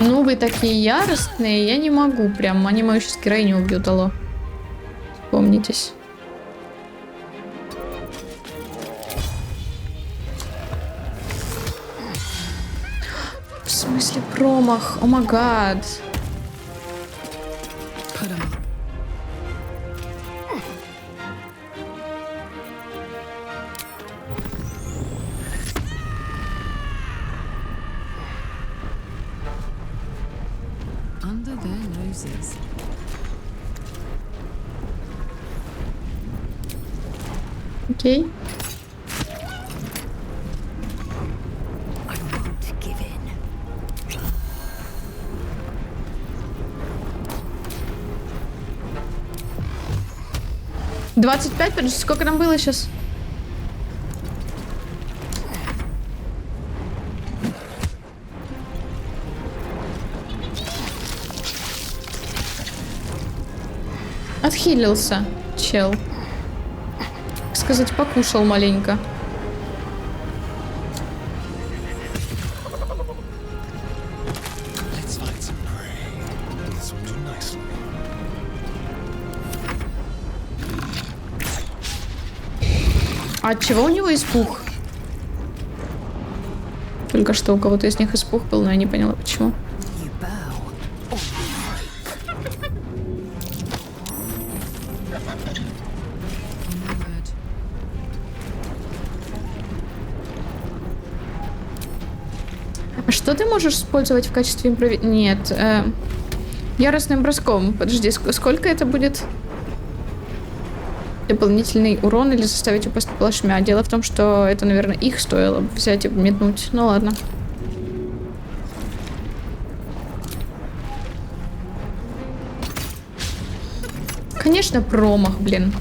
Speaker 1: Ну, вы такие яростные, я не могу прям. Они мою сейчас героиню убьют, алло. Помнитесь. В смысле промах? О май гад.
Speaker 2: Put 'em up. Under their noses.
Speaker 1: Окей.
Speaker 4: I won't give in.
Speaker 1: 25, подожди, сколько там было сейчас? Отхилился, чел. Так сказать, покушал маленько.
Speaker 5: Let's find some prey. This will do nicely.
Speaker 1: А от чего у него испуг? Только что у кого-то из них испуг был, но я не поняла, почему.
Speaker 4: You bow.
Speaker 1: А что ты можешь использовать в качестве Нет, яростным броском. Подожди, сколько это будет? Дополнительный урон или заставить упасть плашмя. Дело в том, что это, наверное, их стоило бы взять и метнуть. Ну ладно. Конечно, промах, блин.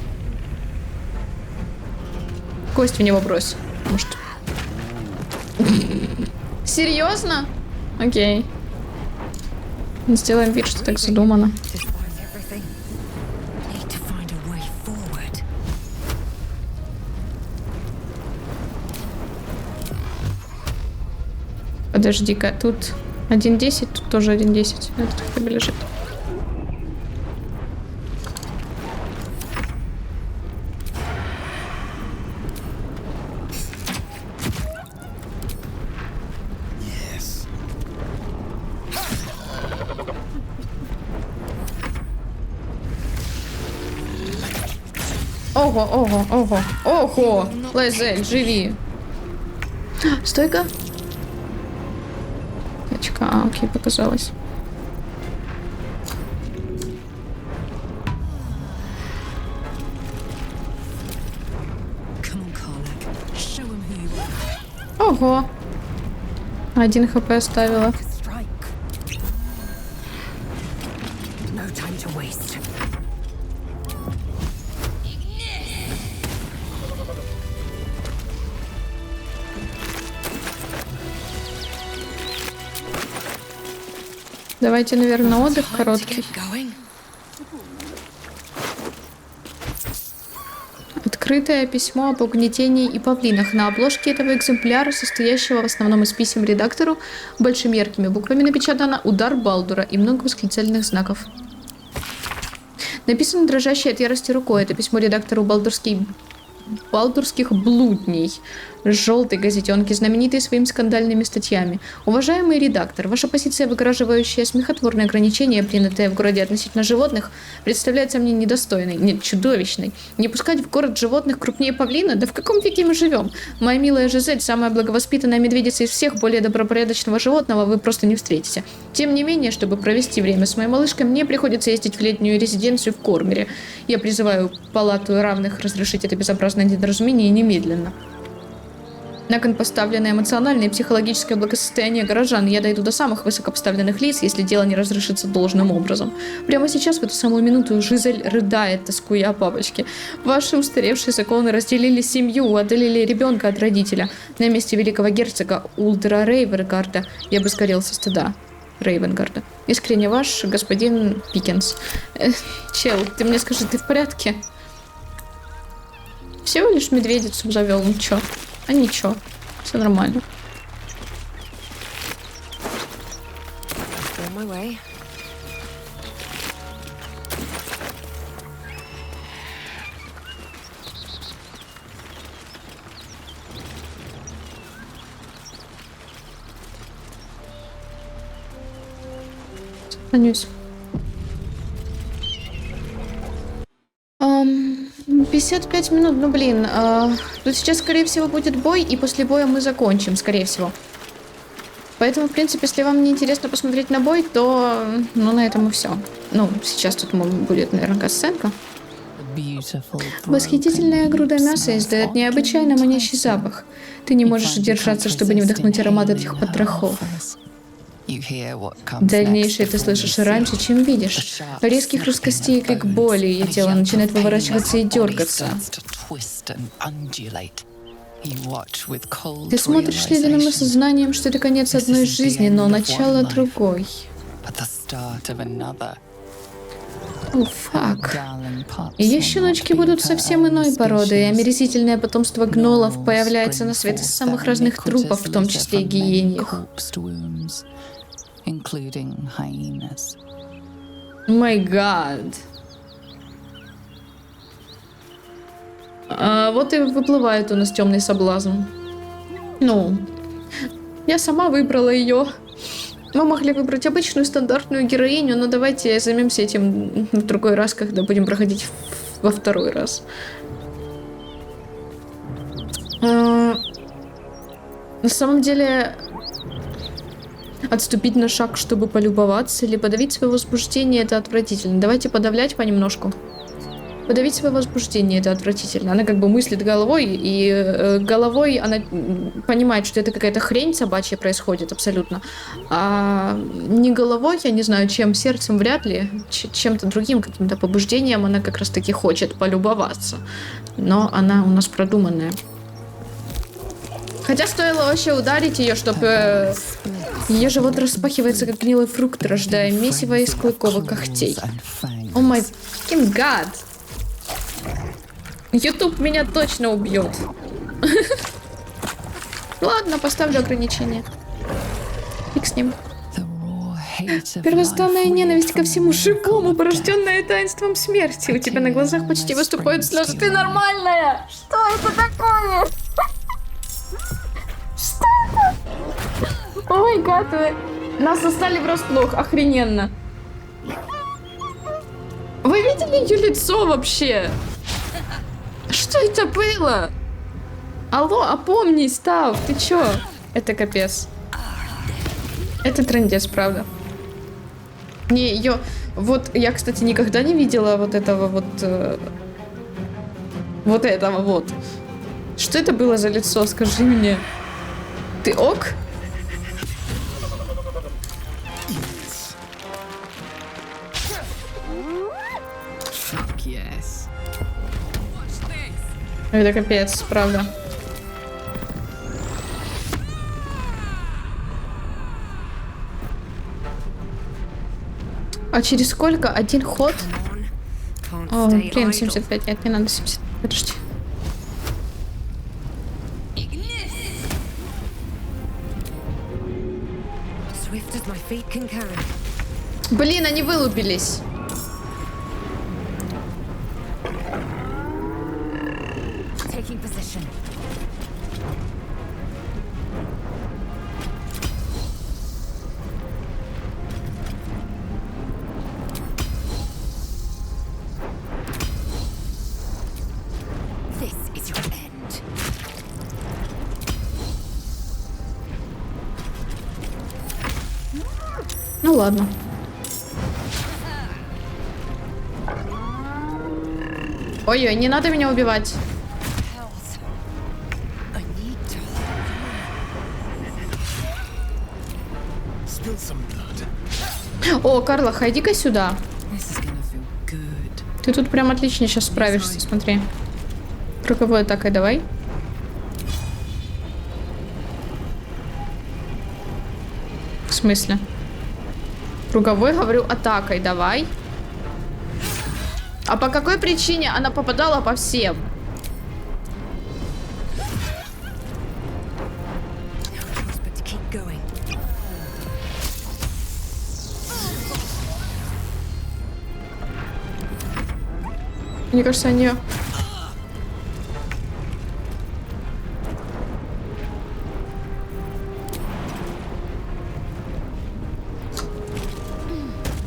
Speaker 1: Кость в него брось. Может. Серьезно? Окей. Сделаем вид, что так задумано.
Speaker 4: Despite everything, need to find a way forward.
Speaker 1: Подожди-ка, тут 1.10, тут тоже 1.10. Этот хотя бы лежит.
Speaker 5: Yes.
Speaker 1: Ого, ого, ого, ого! Лайзель, живи! Стойка. Точка, окей, показалось.
Speaker 2: Come on, Karlak. Show 'em who you are.
Speaker 1: Ого! 1 хп оставила.
Speaker 4: Strike. No time to waste.
Speaker 1: Давайте, наверное, отдых короткий. Открытое письмо об угнетении и павлинах. На обложке этого экземпляра, состоящего в основном из писем редактору, большими яркими буквами напечатано «Удар Балдура» и много восклицательных знаков. Написано дрожащей от ярости рукой. Это письмо редактору Балдурских блудней, желтой газетенки, знаменитой своими скандальными статьями. Уважаемый редактор, ваша позиция, выгораживающая смехотворные ограничения, принятые в городе относительно животных, представляется мне недостойной, нет, чудовищной. Не пускать в город животных крупнее павлина? Да в каком веке мы живем? Моя милая Жизель, самая благовоспитанная медведица из всех, более добропорядочного животного вы просто не встретите. Тем не менее, чтобы провести время с моей малышкой, мне приходится ездить в летнюю резиденцию в Кормере. Я призываю Палату равных разрешить это безобразное недоразумение немедленно. На кон поставлены эмоциональное и психологическое благосостояние горожан. Я дойду до самых высокопоставленных лиц, если дело не разрешится должным образом. Прямо сейчас, в эту самую минуту, Жизель рыдает, тоскуя о папочке. Ваши устаревшие законы разделили семью, отделили ребенка от родителя. На месте великого герцога Улдера Рейвенгарда я бы сгорел со стыда. Рейвенгарда. Искренне ваш, господин Пикенс. Чел, ты мне скажи, ты в порядке? Всего лишь медведицу завел, ну чё? А ничего, все нормально.
Speaker 4: On my way.
Speaker 1: Сохранюсь. 55 минут, ну блин, тут сейчас, скорее всего, будет бой, и после боя мы закончим, скорее всего. Поэтому, в принципе, если вам не интересно посмотреть на бой, то, ну, на этом и все. Ну, сейчас тут будет, наверное, сценка. Восхитительная груда мяса издает необычайно манящий запах. Ты не можешь удержаться, чтобы не вдохнуть аромат этих потрохов. Дальнейшее ты слышишь раньше, чем видишь. Резкий хруст костей, как боли, и тело начинает выворачиваться и дергаться. Ты смотришь ледяным осознанием, что это конец одной жизни, но начало другой. О, фак. Ее щеночки будут совсем иной породы, и омерзительное потомство гнолов появляется на свет из самых разных трупов, в том числе и гиених. Май гад. Вот и выплывает у нас темный соблазн. Ну, я сама выбрала ее. Мы могли выбрать обычную стандартную героиню, но давайте займемся этим в другой раз, когда будем проходить во второй раз. На самом деле, отступить на шаг, чтобы полюбоваться, или подавить свое возбуждение, это отвратительно. Давайте подавлять понемножку. Подавить свое возбуждение, это отвратительно. Она как бы мыслит головой, и головой она понимает, что это какая-то хрень собачья происходит абсолютно. А не головой, я не знаю, чем, сердцем вряд ли, чем-то другим, каким-то побуждением она как раз-таки хочет полюбоваться. Но она у нас продуманная. Хотя стоило вообще ударить ее, чтобы ее живот распахивается, как гнилый фрукт, рождая месиво из клыковых когтей. О май fucking god! YouTube меня точно убьет. Ладно, поставлю ограничение. Фиг с ним. Первозданная ненависть ко всему живому, порожденная таинством смерти. У тебя на глазах почти выступают слезы. Ты нормальная! Что это такое? Что это? Ой, гад, вы нас застали врасплох. Охрененно. Вы видели ее лицо вообще? Что это было? Алло, опомнись, Тав, ты чё? Это капец. Это трындец, правда. Не, ее... Вот, я, кстати, никогда не видела вот этого вот... вот этого вот. Что это было за лицо, скажи мне. Ты ок? Это капец, правда. А через сколько? Один ход? О, блин, 75. Нет, не надо 70. Подожди. Блин, они вылупились. Ну ладно. Ой-ой, не надо меня убивать. О, Карла, иди-ка сюда.
Speaker 3: This is gonna feel good.
Speaker 1: Ты тут прям отлично сейчас справишься, смотри. Круговой атакой давай. В смысле? Круговой, говорю, атакой давай. А по какой причине она попадала по всем?
Speaker 4: But to keep going.
Speaker 1: Мне кажется, они...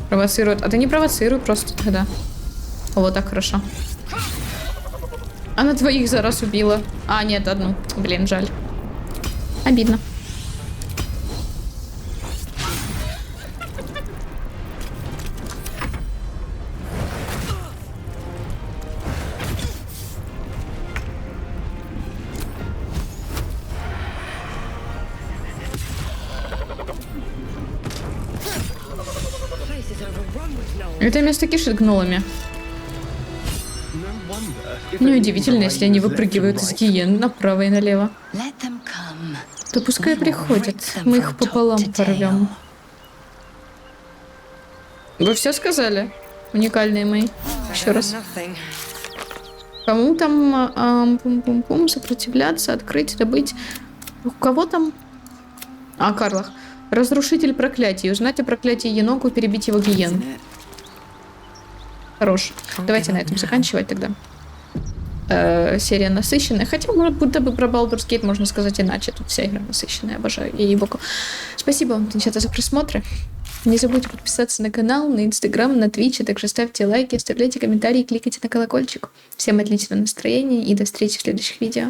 Speaker 1: Провоцируют. А ты не провоцируй просто тогда. Вот так хорошо. Она двоих за раз убила. А, нет, одну. Блин, жаль. Обидно.
Speaker 4: Place is overrun with gnolls.
Speaker 1: Это место кишит гнолами.
Speaker 5: No wonder. If
Speaker 1: Неудивительно, если они выпрыгивают из гиен направо и налево.
Speaker 10: Let them come.
Speaker 1: То пускай приходят. Мы их пополам порвем. Вы все сказали? Уникальные мои. Еще раз.
Speaker 4: Nothing.
Speaker 1: Кому там пум-пум-пум, сопротивляться, открыть, добыть? У кого там? А, Карлах. Разрушитель проклятий. Узнать о проклятии еноку, перебить его гиен. Хорош. Давайте на этом заканчивать тогда. Серия насыщенная. Хотя, может, будто бы про Baldur's Gate можно сказать иначе. Тут вся игра насыщенная, обожаю. Ей-богу. Спасибо вам, девчата, за просмотр. Не забудьте подписаться на канал, на Инстаграм, на Твич, а также ставьте лайки, оставляйте комментарии, кликайте на колокольчик. Всем отличного настроения и до встречи в следующих видео.